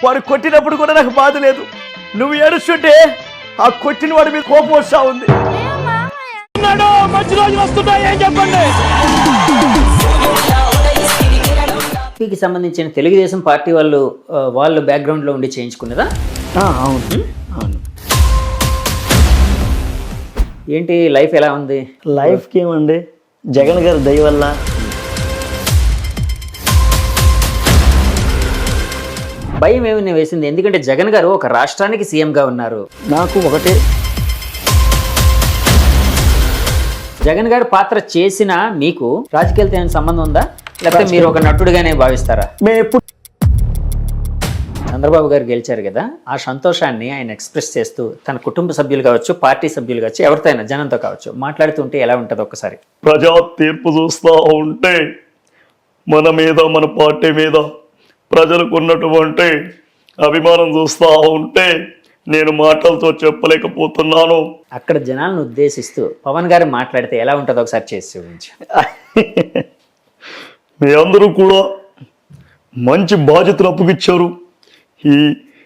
వాడు కొట్టినప్పుడు కూడా నాకు బాధ లేదు. నువ్వు ఏడుస్తుంటే ఆ కొట్టిన వాడి మీద కోపం వస్తా ఉంది. మంచి రోజులు వస్తున్నాయి, ఏం చెప్పండి. కి సంబంధించిన తెలుగుదేశం పార్టీ వాళ్ళు బ్యాక్గ్రౌండ్లో ఉండి చేయించుకున్నదా? అవును అవును. ఏంటి లైఫ్ ఎలా ఉంది? లైఫ్కి ఏమండి, జగన్ గారి దయ వల్ల భయం ఏమైనా వేసింది? ఎందుకంటే జగన్ గారు ఒక రాష్ట్రానికి సీఎంగా ఉన్నారు. నాకు ఒకటే, జగన్ గారు పాత్ర చేసిన మీకు రాజకీయాలతో ఏమైనా సంబంధం ఉందా, లేకపోతే మీరు ఒక నటుడుగానే భావిస్తారా? మేము ఎప్పుడు చంద్రబాబు గారు గెలిచారు కదా, ఆ సంతోషాన్ని ఆయన ఎక్స్ప్రెస్ చేస్తూ తన కుటుంబ సభ్యులు కావచ్చు, పార్టీ సభ్యులు కావచ్చు, ఎవరితో అయినా జనంతో కావచ్చు మాట్లాడుతుంటే ఎలా ఉంటుంది ఒక్కసారి? ప్రజా తీర్పు చూస్తూ ఉంటే మన మీద, మన పార్టీ మీద ప్రజలకు ఉన్నటువంటి అభిమానం చూస్తూ ఉంటే నేను మాటలతో చెప్పలేకపోతున్నాను. అక్కడ జనాలను ఉద్దేశిస్తూ పవన్ గారు మాట్లాడితే ఎలా ఉంటుందో ఒకసారి చేసి చూపించు. మీ అందరూ కూడా మంచి బాధ్యతను అప్పగిచ్చారు.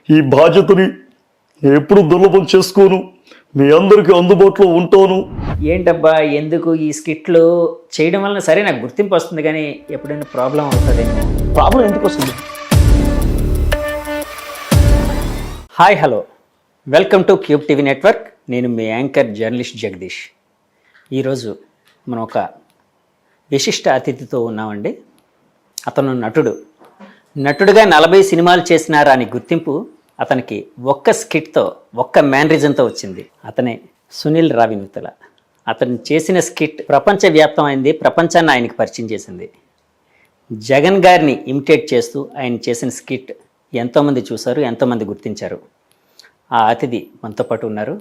ఈ బాధ్యతని ఎప్పుడు దుర్లభం చేసుకోను, మీ అందరికీ అందుబాటులో ఉంటాను. ఏంటబ్బా ఎందుకు ఈ స్కిట్లు చేయడం వలన సరే నాకు గుర్తింపు వస్తుంది, కానీ ఎప్పుడైనా ప్రాబ్లం అవుతుందేమో. ప్రాబ్లం ఎందుకు వస్తుంది? Hi hello, welcome to cube TV network. నేను మీ యాంకర్ జర్నలిస్ట్ జగదీష్. ఈరోజు మనం ఒక విశిష్ట అతిథితో ఉన్నామండి. అతను నటుడుగా 40 సినిమాలు చేసినారా అని గుర్తింపు అతనికి ఒక్క స్కిట్తో, ఒక్క మ్యానరిజంతో వచ్చింది. అతనే సునీల్ రావినూతల. అతను చేసిన స్కిట్ ప్రపంచవ్యాప్తమైంది, ప్రపంచాన్ని ఆయనకి పరిచయం చేసింది. జగన్ గారిని ఇమిటేట్ చేస్తూ ఆయన చేసిన స్కిట్ ఎంతోమంది చూశారు, ఎంతోమంది గుర్తించారు. ఆ అతిథి మనతో పాటు ఉన్నారు.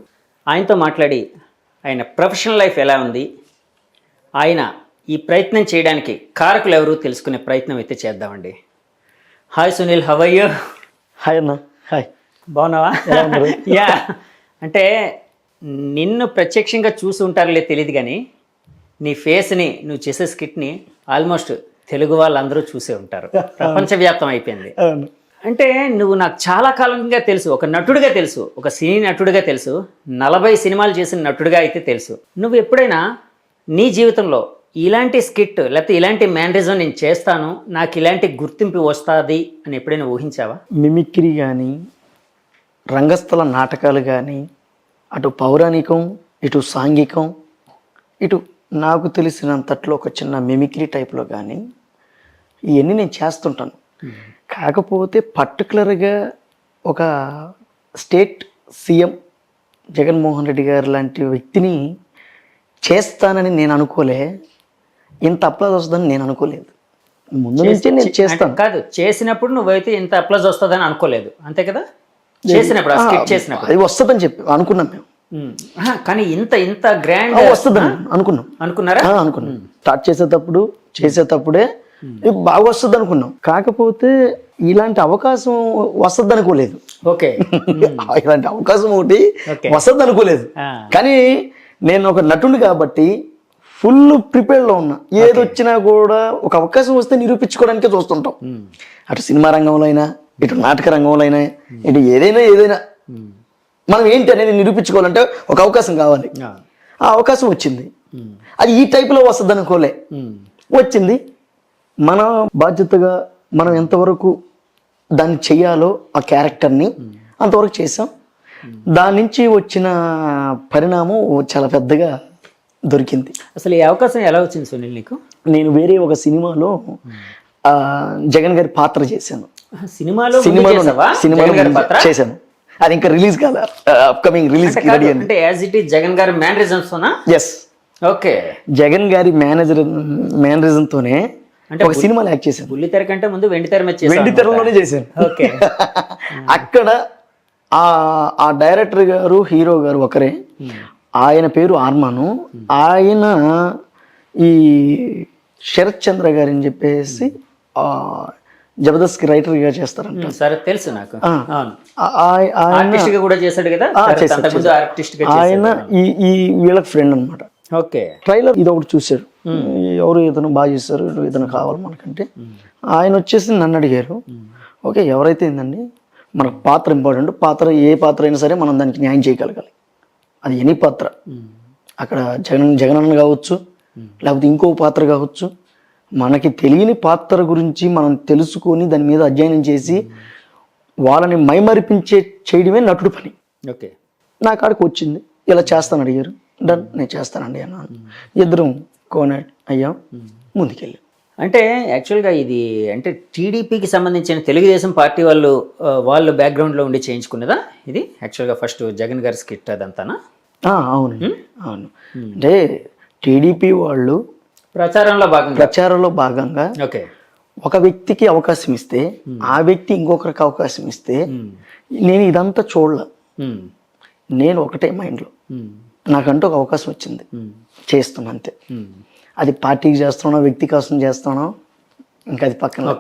ఆయనతో మాట్లాడి ఆయన ప్రొఫెషనల్ లైఫ్ ఎలా ఉంది, ఆయన ఈ ప్రయత్నం చేయడానికి కారకులు ఎవరు తెలుసుకునే ప్రయత్నం అయితే చేద్దామండి. Hi Sunil, how are you? Hi అన్న. హాయ్, బాగున్నావా? యా, అంటే నిన్ను ప్రత్యక్షంగా చూసి ఉంటారులే తెలియదు, కానీ నీ ఫేస్ని, నువ్వు చేసే స్కిట్ని ఆల్మోస్ట్ తెలుగు వాళ్ళందరూ చూసే ఉంటారు. ప్రపంచవ్యాప్తం అయిపోయింది. అంటే నువ్వు నాకు చాలా కాలంగా తెలుసు, ఒక నటుడిగా తెలుసు, ఒక సినీ నటుడిగా తెలుసు, 40 సినిమాలు చేసిన నటుడిగా అయితే తెలుసు. నువ్వు ఎప్పుడైనా నీ జీవితంలో ఇలాంటి స్కిట్ లేకపోతే ఇలాంటి మేనరిజం నేను చేస్తాను, నాకు ఇలాంటి గుర్తింపు వస్తుంది అని ఎప్పుడైనా ఊహించావా? మిమిక్రీ కానీ, రంగస్థల నాటకాలు కానీ, అటు పౌరాణికం, ఇటు సాంఘికం, ఇటు నాకు తెలిసినంతట్లో ఒక చిన్న మిమిక్రీ టైప్లో కానీ ఇవన్నీ నేను చేస్తుంటాను. కాకపోతే పర్టికులర్గా ఒక స్టేట్ సీఎం జగన్మోహన్ రెడ్డి గారు లాంటి వ్యక్తిని చేస్తానని నేను అనుకోలే, ఇంత అప్లాజ్ వస్తుందని నేను అనుకోలేదు. ముందు నుంచి నేను చేస్తాను. కాదు, చేసినప్పుడు నువ్వైతే ఇంత అప్లాజ్ వస్తుందని అనుకోలేదు, అంతే కదా? చేసినప్పుడు చేసినప్పుడు అది వస్తుందని చెప్పి అనుకున్నాం మేము. కానీ ఇంత గ్రాండ్ వస్తుందని అనుకున్నారా? అనుకున్నాం. స్టార్ట్ చేసేటప్పుడే బాగా వస్తుంది అనుకున్నాం. కాకపోతే ఇలాంటి అవకాశం వస్తుంది అనుకోలేదు. ఓకే, ఇలాంటి అవకాశం ఒకటి వస్తుంది అనుకోలేదు. కానీ నేను ఒక నటుడు కాబట్టి ఫుల్ ప్రిపేర్డ్లో ఉన్నా. ఏదొచ్చినా కూడా ఒక అవకాశం వస్తే నిరూపించుకోవడానికే చూస్తుంటాం. అటు సినిమా రంగంలో అయినా, ఇటు నాటక రంగంలో అయినా, ఇటు ఏదైనా మనం ఏంటి అనేది నిరూపించుకోవాలంటే ఒక అవకాశం కావాలి. ఆ అవకాశం వచ్చింది. అది ఈ టైప్లో వస్తుంది అనుకోలే, వచ్చింది. మన బాధ్యతగా మనం ఎంతవరకు దాన్ని చెయ్యాలో ఆ క్యారెక్టర్ని అంతవరకు చేసాం. దాని నుంచి వచ్చిన పరిణామం చాలా పెద్దగా దొరికింది. అసలు ఈ అవకాశం ఎలా వచ్చింది సునీల్ నీకు? నేను వేరే ఒక సినిమాలో జగన్ గారి పాత్ర చేశాను. సినిమాలో చేశాను. అది ఇంకా రిలీజ్ కాలే, అప్కమింగ్ రిలీజ్ కి రెడీ అండి. అంటే యాజ్ ఇట్ ఈస్ జగన్ గారి మేనరిజమ్స్ తోనా? ఎస్. ఓకే, జగన్ గారి మేనరిజం తోనే అంటే ఒక సినిమాలో యాక్ట్ చేశాను. బుల్లితెర కంటే ముందు వెండితెరలోనే చేశాను. ఓకే. అక్కడ ఆ డైరెక్టర్ గారు, హీరో గారు ఒకరే. ఆయన పేరు ఆర్మాను. ఆయన ఈ శరత్ చంద్ర గారు అని చెప్పేసి జబర్దస్త్ కి రైటర్ గా చేస్తారంట. సరే, తెలుసు నాకు. ఆయన ఈ వీళ్ళకి ఫ్రెండ్ అనమాట. ఓకే. ట్రైలర్ ఇది ఒకటి చూశారు, ఎవరు ఇతను బాగా చేస్తారు, ఇతను కావాలి మనకంటే. ఆయన వచ్చేసి నన్ను అడిగారు, ఓకే ఎవరైతే ఏందండి మనకు పాత్ర ఇంపార్టెంట్. ఏ పాత్ర అయినా సరే మనం దానికి న్యాయం చేయగలగాలి. అది ఎనీ పాత్ర, అక్కడ జగనన్న కావచ్చు, లేకపోతే ఇంకో పాత్ర కావచ్చు. మనకి తెలియని పాత్ర గురించి మనం తెలుసుకొని దాని మీద అధ్యయనం చేసి వాళ్ళని చేయడమే నటుడు పని. ఓకే, నా కాడికి వచ్చింది, ఇలా చేస్తాను అడిగారు, డన్ నేను చేస్తానండి అన్నాను. ఇద్దరం కోఆర్డినేట్ అయ్యాం, ముందుకెళ్ళాం. అంటే యాక్చువల్గా ఇది అంటే టీడీపీకి సంబంధించిన తెలుగుదేశం పార్టీ వాళ్ళు బ్యాక్గ్రౌండ్లో ఉండి చేయించుకున్నదా ఇది? యాక్చువల్గా ఫస్ట్ జగన్ గారి స్కిట్ అదంతానా? అవును అవును. అంటే టీడీపీ వాళ్ళు ప్రచారంలో భాగంగా ఓకే, ఒక వ్యక్తికి అవకాశం ఇస్తే ఆ వ్యక్తి ఇంకొకరికి అవకాశం ఇస్తే నేను ఇదంతా చూడలే. నేను ఒకటే మైండ్లో నాకంటూ ఒక అవకాశం వచ్చింది, చేస్తున్నా అంతే. అది పార్టీకి చేస్తున్నానో వ్యక్తి కోసం చేస్తున్నానో ఇంకా అది పక్కన.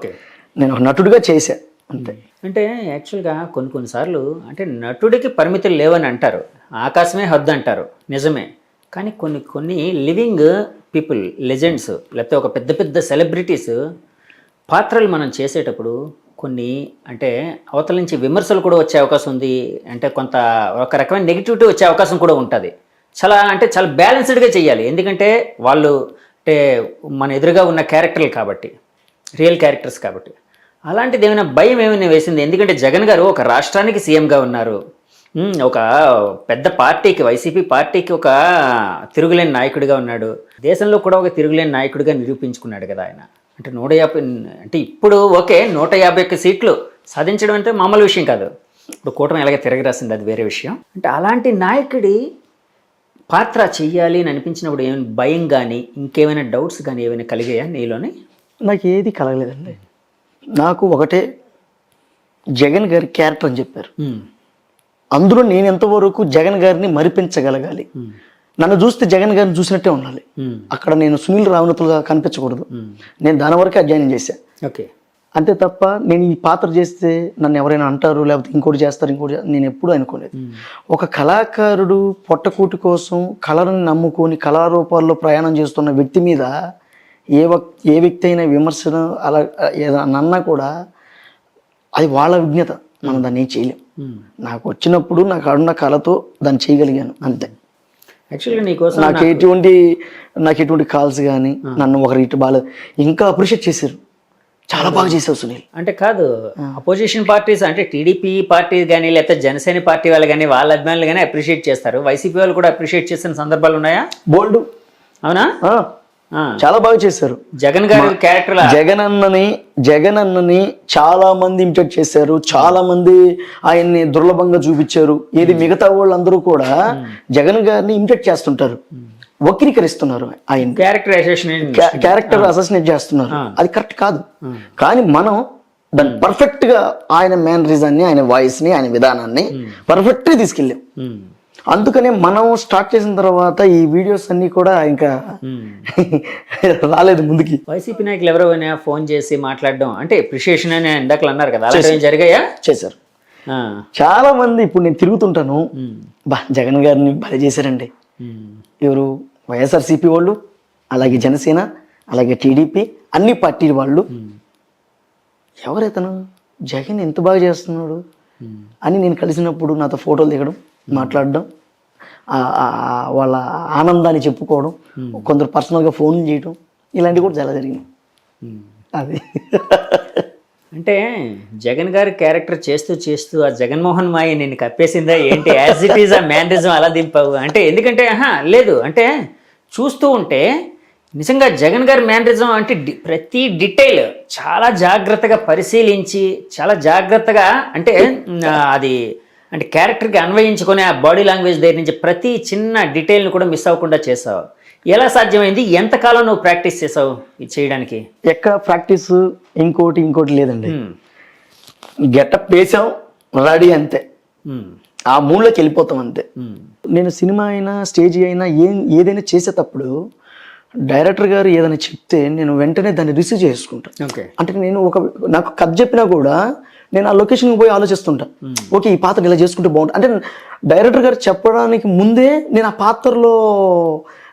నేను ఒక నటుడిగా చేశా అంతే. అంటే యాక్చువల్గా కొన్నిసార్లు అంటే నటుడికి పరిమితులు లేవని అంటారు, ఆకాశమే హద్దు అంటారు, నిజమే. కానీ కొన్ని లివింగ్ పీపుల్, లెజెండ్స్, లేకపోతే ఒక పెద్ద పెద్ద సెలబ్రిటీస్ పాత్రలు మనం చేసేటప్పుడు కొన్ని అంటే అవతల నుంచి విమర్శలు కూడా వచ్చే అవకాశం ఉంది. అంటే ఒక రకమైన నెగిటివిటీ వచ్చే అవకాశం కూడా ఉంటుంది. చాలా బ్యాలెన్స్డ్గా చేయాలి. ఎందుకంటే వాళ్ళు అంటే మన ఎదురుగా ఉన్న క్యారెక్టర్లు కాబట్టి, రియల్ క్యారెక్టర్స్ కాబట్టి. అలాంటిది ఏమైనా భయం ఏమైనా వేసింది? ఎందుకంటే జగన్ గారు ఒక రాష్ట్రానికి సీఎంగా ఉన్నారు, ఒక పెద్ద పార్టీకి, వైసీపీ పార్టీకి ఒక తిరుగులేని నాయకుడిగా ఉన్నాడు, దేశంలో కూడా ఒక తిరుగులేని నాయకుడిగా నిరూపించుకున్నాడు కదా ఆయన. అంటే 150 అంటే ఇప్పుడు ఓకే 151 సీట్లు సాధించడం అంటే మామూలు విషయం కాదు. ఇప్పుడు కూటమి ఎలాగ తిరగరాసింది, అది వేరే విషయం. అంటే అలాంటి నాయకుడి పాత్ర చెయ్యాలి అని అనిపించినప్పుడు ఏమైనా భయం కానీ ఇంకేమైనా డౌట్స్ కానీ ఏమైనా కలిగాయా నీలోని? నాకు ఏది కలగలేదండి. నాకు ఒకటే, జగన్ గారి క్యారెక్టర్ అని చెప్పారు, అందులో నేను ఎంతవరకు జగన్ గారిని మరిపించగలగాలి. నన్ను చూస్తే జగన్ గారిని చూసినట్టే ఉండాలి. అక్కడ నేను సునీల్ రావణతులుగా కనిపించకూడదు. నేను దాని వరకే అధ్యయనం చేశాను. ఓకే, అంతే తప్ప నేను ఈ పాత్ర చేస్తే నన్ను ఎవరైనా అంటారు, లేకపోతే ఇంకోటి చేస్తారు నేను ఎప్పుడూ అనుకోలేదు. ఒక కళాకారుడు పొట్టకూటి కోసం కళను నమ్ముకొని కళారూపాల్లో ప్రయాణం చేస్తున్న వ్యక్తి మీద ఏ వ్యక్తి అయినా విమర్శను అలా ఏదన్నా కూడా అది వాళ్ళ విజ్ఞత, మనం దాన్ని ఏం చేయలేం. నాకు వచ్చినప్పుడు నాకు అడున్న కళతో దాన్ని చేయగలిగాను అంతే. యాక్చువల్గా నీకోసం నాకు ఎటువంటి కాల్స్ కానీ నన్ను ఒకరి ఇటు బాగా ఇంకా అప్రిషియేట్ చేశారు, చాలా బాగా చేశావు సునీల్. అంటే కాదు, అపోజిషన్ పార్టీస్ అంటే టీడీపీ పార్టీ కానీ లేకపోతే జనసేన పార్టీ వాళ్ళు కానీ వాళ్ళ అభిమానులు కానీ అప్రిషియేట్ చేస్తారు, వైసీపీ వాళ్ళు కూడా అప్రిషియేట్ చేసిన సందర్భాలు ఉన్నాయా? బోల్డ్. అవునా? చాలా బాగా చేశారు. జగన్ గారి క్యారెక్టర్ జగన్ అన్నని చాలా మంది ఇమిటేట్ చేశారు, చాలా మంది ఆయన్ని దుర్లభంగా చూపించారు. ఏది మిగతా వాళ్ళందరూ కూడా జగన్ గారిని ఇమిటేట్ చేస్తుంటారు, వక్రీకరిస్తున్నారు, ఆయన క్యారెక్టర్ అసోసినేట్ చేస్తున్నారు. అది కరెక్ట్ కాదు. కానీ మనం దాన్ని పర్ఫెక్ట్ గా ఆయన మేనరిజాన్ని, ఆయన వాయిస్ ని, ఆయన విధానాన్ని పర్ఫెక్ట్ గా తీసుకెళ్ళాం. అందుకనే మనం స్టార్ట్ చేసిన తర్వాత ఈ వీడియోస్ అన్ని కూడా ఇంకా రాలేదు ముందుకి. వైసీపీ నాయకులు ఎవరైనా ఫోన్ చేసి మాట్లాడడం అంటే అప్రిషియేషన్ అని ఇందాక అన్నారు కదా, జరిగాయా? చేశారు చాలా మంది. ఇప్పుడు నేను తిరుగుతుంటాను, జగన్ గారిని భలే చేశారండి. ఎవరు? వైఎస్ఆర్సీపీ వాళ్ళు, అలాగే జనసేన, అలాగే టీడీపీ, అన్ని పార్టీల వాళ్ళు. ఎవరైతను జగన్ ఎంత బాగా చేస్తున్నాడు అని నేను కలిసినప్పుడు నాతో ఫోటోలు దిగడం, మాట్లాడడం, వాళ్ళ ఆనందాన్ని చెప్పుకోవడం, కొందరు పర్సనల్గా ఫోన్లు చేయడం, ఇలాంటివి కూడా చాలా జరిగింది. అది అంటే జగన్ గారి క్యారెక్టర్ చేస్తూ ఆ జగన్మోహన్ మాయ నేను కప్పేసిందా ఏంటి? యాజ్ ఇట్ ఈజ్ ఆ మ్యానరిజం అలా దింపావు అంటే? ఎందుకంటే లేదు అంటే చూస్తూ ఉంటే నిజంగా జగన్ గారి మ్యానరిజం అంటే ప్రతి డీటెయిల్ చాలా జాగ్రత్తగా పరిశీలించి, చాలా జాగ్రత్తగా అంటే అది అంటే క్యారెక్టర్కి అన్వయించుకొని ఆ బాడీ లాంగ్వేజ్ దగ్గర నుంచి ప్రతి చిన్న డీటెయిల్ని కూడా మిస్ అవ్వకుండా చేసావు. ఎలా సాధ్యమైంది? ఎంతకాలం నువ్వు ప్రాక్టీస్ చేసావు ఇది చేయడానికి? ఎక్కడ ప్రాక్టీస్ ఇంకోటి లేదండి. గెటప్ వేసాం, రెడీ, అంతే. ఆ మూడ్లోకి వెళ్ళిపోతాం అంతే. నేను సినిమా అయినా స్టేజ్ అయినా ఏదైనా చేసేటప్పుడు డైరెక్టర్ గారు ఏదైనా చెప్తే నేను వెంటనే దాన్ని రిసీవ్ చేసుకుంటాను. అంటే నేను నాకు కథ చెప్పినా కూడా నేను ఆ లొకేషన్కి పోయి ఆలోచిస్తుంటా, ఓకే ఈ పాత్ర ఇలా చేసుకుంటే బాగుంటుంది. అంటే డైరెక్టర్ గారు చెప్పడానికి ముందే నేను ఆ పాత్రలో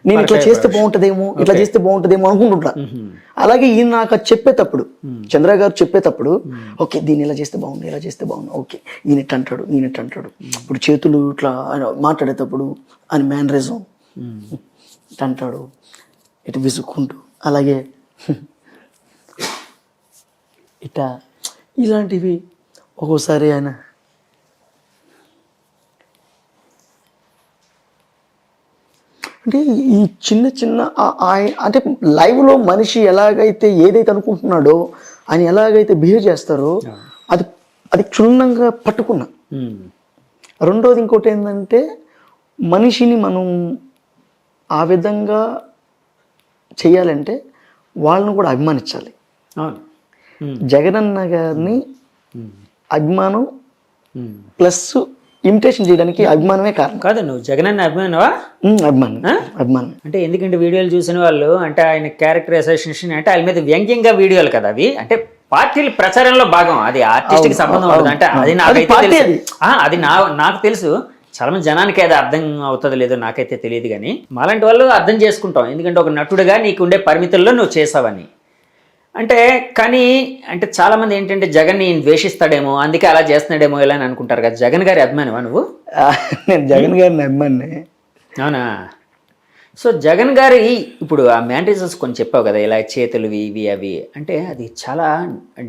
నేను ఇట్లా చేస్తే బాగుంటుందేమో ఇట్లా చేస్తే బాగుంటుందేమో అనుకుంటుంటా. అలాగే ఈయన నాకు అది చెప్పేటప్పుడు, చంద్ర గారు చెప్పేటప్పుడు, ఓకే దీన్ని ఇలా చేస్తే బాగుంది, ఇలా చేస్తే బాగుంది, ఓకే ఈయన ఇట్ అంటాడు, ఈయన ఇట్ అంటాడు, ఇప్పుడు చేతులు ఇట్లా ఆయన మాట్లాడేటప్పుడు ఆయన మేనరిజం ఇట్ అంటాడు, ఇటు విసుక్కుంటూ, అలాగే ఇట ఇలాంటివి ఒక్కోసారి ఆయన అంటే ఈ చిన్న చిన్న అంటే లైవ్లో మనిషి ఎలాగైతే ఏదైతే అనుకుంటున్నాడో ఆయన ఎలాగైతే బిహేవ్ చేస్తారో అది అది క్షుణ్ణంగా పట్టుకున్నా. రెండోది ఇంకోటి ఏంటంటే మనిషిని మనం ఆ విధంగా చేయాలంటే వాళ్ళని కూడా అభిమానించాలి. జగనన్న గారిని అభిమానం ప్లస్ ఇమిటేషన్ చేయడానికి అభిమానమే కారణం. కాదు, నువ్వు జగనన్న అభిమానవా? అభిమానం అంటే ఎందుకంటే వీడియోలు చూసిన వాళ్ళు అంటే ఆయన క్యారెక్టర్ అసోసియేషన్ అంటే ఆయన మీద వ్యంగ్యంగా వీడియోలు కదా అవి, అంటే పార్టీల ప్రచారంలో భాగం, అది ఆర్టిస్ట్ కి సంబంధం ఉండదు. అంటే అది నాకు తెలుసు, చాలా మంది జనానికి అది అర్థం అవుతుంది లేదో నాకైతే తెలియదు, కానీ మాలాంటి వాళ్ళు అర్థం చేసుకుంటాం. ఎందుకంటే ఒక నటుడుగా నీకు ఉండే పరిమితుల్లో నువ్వు చేసావని. అంటే కానీ అంటే చాలా మంది ఏంటంటే జగన్ ని ద్వేషిస్తాడేమో అందుకే అలా చేస్తున్నాడేమో ఇలా అని అనుకుంటారు కదా. జగన్ గారి అభిమానివా నువ్వు? నేను జగన్ గారిని అభిమాని. అవునా? సో జగన్ గారి ఇప్పుడు ఆ మ్యానరిజమ్స్ కొన్ని చెప్పావు కదా, ఇలా చేతులు ఇవి అవి, అంటే అది చాలా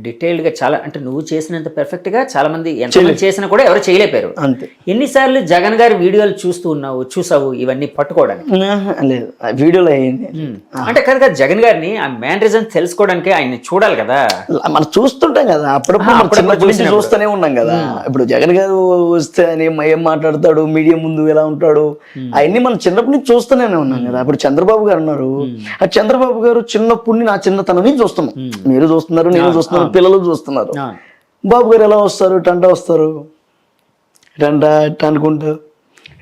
డీటెయిల్డ్గా, చాలా అంటే నువ్వు చేసినంత పర్ఫెక్ట్గా చాలా మంది ఎంతమంది చేసినా కూడా ఎవరు చేయలేపారు. అంతే. ఎన్నిసార్లు జగన్ గారి వీడియోలు చూసావు ఇవన్నీ పట్టుకోవడానికి? లేదు, వీడియోలో అంటే కదా జగన్ గారిని ఆ మ్యానరిజం తెలుసుకోవడానికి ఆయన చూడాలి కదా. మనం చూస్తుంటాం కదా, అప్పుడప్పుడు చూస్తూనే ఉన్నాం కదా. ఇప్పుడు జగన్ గారు వస్తే ఆయన ఏం మాట్లాడతాడు, మీడియా ముందు ఎలా ఉంటాడు, అవన్నీ మనం చిన్నప్పటి నుంచి చూస్తూనే ఉన్నాం కదా. ఇప్పుడు చంద్రబాబు గారు ఉన్నారు, ఆ చంద్రబాబు గారు చిన్నప్పుడు నా చిన్నతనం నుంచి చూస్తున్నాం. మీరు చూస్తున్నారు, నేను చూస్తున్నాను, పిల్లలు చూస్తున్నారు. బాబు గారు ఎలా వస్తారు, టంట వస్తారు, టంట అనుకుంటా,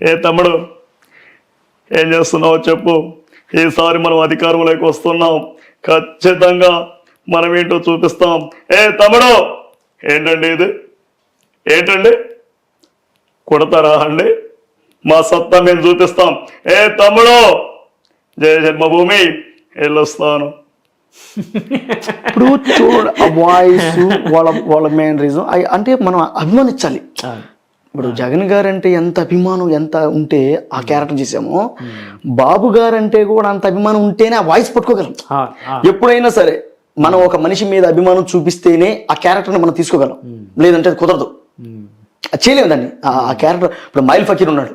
ఏ తమ్ముడు ఏం చేస్తున్నావు చెప్పు, ఈసారి మనం అధికారంలోకి వస్తున్నాం, ఖచ్చితంగా మనం ఏంటో చూపిస్తాం. ఏ తమ్ముడు ఏంటండి ఇది, ఏంటండి కొడతారా అండి, మా సత్తా మేము చూపిస్తాం. ఏ తమ్ముడు జయ జన్మభూమి వెళ్ళొస్తాను. ఇప్పుడు చూడ వాయిస్ వాళ్ళ మెయిన్ రీజన్ అంటే మనం అభిమానించాలి. ఇప్పుడు జగన్ గారు అంటే ఎంత అభిమానం ఎంత ఉంటే ఆ క్యారెక్టర్ చేసామో, బాబు గారు అంటే కూడా అంత అభిమానం ఉంటేనే ఆ వాయిస్ పట్టుకోగలం. ఎప్పుడైనా సరే మనం ఒక మనిషి మీద అభిమానం చూపిస్తేనే ఆ క్యారెక్టర్ని మనం తీసుకోగలం, లేదంటే అది కుదరదు, చేయలేము దాన్ని. ఆ క్యారెక్టర్ ఇప్పుడు మైల్ ఫకీర్ ఉన్నాడు,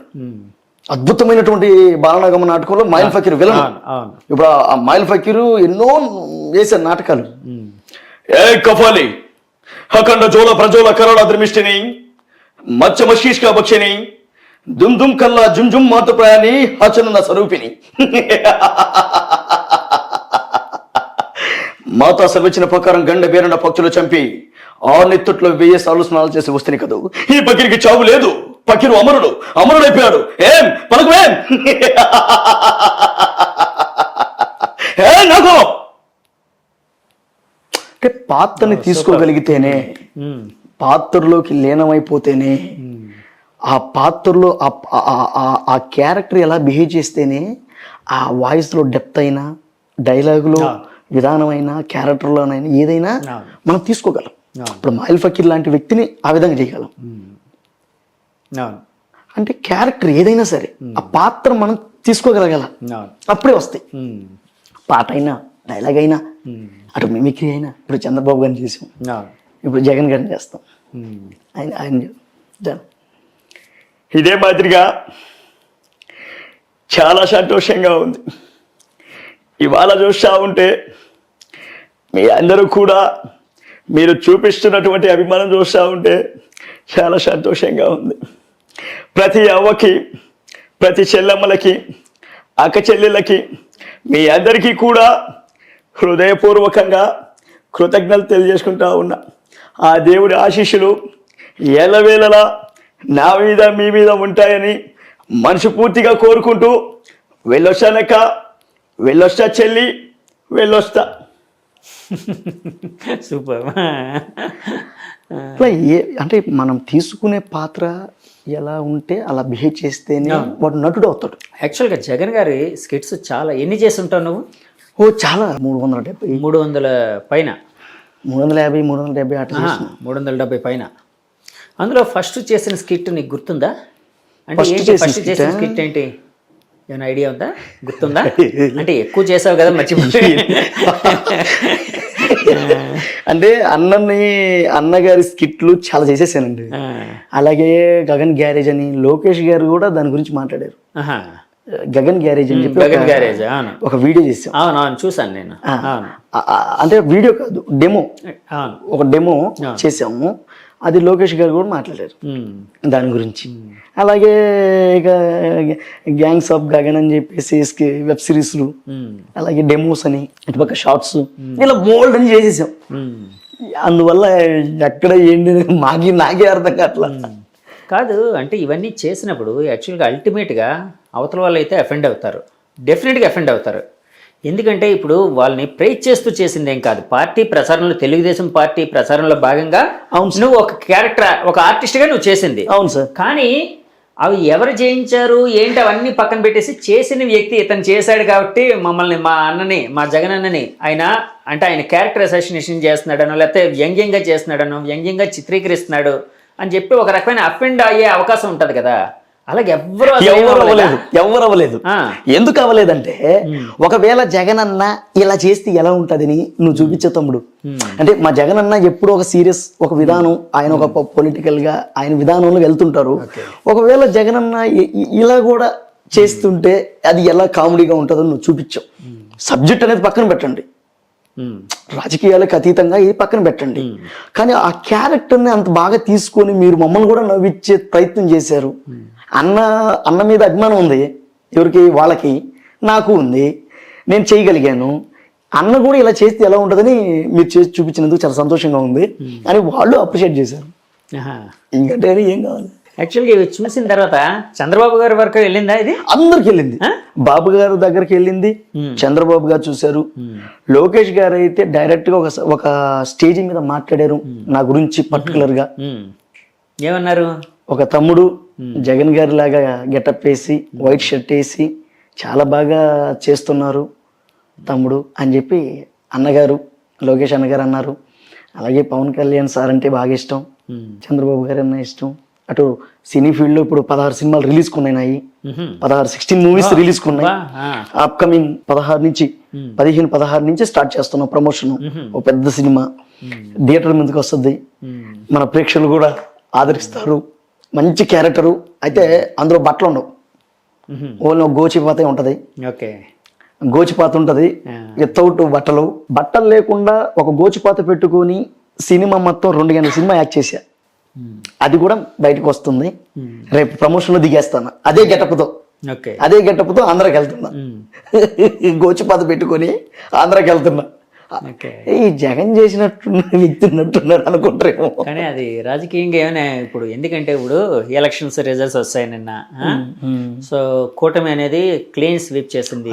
అద్భుతమైనటువంటి బాలనాగమ్మ నాటకంలో మైల్ ఫకీర్ విలన్. ఇప్పుడు ఆ మైల్ ఫకీరు ఎన్నో వేశారు నాటకాలు. ఏ కఫాలి అఖండ జోల ప్రజోల కరోడ ద్రమిష్టిని మత్స్య మశీష్క భక్షిని దుమ్ దుమ్ కల్లా జుమ్ జుమ్ మాత ప్రయాణి హచన స్వరూపిణి మాతా సర్వచ్చిన ప్రకారం గండ బేరణ పక్షులు చంపి ఆ నెత్తుట్లో 1000 సార్లు స్నానాలు చేసి వస్తే కదా ఈ పకీర్కి చావు లేదు, పకీరు అమరుడైపోయాడు, ఏం పలుకువేం నాకు అంటే పాత్రని తీసుకోగలిగితేనే, పాత్రలోకి లీనమైపోతేనే, ఆ పాత్రలో ఆ క్యారెక్టర్ ఎలా బిహేవ్ చేస్తేనే ఆ వాయిస్లో డెప్త్ అయినా, డైలాగులో విధానమైన, క్యారెక్టర్లోనైనా ఏదైనా మనం తీసుకోగలం. ఇప్పుడు మైల్ ఫకీర్ లాంటి వ్యక్తిని ఆ విధంగా చేయగలం. అంటే క్యారెక్టర్ ఏదైనా సరే ఆ పాత్ర మనం తీసుకోగలగాల, అప్పుడే వస్తాయి. పాట అయినా, డైలాగ్ అయినా, అటు మిమిక్రీ అయినా. ఇప్పుడు చంద్రబాబు గారిని చేసాం, ఇప్పుడు జగన్ గారిని చేస్తాం. ఆయన ఇదే మాదిరిగా చాలా సంతోషంగా ఉంది. ఇవాళ చూస్తూ ఉంటే మీ అందరూ కూడా మీరు చూపిస్తున్నటువంటి అభిమానం చూస్తూ ఉంటే చాలా సంతోషంగా ఉంది. ప్రతి అవ్వకి, ప్రతి చెల్లెమ్మలకి, అక్క చెల్లెళ్ళకి, మీ అందరికీ కూడా హృదయపూర్వకంగా కృతజ్ఞతలు తెలియజేసుకుంటా ఉన్నా. ఆ దేవుడి ఆశీస్సులు ఎల్లవేళలా నా మీద మీ మీద ఉంటాయని మనస్ఫూర్తిగా కోరుకుంటూ వెళ్ళొస్తానక్క, వెళ్ళొస్తా చెల్లి, వెళ్ళొస్తా. సూపర్. అంటే మనం తీసుకునే పాత్ర ఎలా ఉంటే అలా బిహేవ్ చేస్తేనే వాడు నటుడు అవుతాడు. యాక్చువల్గా జగన్ గారి స్కిట్స్ చాలా ఎన్ని చేసి ఉంటావు నువ్వు? చాలా 370 300 పైన 350 370 అట్లా చేసిన. 370 పైన. అందులో ఫస్ట్ చేసిన స్కిట్ నీకు గుర్తుందా? అంటే First ఏంటి చేసిన ఫస్ట్ చేసిన స్కిట్ ఏంటి? ఏమైనా ఐడియా ఉందా? గుర్తుందా? అంటే ఎక్కువ చేసావు కదా మర్చిపోయి. అంటే అన్నగారి స్కిట్లు చాలా చేసేసానండి. అలాగే గగన్ గ్యారేజ్ అని లోకేష్ గారు కూడా దాని గురించి మాట్లాడారు. గగన్ గ్యారేజ్ అని చెప్పి గగన్ గ్యారేజ్ ఒక వీడియో చేసాం. అవును చూసాను నేను. అంటే వీడియో కాదు, డెమో. అవును, ఒక డెమో చేసాము. అది లోకేష్ గారు కూడా మాట్లాడారు దాని గురించి. అలాగే ఇక గ్యాంగ్స్ ఆఫ్ గగన్ అని చెప్పేసి వెబ్ సిరీస్లు, అలాగే డెమోస్ అని, ఇటుపక్క షార్ట్స్, ఇలా బోల్డ్ అని చేసేసాం. అందువల్ల ఎక్కడ ఏంటి నాకే అర్థం కావట్లా. కాదు అంటే ఇవన్నీ చేసినప్పుడు యాక్చువల్గా అల్టిమేట్గా అవతల వాళ్ళు అయితే అఫెండ్ అవుతారు, డెఫినెట్గా అఫెండ్ అవుతారు. ఎందుకంటే ఇప్పుడు వాళ్ళని ప్రైజ్ చేస్తూ చేసింది ఏం కాదు. పార్టీ ప్రచారంలో, తెలుగుదేశం పార్టీ ప్రచారంలో భాగంగా నువ్వు ఒక క్యారెక్టర్, ఒక ఆర్టిస్ట్గా నువ్వు చేసింది. అవును సార్. కానీ అవి ఎవరు చేయించారు ఏంటి అవన్నీ పక్కన పెట్టేసి చేసిన వ్యక్తి ఇతను చేశాడు కాబట్టి మమ్మల్ని, మా అన్నని, మా జగన్ అన్నని ఆయన క్యారెక్టర్ అసాసినేషన్ చేస్తున్నాడనో, లేకపోతే వ్యంగ్యంగా చేస్తున్నాడనో, వ్యంగ్యంగా చిత్రీకరిస్తున్నాడు అని చెప్పి ఒక రకమైన అఫెండ్ అయ్యే అవకాశం ఉంటుంది కదా. అలాగే ఎవరు అవ్వలేదు. ఎందుకు అవ్వలేదంటే, ఒకవేళ జగన్ అన్న ఇలా చేస్తే ఎలా ఉంటదని నువ్వు చూపించే తమ్ముడు. అంటే మా జగన్ అన్న ఎప్పుడు ఒక సీరియస్, ఒక విధానం, ఆయన ఒక పొలిటికల్ గా ఆయన విధానంలో వెళ్తుంటారు. ఒకవేళ జగన్ అన్న ఇలా కూడా చేస్తుంటే అది ఎలా కామెడీగా ఉంటుందో నువ్వు చూపించావు. సబ్జెక్ట్ అనేది పక్కన పెట్టండి, రాజకీయాలకు అతీతంగా ఇది పక్కన పెట్టండి. కానీ ఆ క్యారెక్టర్ని అంత బాగా తీసుకొని మీరు మమ్మల్ని కూడా నవ్విచ్చే ప్రయత్నం చేశారు. అన్న మీద అభిమానం ఉంది ఎవరికి, వాళ్ళకి, నాకు ఉంది, నేను చేయగలిగాను. అన్న కూడా ఇలా చేస్తే ఎలా ఉంటుందని మీరు చేసి చూపించినందుకు చాలా సంతోషంగా ఉంది అని వాళ్ళు అప్రిషియేట్ చేశారు. ఇంకంటే ఏం కావాలి. యాక్చువల్గా ఇవి చూసిన తర్వాత చంద్రబాబు గారి వరకు వెళ్ళిందా ఇది? అందరికి వెళ్ళింది. బాబు గారు దగ్గరికి వెళ్ళింది, చంద్రబాబు గారు చూశారు. లోకేష్ గారు అయితే డైరెక్ట్ గా ఒక స్టేజ్ మీద మాట్లాడారు నా గురించి పర్టికులర్ గా. ఏమన్నారు? ఒక తమ్ముడు జగన్ గారి లాగా గెటప్ వేసి, వైట్ షర్ట్ వేసి చాలా బాగా చేస్తున్నారు తమ్ముడు అని చెప్పి అన్నగారు, లోకేష్ అన్నగారు అన్నారు. అలాగే పవన్ కళ్యాణ్ సార్ అంటే బాగా ఇష్టం, చంద్రబాబు గారు అన్న ఇష్టం. అటు సినీ ఫీల్డ్ లో ఇప్పుడు 16 సినిమాలు రిలీజ్ కున్నాయి, 16 మూవీస్ రిలీజ్ కున్నాయి. అప్కమింగ్ 16 నుంచి స్టార్ట్ చేస్తున్నాం ప్రమోషన్. ఒక పెద్ద సినిమా థియేటర్ మీదకి వస్తుంది, మన ప్రేక్షకులు కూడా ఆదరిస్తారు. మంచి క్యారెక్టరు. అయితే అందులో బట్టలు ఉండవు, ఓన్లీ గోచిపాతే ఉంటది. గోచిపాత ఉంటది, వితౌట్ బట్టలు లేకుండా ఒక గోచిపాత పెట్టుకొని సినిమా మొత్తం 2 గంటల సినిమా యాక్ట్ చేశా. అది కూడా బయటకు వస్తుంది. రేపు ప్రమోషన్ లో దిగేస్తాను అదే గెటప్తో ఆంధ్రాకి వెళ్తున్నా. గోచిపాత పెట్టుకొని ఆంధ్రాకి వెళ్తున్నా. ఈ జగన్ చేసినట్టున్నారు అనుకుంటారేమో, కానీ అది రాజకీయంగా ఏమైనా ఇప్పుడు. ఎందుకంటే ఇప్పుడు ఎలక్షన్స్ రిజల్ట్స్ వస్తాయి నిన్న. సో కూటమి అనేది క్లీన్ స్వీప్ చేసింది.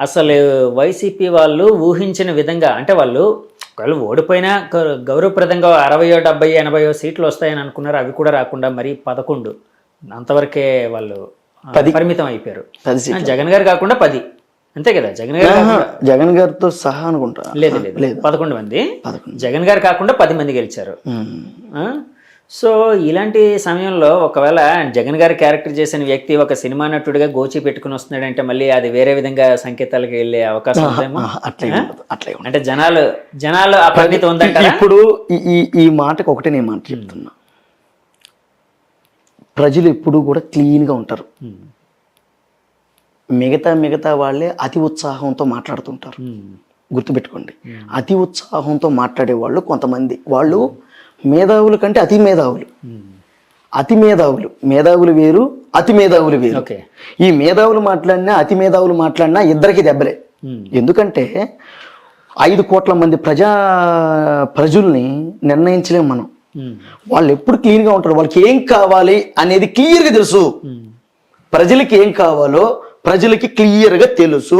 అసలు వైసీపీ వాళ్ళు ఊహించిన విధంగా, అంటే వాళ్ళు ఓడిపోయినా గౌరవప్రదంగా 60, 70, 80 సీట్లు వస్తాయని అనుకున్నారు. అవి కూడా రాకుండా మరి 11 అంతవరకే వాళ్ళు పరిమితం అయిపోయారు. జగన్ గారు కాకుండా 10, అంతే కదా? జగన్ గారితో సహా అనుకుంటా. లేదు 11 మంది. జగన్ గారు కాకుండా 10 మంది గెలిచారు. సో ఇలాంటి సమయంలో ఒకవేళ జగన్ గారి క్యారెక్టర్ చేసిన వ్యక్తి ఒక సినిమా నటుడిగా గోచి పెట్టుకుని వస్తున్నాడంటే మళ్ళీ అది వేరే విధంగా సంకేతాలకు వెళ్ళే అవకాశం ఉందేమో. అంటే జనాలు ఆ పరిణితి ఉందంట. ఇప్పుడు ఈ మాటకు ఒకటే నేను మాట చెప్తున్నా, ప్రజలు ఎప్పుడు కూడా క్లీన్ గా ఉంటారు. మిగతా వాళ్ళే అతి ఉత్సాహంతో మాట్లాడుతుంటారు. గుర్తుపెట్టుకోండి, అతి ఉత్సాహంతో మాట్లాడే వాళ్ళు కొంతమంది, వాళ్ళు మేధావుల కంటే అతి మేధావులు. మేధావులు వేరు, అతి మేధావులు వేరు. ఈ మేధావులు మాట్లాడినా, అతి మేధావులు మాట్లాడినా ఇద్దరికి దెబ్బలే. ఎందుకంటే 5 కోట్ల మంది ప్రజల్ని నిర్ణయించలేము మనం. వాళ్ళు ఎప్పుడు క్లీన్ గా ఉంటారు. వాళ్ళకి ఏం కావాలి అనేది క్లియర్ గా తెలుసు. ప్రజలకి ఏం కావాలో ప్రజలకి క్లియర్ గా తెలుసు.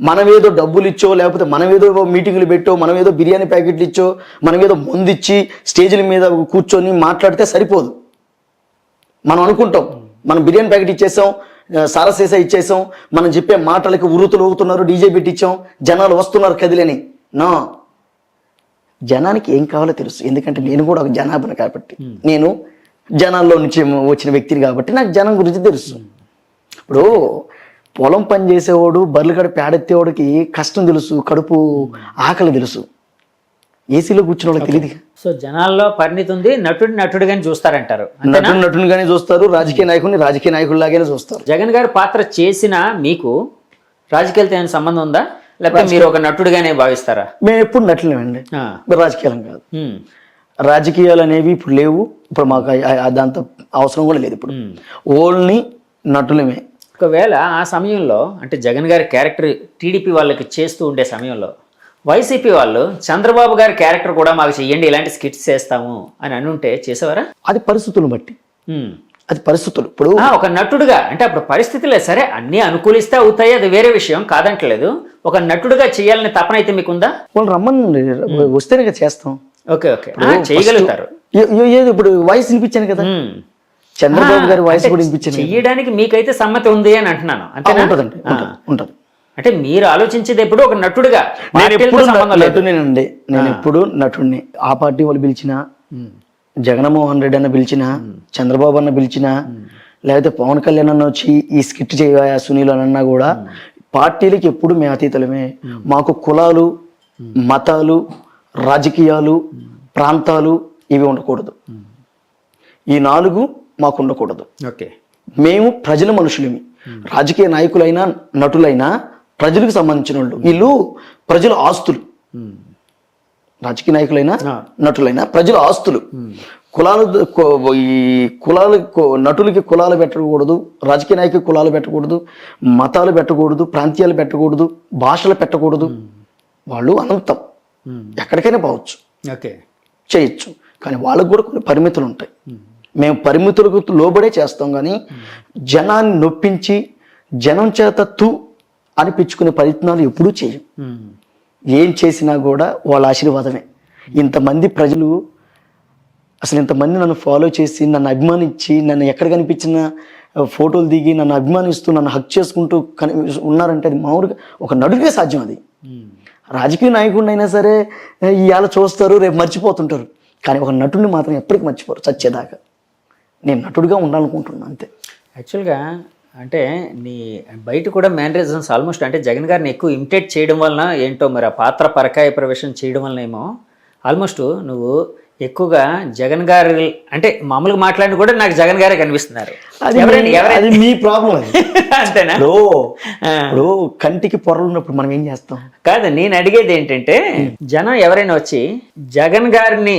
మనమేదో డబ్బులు ఇచ్చో, లేకపోతే మనమేదో మీటింగులు పెట్టో, మనమేదో బిర్యానీ ప్యాకెట్లు ఇచ్చో, మనమేదో మందు ఇచ్చి స్టేజ్ల మీద కూర్చొని మాట్లాడితే సరిపోదు. మనం అనుకుంటాం మనం బిర్యానీ ప్యాకెట్ ఇచ్చేసాం, సారసేసా ఇచ్చేసాం, మనం చెప్పే మాటలకి ఉరుతులు ఊగుతున్నారు, డీజే పెట్టి ఇచ్చాం, జనాలు వస్తున్నారు కదిలేని. నా జనానికి ఏం కావాలో తెలుసు, ఎందుకంటే నేను కూడా ఒక జనాభాను కాబట్టి, నేను జనాల్లో నుంచి వచ్చిన వ్యక్తిని కాబట్టి నాకు జనం గురించి తెలుసు. ఇప్పుడు పొలం పని చేసేవాడు, బర్రెలు కడ పేడెత్తేవాడికి కష్టం తెలుసు, కడుపు ఆకలి తెలుసు, ఏసీలో కూర్చున్న వాళ్ళకి తెలియదు. సో జనాల్లో పరిణితి ఉంది, నటుడిగానే చూస్తారంటారు. నటునిగానే చూస్తారు, రాజకీయ నాయకుల్లాగానే చూస్తారు. జగన్ గారి పాత్ర చేసిన మీకు రాజకీయాలతో ఏమైనా సంబంధం ఉందా, లేకపోతే మీరు ఒక నటుడిగానే భావిస్తారా? మేము ఎప్పుడు నటులేమండి, రాజకీయాలం కాదు. రాజకీయాలు అనేవి ఇప్పుడు లేవు, ఇప్పుడు మాకు దాంతో అవసరం కూడా లేదు. ఇప్పుడు ఓన్లీ నటులమే. ఒకవేళ ఆ సమయంలో అంటే జగన్ గారి క్యారెక్టర్ టీడీపీ వాళ్ళకి చేస్తూ ఉండే సమయంలో వైసీపీ వాళ్ళు చంద్రబాబు గారి క్యారెక్టర్ కూడా మాకు చెయ్యండి, ఇలాంటి స్కిట్స్ చేస్తాము అని అనుంటే చేసేవారా? అది పరిస్థితులను బట్టి, అది పరిస్థితులు. ఇప్పుడు ఒక నటుడుగా అంటే అప్పుడు పరిస్థితులే సరే అన్నీ అనుకూలిస్తే అవుతాయి, అది వేరే విషయం కాదంటలేదు. ఒక నటుడుగా చేయాలనే తపన అయితే మీకుందా? వాళ్ళు రమ్మని వస్తేనే కదా చేస్తాం. ఓకే ఓకే, చేయగలుగుతారు. ఇప్పుడు వాయిస్ వినిపించాను కదా, చంద్రబాబు గారి వాయిస్ కూడా వినిపించాను. చెయ్యడానికి మీకైతే సమ్మతి ఉంది అని అంటున్నాను. అంతే ఉంటదండి, ఉంటది. అంటే మీరు ఆలోచించేది ఎప్పుడు ఒక నటుడుగా. నేను ఎప్పుడు నటుడిని. ఆ పార్టీ వాళ్ళు పిలిచినా, జగన్మోహన్ రెడ్డి అన్న పిలిచినా, చంద్రబాబు అన్న పిలిచినా, లేకపోతే పవన్ కళ్యాణ్ అన్న వచ్చి ఈ స్కిట్ చేయవా సునీల్ అన్నా కూడా పార్టీలకి ఎప్పుడు మేము అతీతులమే. మాకు కులాలు, మతాలు, రాజకీయాలు, ప్రాంతాలు ఇవి ఉండకూడదు. ఈ 4 మాకు ఉండకూడదు. ఓకే, మేము ప్రజల మనుషులేమి. రాజకీయ నాయకులైనా నటులైనా ప్రజలకు సంబంధించిన వాళ్ళు. వీళ్ళు ప్రజల ఆస్తులు. రాజకీయ నాయకులైనా నటులైనా ప్రజల ఆస్తులు. నటులకి కులాలు పెట్టకూడదు, రాజకీయ నాయకులకి కులాలు పెట్టకూడదు, మతాలు పెట్టకూడదు, ప్రాంతీయాలు పెట్టకూడదు, భాషలు పెట్టకూడదు. వాళ్ళు అనంతం, ఎక్కడికైనా పోవచ్చు, చేయొచ్చు. కానీ వాళ్ళకు కూడా కొన్ని పరిమితులు ఉంటాయి. మేము పరిమితులకు లోబడే చేస్తాం, కానీ జనాన్ని నొప్పించి జనం చేత అనిపించుకునే ప్రయత్నాలు ఎప్పుడూ చేయం. ఏం చేసినా కూడా వాళ్ళ ఆశీర్వాదమే. ఇంతమంది ప్రజలు అసలు ఇంతమంది నన్ను ఫాలో చేసి, నన్ను అభిమానించి, నన్ను ఎక్కడ కనిపించిన ఫోటోలు దిగి నన్ను అభిమానిస్తూ, నన్ను హక్ చేసుకుంటూ ఉన్నారంటే అది మామూలుగా ఒక నటుడికే సాధ్యం. అది రాజకీయ నాయకుడిని అయినా సరే ఇవాళ చూస్తారు, రేపు మర్చిపోతుంటారు. కానీ ఒక నటుడిని మాత్రం ఎప్పటికీ మర్చిపోరు, చచ్చేదాకా. నేను నటుడిగా ఉండాలనుకుంటున్నాను అంతే. యాక్చువల్గా అంటే నీ బయట కూడా మేనరిజమ్స్ ఆల్మోస్ట్ అంటే జగన్ గారిని ఎక్కువ ఇమిటేట్ చేయడం వలన ఏంటో మరి ఆ పాత్ర పరకాయ ప్రవేశం చేయడం వలన ఏమో ఆల్మోస్ట్ నువ్వు ఎక్కువగా జగన్ గారి అంటే మామూలుగా మాట్లాడి కూడా నాకు జగన్ గారే కనిపిస్తున్నారు. అది మీ ప్రాబ్లం. అంతేనా? ఇప్పుడు కంటికి పొరలు ఉన్నప్పుడు మనం ఏం చేస్తాం? కాదు, నేను అడిగేది ఏంటంటే జనం ఎవరైనా వచ్చి జగన్ గారిని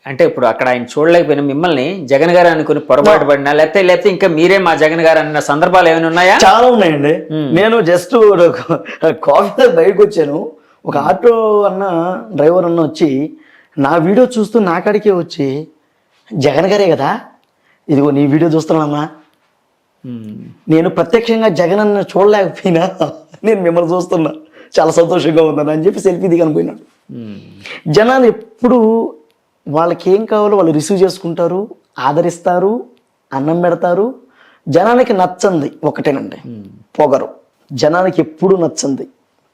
అంటే ఇప్పుడు అక్కడ ఆయన చూడలేకపోయినా మిమ్మల్ని జగన్ గారు అనుకుని పొరపాటు పడినా, లేకపోతే ఇంకా మీరే మా జగన్ గారు అన్న సందర్భాలు ఏమైనా ఉన్నాయా? చాలా ఉన్నాయండి. నేను జస్ట్ కాఫీ బయటకు వచ్చాను, ఒక ఆటో డ్రైవర్ అన్న వచ్చి నా వీడియో చూస్తూ నా కాడికే వచ్చి, జగన్ గారే కదా, ఇదిగో నీ వీడియో చూస్తున్నానమ్మా, నేను ప్రత్యక్షంగా జగన్ అన్న చూడలేకపోయినా నేను మిమ్మల్ని చూస్తున్నా, చాలా సంతోషంగా ఉందని అని చెప్పి సెల్ఫీ దిగని పోయినాడు. జనాలు ఎప్పుడు వాళ్ళకి ఏం కావాలో వాళ్ళు రిసీవ్ చేసుకుంటారు, ఆదరిస్తారు, అన్నం పెడతారు. జనానికి నచ్చంది ఒకటేనండి, పొగరు. జనానికి ఎప్పుడు నచ్చంది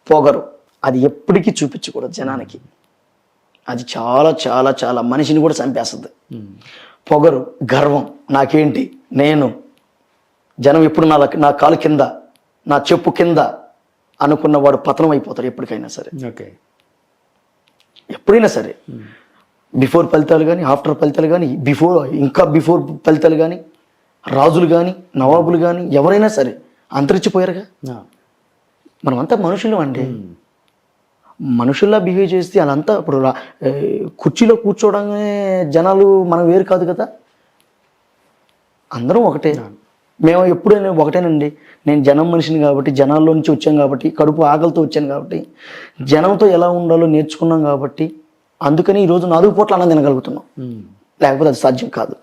పొగరు. అది ఎప్పటికీ చూపించకూడదు జనానికి. అది చాలా చాలా చాలా మనిషిని కూడా చంపేస్తుంది. పొగరు, గర్వం, నాకేంటి, నేను, జనం ఎప్పుడు నా కాలు కింద, నా చెప్పు కింద అనుకున్నవాడు పతనం అయిపోతాడు ఎప్పటికైనా సరే. ఎప్పుడైనా సరే, బిఫోర్ ఫలితాలు కానీ, ఆఫ్టర్ ఫలితాలు కానీ, బిఫోర్ ఫలితాలు కానీ, రాజులు కానీ, నవాబులు కానీ ఎవరైనా సరే అంతరించిపోయారుగా. మనమంతా మనుషులు అండి. మనుషుల్లా బిహేవ్ చేస్తే అదంతా ఇప్పుడు కుర్చీలో కూర్చోవడమే జనాలు మనం వేరు కాదు కదా, అందరం ఒకటే. మేము ఎప్పుడైనా ఒకటేనండి. నేను జనం మనిషిని కాబట్టి, జనాల్లో నుంచి వచ్చాను కాబట్టి, కడుపు ఆకలితో వచ్చాను కాబట్టి, జనంతో ఎలా ఉండాలో నేర్చుకున్నాం కాబట్టి, అందుకని ఈరోజు 4 పూట్ల అన్నం తినగలుగుతున్నాం. లేకపోతే అది సాధ్యం కాదు.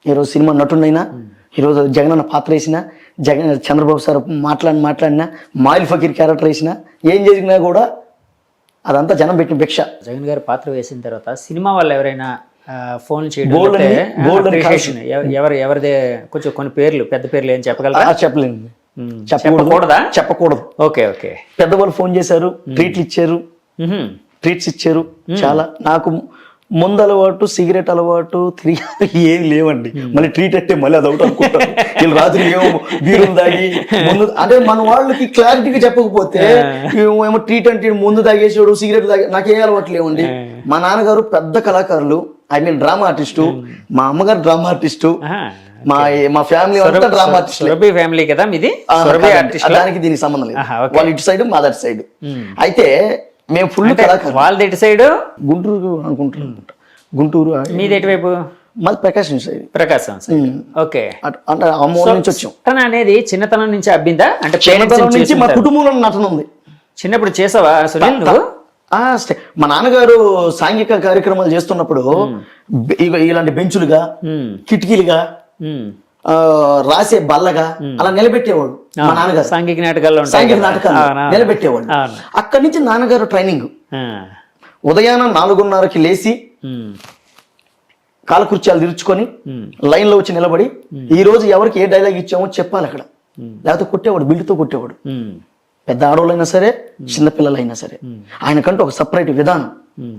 ఈరోజు సినిమా నటుడినైనా, ఈరోజు జగన్ అన్న పాత్ర వేసినా, చంద్రబాబు సార్ మాట్లాడినా, మాయిల్ ఫకీర్ క్యారెక్టర్ వేసినా, ఏం చేసినా కూడా అదంతా జనం పెట్టిన భిక్ష. జగన్ గారి పాత్ర వేసిన తర్వాత సినిమా వాళ్ళు ఎవరైనా ఫోన్ చేయడం Gold లేకపోతే, అండి, gold and appreciation. ఎవరిదే కొంచెం కొన్ని పేర్లు పెద్ద పేర్లు ఏం చెప్పగలరా? చెప్పలేను, చెప్పకూడదా? చెప్పకూడదు. Okay okay. పెద్దవాళ్ళు ఫోన్ చేశారు, ట్రీట్లు ఇచ్చారు, ట్రీట్స్ ఇచ్చారు. చాలా నాకు ముందు అలవాటు, సిగరెట్ అలవాటు, ఏమి లేవండి. మళ్ళీ ట్రీట్ అంటే మళ్ళీ అది ఒకటి అనుకుంటారు. వీళ్ళు రాత్రి ఏమో బీరులు తాగి ముందు, అంటే మన వాళ్ళకి క్లారిటీగా చెప్పకపోతే ఏమో ట్రీట్ అంటే ముందు తాగేసాడు, సిగరెట్ తాగి, నాకేం అలవాటు లేవండి. మా నాన్నగారు పెద్ద కళాకారులు, ఐ మీన్ డ్రామా ఆర్టిస్టు, మా అమ్మగారు డ్రామా ఆర్టిస్టు, మా ఫ్యామిలీ అంతా డ్రామా ఆర్టిస్ట్. ఫ్యామిలీ కదా మీది? దానికి దీనికి సంబంధం లేదు. వాళ్ళ ఇటు సైడ్, మా దట్ సైడ్. అయితే మేము ఫుల్ కళాకారు. వాళ్ళది ఎటు సైడ్? గుంటూరు అనుకుంటున్నాను, గుంటూరు. మీది ఎటువైపు? మాది ప్రకాశం సైడ్. ప్రకాశం. ఓకే. అంటే అమ్మోళ్ళ నుంచి వచ్చాం. నటన అనేది చిన్నతనం నుంచి అబ్బిందా? అంటే చిన్నతనం నుంచి మా కుటుంబంలో నటన ఉంది. చిన్నప్పుడు చేసావా సునీల్ నువ్వు? మా నాన్నగారు సాంఘిక కార్యక్రమాలు చేస్తున్నప్పుడు ఇలాంటి బెంచులుగా, కిటికీలుగా, రాసే బల్లగా అలా నిలబెట్టేవాడు మా నాన్నగారు. సాంఘిక నాటకాలు నిలబెట్టేవాడు. అక్కడి నుంచి నాన్నగారు ట్రైనింగ్. ఉదయాన్నే 4:30కి లేచి కాలకృత్యాలు తీర్చుకొని లైన్ లో వచ్చి నిలబడి ఈ రోజు ఎవరికి ఏ డైలాగ్ ఇచ్చామో చెప్పాలి అక్కడ. లేకపోతే కొట్టేవాడు, బిల్లుతో కొట్టేవాడు. పెద్ద ఆడవాళ్ళైనా సరే, చిన్నపిల్లలైనా సరే. ఆయనకంటూ ఒక సపరేట్ విధానం,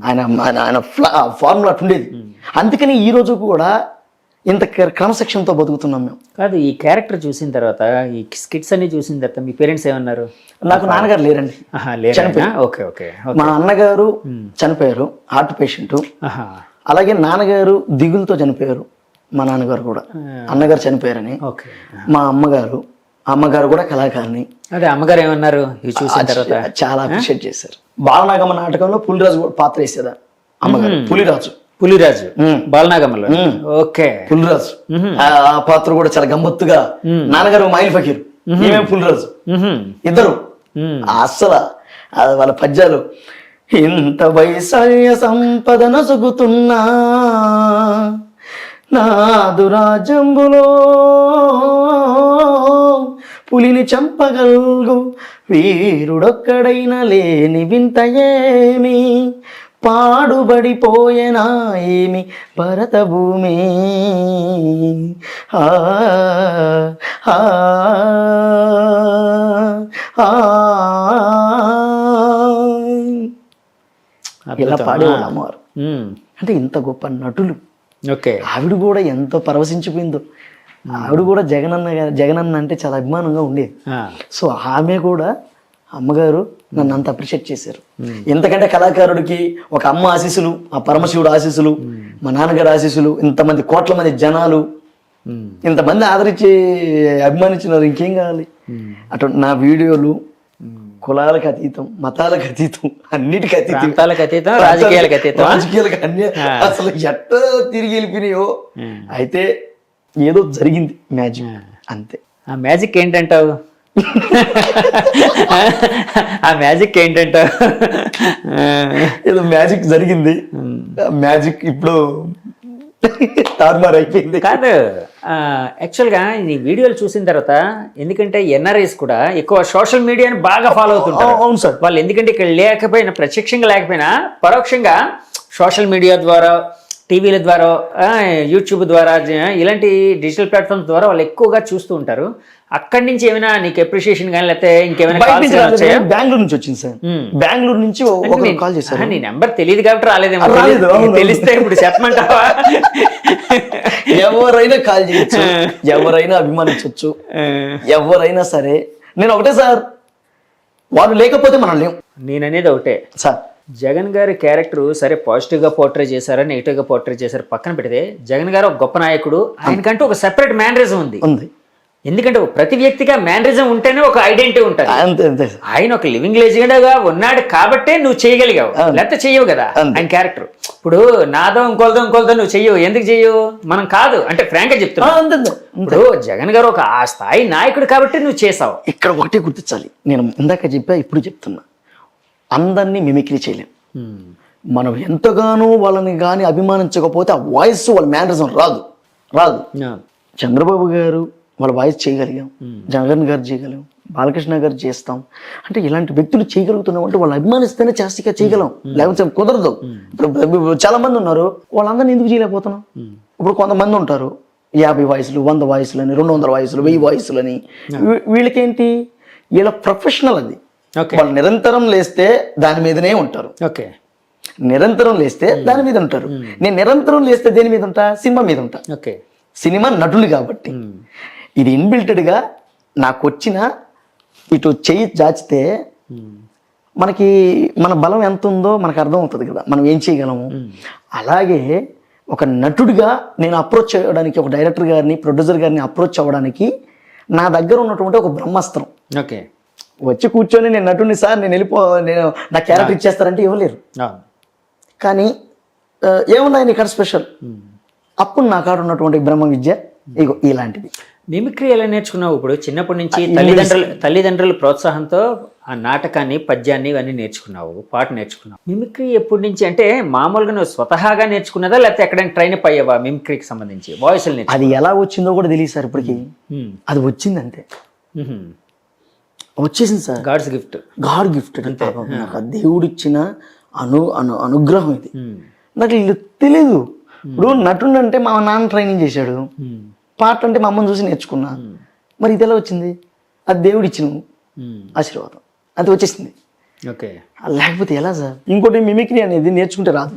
ఆయన ఫార్ములా ఉండేది. అందుకని ఈ రోజు కూడా ఇంత క్రమశిక్షణతో బతుకుతున్నాం మేము. కాదు, ఈ క్యారెక్టర్ చూసిన తర్వాత, ఈ స్కిట్స్ అన్ని చూసిన తర్వాత మీ పేరెంట్స్ ఏమన్నారు? నాకు నాన్నగారు లేరండి, ఓకే ఓకే. మా అన్నగారు చనిపోయారు, హార్ట్ పేషెంట్. అలాగే నాన్నగారు దిగులతో చనిపోయారు. మా నాన్నగారు కూడా, అన్నగారు చనిపోయారని. మా అమ్మగారు కూడా కళాకారిణి. అదే అమ్మగారు ఏమన్నారు ఇవి చూసిన తర్వాత? చాలా అప్రిషియేట్ చేశారు. బాలనాగమ్మ నాటకంలో పులిరాజు పాత్ర వేసేదా అమ్మగారు. పులిరాజు బాలనాగమ్మలో. ఓకే. పులిరాజు ఆ పాత్ర కూడా చాలా గమ్మత్తుగా. నాన్నగారు మైల్ ఫకీర్, ఈమె పులిరాజు. ఇద్దరు అస్సలు వాళ్ళ పద్యాలు, ఇంత వైశాల్య సంపద నసుగుతున్నా నాదు రాజ్యంబులో పులిని చంపగల్గు వీరుడొక్కడైనా లేని వింత ఏమి, పాడుబడిపోయేనా ఏమి భరత భూమి. ఇలా పాడేవాడు అమ్మవారు. అంటే ఇంత గొప్ప నటులు. ఆవిడ కూడా ఎంతో పరవశించిపోయిందో. ఆవిడ కూడా జగనన్న అంటే చాలా అభిమానంగా ఉండేది. సో ఆమె కూడా, అమ్మగారు నన్ను అంత అప్రిషియేట్ చేశారు. ఎంతకంటే కళాకారుడికి ఒక అమ్మ ఆశీస్సులు, ఆ పరమశివుడు ఆశీస్సులు, మా నాన్నగారు ఆశీస్సులు, ఇంతమంది కోట్ల మంది జనాలు ఇంతమంది ఆదరించి అభిమానించినారు, ఇంకేం కావాలి? అటు నా వీడియోలు కులాలకు అతీతం, మతాలకు అతీతం, అన్నిటికీ అతీతం, రాజకీయాలకు అన్ని అసలు ఎట్ట తిరిగి వెళ్ళిపోయినాయో. అయితే ఏదో జరిగింది మ్యాజిక్, అంతే. ఆ మ్యాజిక్ ఏంటంటావు? ఆ మ్యాజిక్ ఏంటంటావు? ఏదో మ్యాజిక్ జరిగింది. మ్యాజిక్ ఇప్పుడు తారుమారు అయిపోయింది. కాదు, యాక్చువల్గా ఈ వీడియోలు చూసిన తర్వాత, ఎందుకంటే ఎన్ఆర్ఐస్ కూడా ఎక్కువ సోషల్ మీడియాని బాగా ఫాలో అవుతుంటారు. అవును సార్. వాళ్ళు ఎందుకంటే ఇక్కడ లేకపోయినా, ప్రత్యక్షంగా లేకపోయినా పరోక్షంగా సోషల్ మీడియా ద్వారా, టీవీల ద్వారా, యూట్యూబ్ ద్వారా, ఇలాంటి డిజిటల్ ప్లాట్ఫామ్స్ ద్వారా వాళ్ళు ఎక్కువగా చూస్తూ ఉంటారు. అక్కడి నుంచి ఏమైనా నీకు అప్రిషియేషన్ కానీ, లేకపోతే ఇంకేమైనా? బెంగళూరు నుంచి వచ్చింది సార్. బెంగళూరు నుంచి కాల్ చేశారు. నీ నెంబర్ తెలియదు కాబట్టి రాలేదేమో. తెలిస్తే ఇప్పుడు చెప్పమంటావా? ఎవరైనా కాల్ చేయొచ్చు, ఎవరైనా అభిమానించవచ్చు, ఎవరైనా సరే. నేను ఒకటే సార్, వాడు లేకపోతే మనం లేవు. నేననేది ఒకటే సార్, జగన్ గారి క్యారెక్టర్ సరే పాజిటివ్గా పోర్ట్రే చేశారా, నెగిటివ్గా పోర్ట్రే చేశారు పక్కన పెడితే, జగన్ గారు ఒక గొప్ప నాయకుడు. ఆయనకంటూ ఒక సెపరేట్ మేనరిజం ఉంది. ఎందుకంటే ప్రతి వ్యక్తిగా మేనరిజం ఉంటేనే ఒక ఐడెంటిటీ ఉంటుంది. ఆయన ఒక లివింగ్ లెజెండ్గా ఉన్నాడు కాబట్టే నువ్వు చేయగలిగావు, లేకపోతే చెయ్యవు కదా ఆయన క్యారెక్టర్. ఇప్పుడు నాదో ఇంకోల్దో నువ్వు చెయ్యవు. ఎందుకు చెయ్యవు? మనం కాదు అంటే ఫ్రాంక్గా చెప్తున్నా. ఇప్పుడు జగన్ గారు ఒక ఆ స్థాయి నాయకుడు కాబట్టి నువ్వు చేసావు. ఇక్కడ ఒకటే గుర్తించాలి, నేను ఇందాక చెప్పా, ఇప్పుడు చెప్తున్నా, అందరినీ మిమిక్రీ చేయలేం. మనం ఎంతగానో వాళ్ళని కానీ అభిమానించకపోతే ఆ వాయిస్, వాళ్ళ మేనరిజం రాదు. చంద్రబాబు గారు వాళ్ళ వాయిస్ చేయగలిగాం, జగన్ గారు చేయగలిగాం, బాలకృష్ణ గారు చేస్తాం అంటే ఇలాంటి వ్యక్తులు చేయగలుగుతున్నాం అంటే వాళ్ళు అభిమానిస్తేనే చేస్తగా చేయగలం, లేకపోతే కుదరదు. ఇప్పుడు చాలా మంది ఉన్నారు, వాళ్ళందరినీ ఎందుకు చేయలేకపోతున్నాం? ఇప్పుడు కొంతమంది ఉంటారు 50 వాయిస్లు 100 వాయిస్లు అని 200 వాయిస్లు 1000 వాయిస్లు అని. వీళ్ళకేంటి, వీళ్ళ ప్రొఫెషనల్ అది. వాళ్ళు నిరంతరం లేస్తే దాని మీదనే ఉంటారు. ఓకే, నిరంతరం లేస్తే దాని మీద ఉంటారు. నేను నిరంతరం లేస్తే దేని మీద ఉంటా? సినిమా మీద ఉంటా. ఓకే, సినిమా నటులు కాబట్టి ఇది ఇన్బిల్టెడ్గా నాకు వచ్చిన ఇటు చెయ్యి జాచితే మనకి మన బలం ఎంత ఉందో మనకు అర్థం అవుతుంది కదా, మనం ఏం చేయగలము. అలాగే ఒక నటుడిగా నేను అప్రోచ్ అవ్వడానికి, ఒక డైరెక్టర్ గారిని ప్రొడ్యూసర్ గారిని అప్రోచ్ అవ్వడానికి నా దగ్గర ఉన్నటువంటి ఒక బ్రహ్మాస్త్రం. ఓకే, వచ్చి కూర్చొని నేను నటుడిని సార్ నేను నా క్యారెక్టర్ ఇచ్చేస్తారంటే ఇవ్వలేరు. కానీ ఏమున్నాయి ఇక్కడ స్పెషల్, అప్పుడు నా కాడ ఉన్నటువంటి బ్రహ్మ విద్య ఇగో ఇలాంటిది. మిమిక్రీ ఎలా నేర్చుకున్నావు? ఇప్పుడు చిన్నప్పటి నుంచి తల్లిదండ్రుల ప్రోత్సాహంతో ఆ నాటకాన్ని, పద్యాన్ని ఇవన్నీ నేర్చుకున్నావు, పాట నేర్చుకున్నావు. మిమిక్రీ ఎప్పటి నుంచి అంటే మామూలుగా నువ్వు స్వతహాగా నేర్చుకున్నదా, లేకపోతే ఎక్కడైనా ట్రైన్ అప్ అయ్యావా మిమిక్రీకి సంబంధించి? వాయిస్లు నేర్చు. అది ఎలా వచ్చిందో కూడా తెలియదు సార్ ఇప్పటికి. అది వచ్చింది అంతే, వచ్చేసింది sir. God's gift, God gift అంటే నాకు దేవుడిచ్చిన అనుగ్రహం ఇది. నాకు ఇది తెలీదు. ఇప్పుడు నటుడు అంటే మా నాన్న ట్రైనింగ్ చేశాడు, పాట అంటే మా అమ్మని చూసి నేర్చుకున్నా. మరి ఇది ఎలా వచ్చింది? అది దేవుడు ఇచ్చిన ఆశీర్వాదం, అది వచ్చేసింది. ఓకే, లేకపోతే ఎలా సార్? ఇంకోటి మిమిక్రీ అనేది నేర్చుకుంటే రాదు,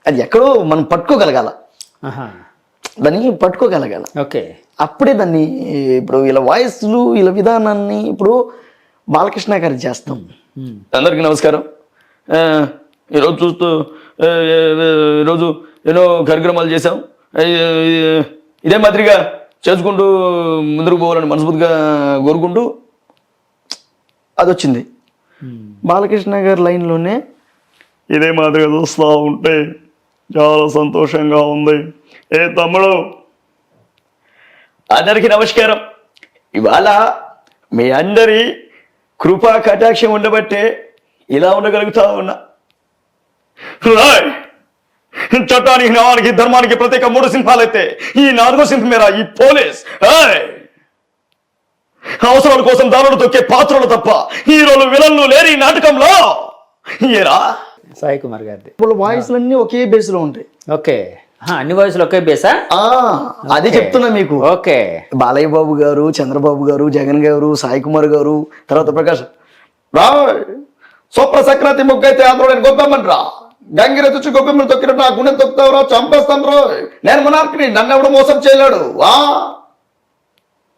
అది ఎక్కడో మనం పట్టుకోగలగాల, దాన్ని పట్టుకోగలగాల. ఓకే, అప్పుడే దాన్ని. ఇప్పుడు వీళ్ళ వాయిస్లు, వీళ్ళ విధానాన్ని ఇప్పుడు బాలకృష్ణ గారికి చేస్తాం. అందరికీ నమస్కారం. ఈరోజు ఎన్నో కార్యక్రమాలు చేసాం, ఇదే మాదిరిగా చేసుకుంటూ ముందుకు పోవాలని మనస్ఫూర్తిగా కోరుకుంటూ అది వచ్చింది. బాలకృష్ణ గారి లైన్లోనే ఇదే మాదిరిగా చూస్తూ ఉంటే చాలా సంతోషంగా ఉంది. ఏ తమ్ముడు, అందరికీ నమస్కారం. ఇవాళ మీ అందరి కృపా కటాక్షం ఉండబట్టే ఇలా ఉండగలుగుతా ఉన్నా. చట్టానికి, న్యాయానికి, ధర్మానికి ప్రత్యేక 3 సింహాలైతే ఈ 4వ సింహమేరా ఈ పోలీస్. అవసరాల కోసం దారులు తొక్కే పాత్రలు తప్ప హీరోలు, విలన్లు లేని ఈ నాటకంలో ఏరా. సాయి కుమార్ గారి వాయిస్లన్నీ ఒకే బేస్ లో ఉంటాయి. ఓకే, అన్ని వాయిస్లు ఒకే బేసా? అదే చెప్తున్నా మీకు. ఓకే, బాలయ్య బాబు గారు, చంద్రబాబు గారు, జగన్ గారు, సాయి కుమార్ గారు, తర్వాత ప్రకాష్ రా, స్వప్న సంక్రాంతి ముగ్గైతే ఆంధ్రోని గొప్పమ్మని గంగిర తెచ్చి గొప్పమ్మని తొక్కినట్టు నా గుండె తొక్కుతావురా, చంపేస్తాను రో, నేను మునార్కిని, నన్ను ఎవడు మోసం చేయలేడు.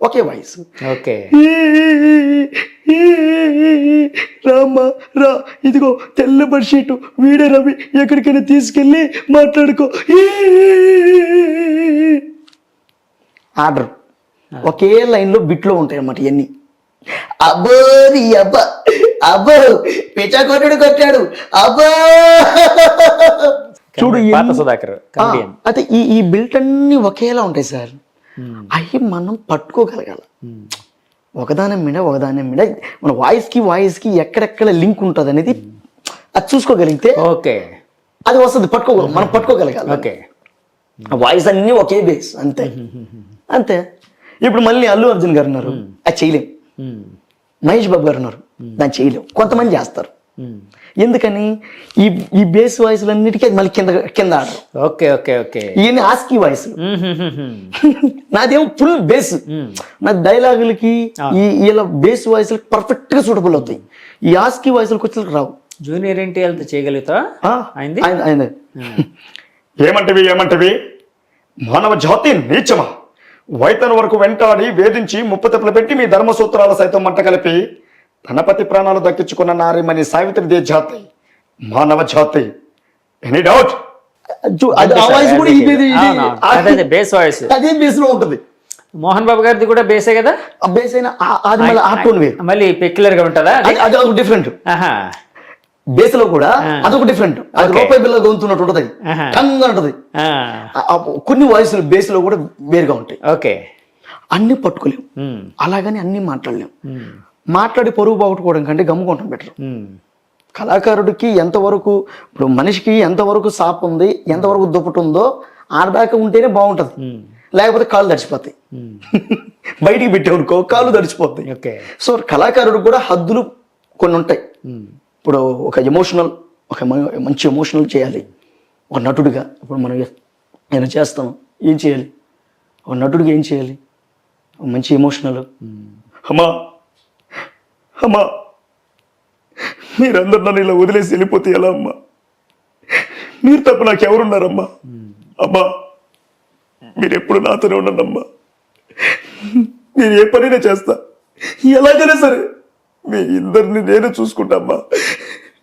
Okay voice. ఓకే, రామ్మా రా, ఇదిగో తెల్ల బెడ్షీట్, వీడే రవి, ఎక్కడికైనా తీసుకెళ్ళి మాట్లాడుకో. ఆర్డర్ ఒకే లైన్లో బిట్లో ఉంటాయి అన్నమాట ఇవన్నీ. అబ్బో నీ అబ్బా, అబ్బో పిచ్చా కొట్టాడు, అబ్బో చూడు. అయితే ఈ బిల్ట్ అన్ని ఒకేలా ఉంటాయి సార్. అవి మనం పట్టుకోగలగాలి. ఒకదాని మీద మన వాయిస్కి ఎక్కడెక్కడ లింక్ ఉంటుంది అనేది అది చూసుకోగలిగితే ఓకే అది వస్తుంది. మనం పట్టుకోగలగాలి. ఓకే, వాయిస్ అన్ని ఒకే బేస్, అంతే అంతే. ఇప్పుడు మళ్ళీ అల్లు అర్జున్ గారు ఉన్నారు, అది చేయలేం. మహేష్ బాబు గారు ఉన్నారు, దాన్ని చేయలేం. కొంతమంది చేస్తారు. ఎందుకని? ఈ బేస్ వాయిస్లన్నిటికీ మళ్ళీ కింద ఆడరు. ఓకే ఓకే ఓకే, ఈయన ఆస్కీ వాయిస్, నాదేమో ఫుల్ బేస్. నా డైలాగులకి ఇలా బేస్ వాయిస్లకి పర్ఫెక్ట్ గా సూటబుల్ అవుతాయి. ఈ ఆస్కీ వాయిస్లకు వచ్చి రావు. జూనియర్ ఎన్టీఆర్ చేయగలుగుతా? ఏమంటవి మానవ జాతి నీచమా, వైతన వరకు వెంటాడి వేధించి ముప్పతెప్పులు పెట్టి మీ ధర్మసూత్రాల సైతం మంట కలిపి ధనపతి ప్రాణాలు దక్కించుకున్న నారిమణి సావిత్రిదే జాతి మానవ జాతి. Any doubt? అదే బేస్ వాయిస్, అదే బేస్ లో ఉంటుంది. మోహన్ బాబు గారిది కూడా బేసే కదా? బేస్ అయినా అది మళ్ళీ ఆ టోన్ వేరు, మళ్ళీ పెక్యులర్ గా ఉంటుందా? అది ఒక డిఫరెంట్. బేస్ లో కూడా అదొక డిఫరెంట్. అది రూపాయి బిల్ల గొంతున్నట్టు ఉంటది, టంగ్ ఉంటది. కొన్ని వాయిస్లు బేస్ లో కూడా వేరుగా ఉంటాయి. ఓకే, అన్ని పట్టుకోలేము, అలాగని అన్ని మాట్లాడలేము. మాట్లాడి పరువు బాగుట్టుకోవడం కంటే గమ్ముకుంటాం బెటర్. కళాకారుడికి ఎంతవరకు, ఇప్పుడు మనిషికి ఎంతవరకు సాప్ ఉంది, ఎంతవరకు దుప్పటి ఉందో ఆడదాకా ఉంటేనే బాగుంటుంది. లేకపోతే కాళ్ళు తడిచిపోతాయి. బయటికి పెట్టామనుకో కాళ్ళు తడిచిపోతాయి. ఓకే. సో కళాకారుడు కూడా హద్దులు కొన్ని ఉంటాయి. ఇప్పుడు ఒక ఎమోషనల్, ఒక మంచి ఎమోషనల్ చేయాలి ఒక నటుడిగా. ఇప్పుడు మనం నేను చేస్తాం, ఏం చేయాలి ఒక నటుడిగా, ఏం చేయాలి ఒక మంచి ఎమోషనల్. అమ్మా అమ్మా మీరందరు నన్ను ఇలా వదిలేసి వెళ్ళిపోతే ఎలా అమ్మా, మీరు తప్ప నాకెవరున్నారమ్మా, అమ్మా మీరు ఎప్పుడు నాతోనే ఉండనమ్మా, నేను ఏ పనినే చేస్తా, ఎలాగైనా సరే మీ ఇద్దరిని నేనే చూసుకుంటామ్మా,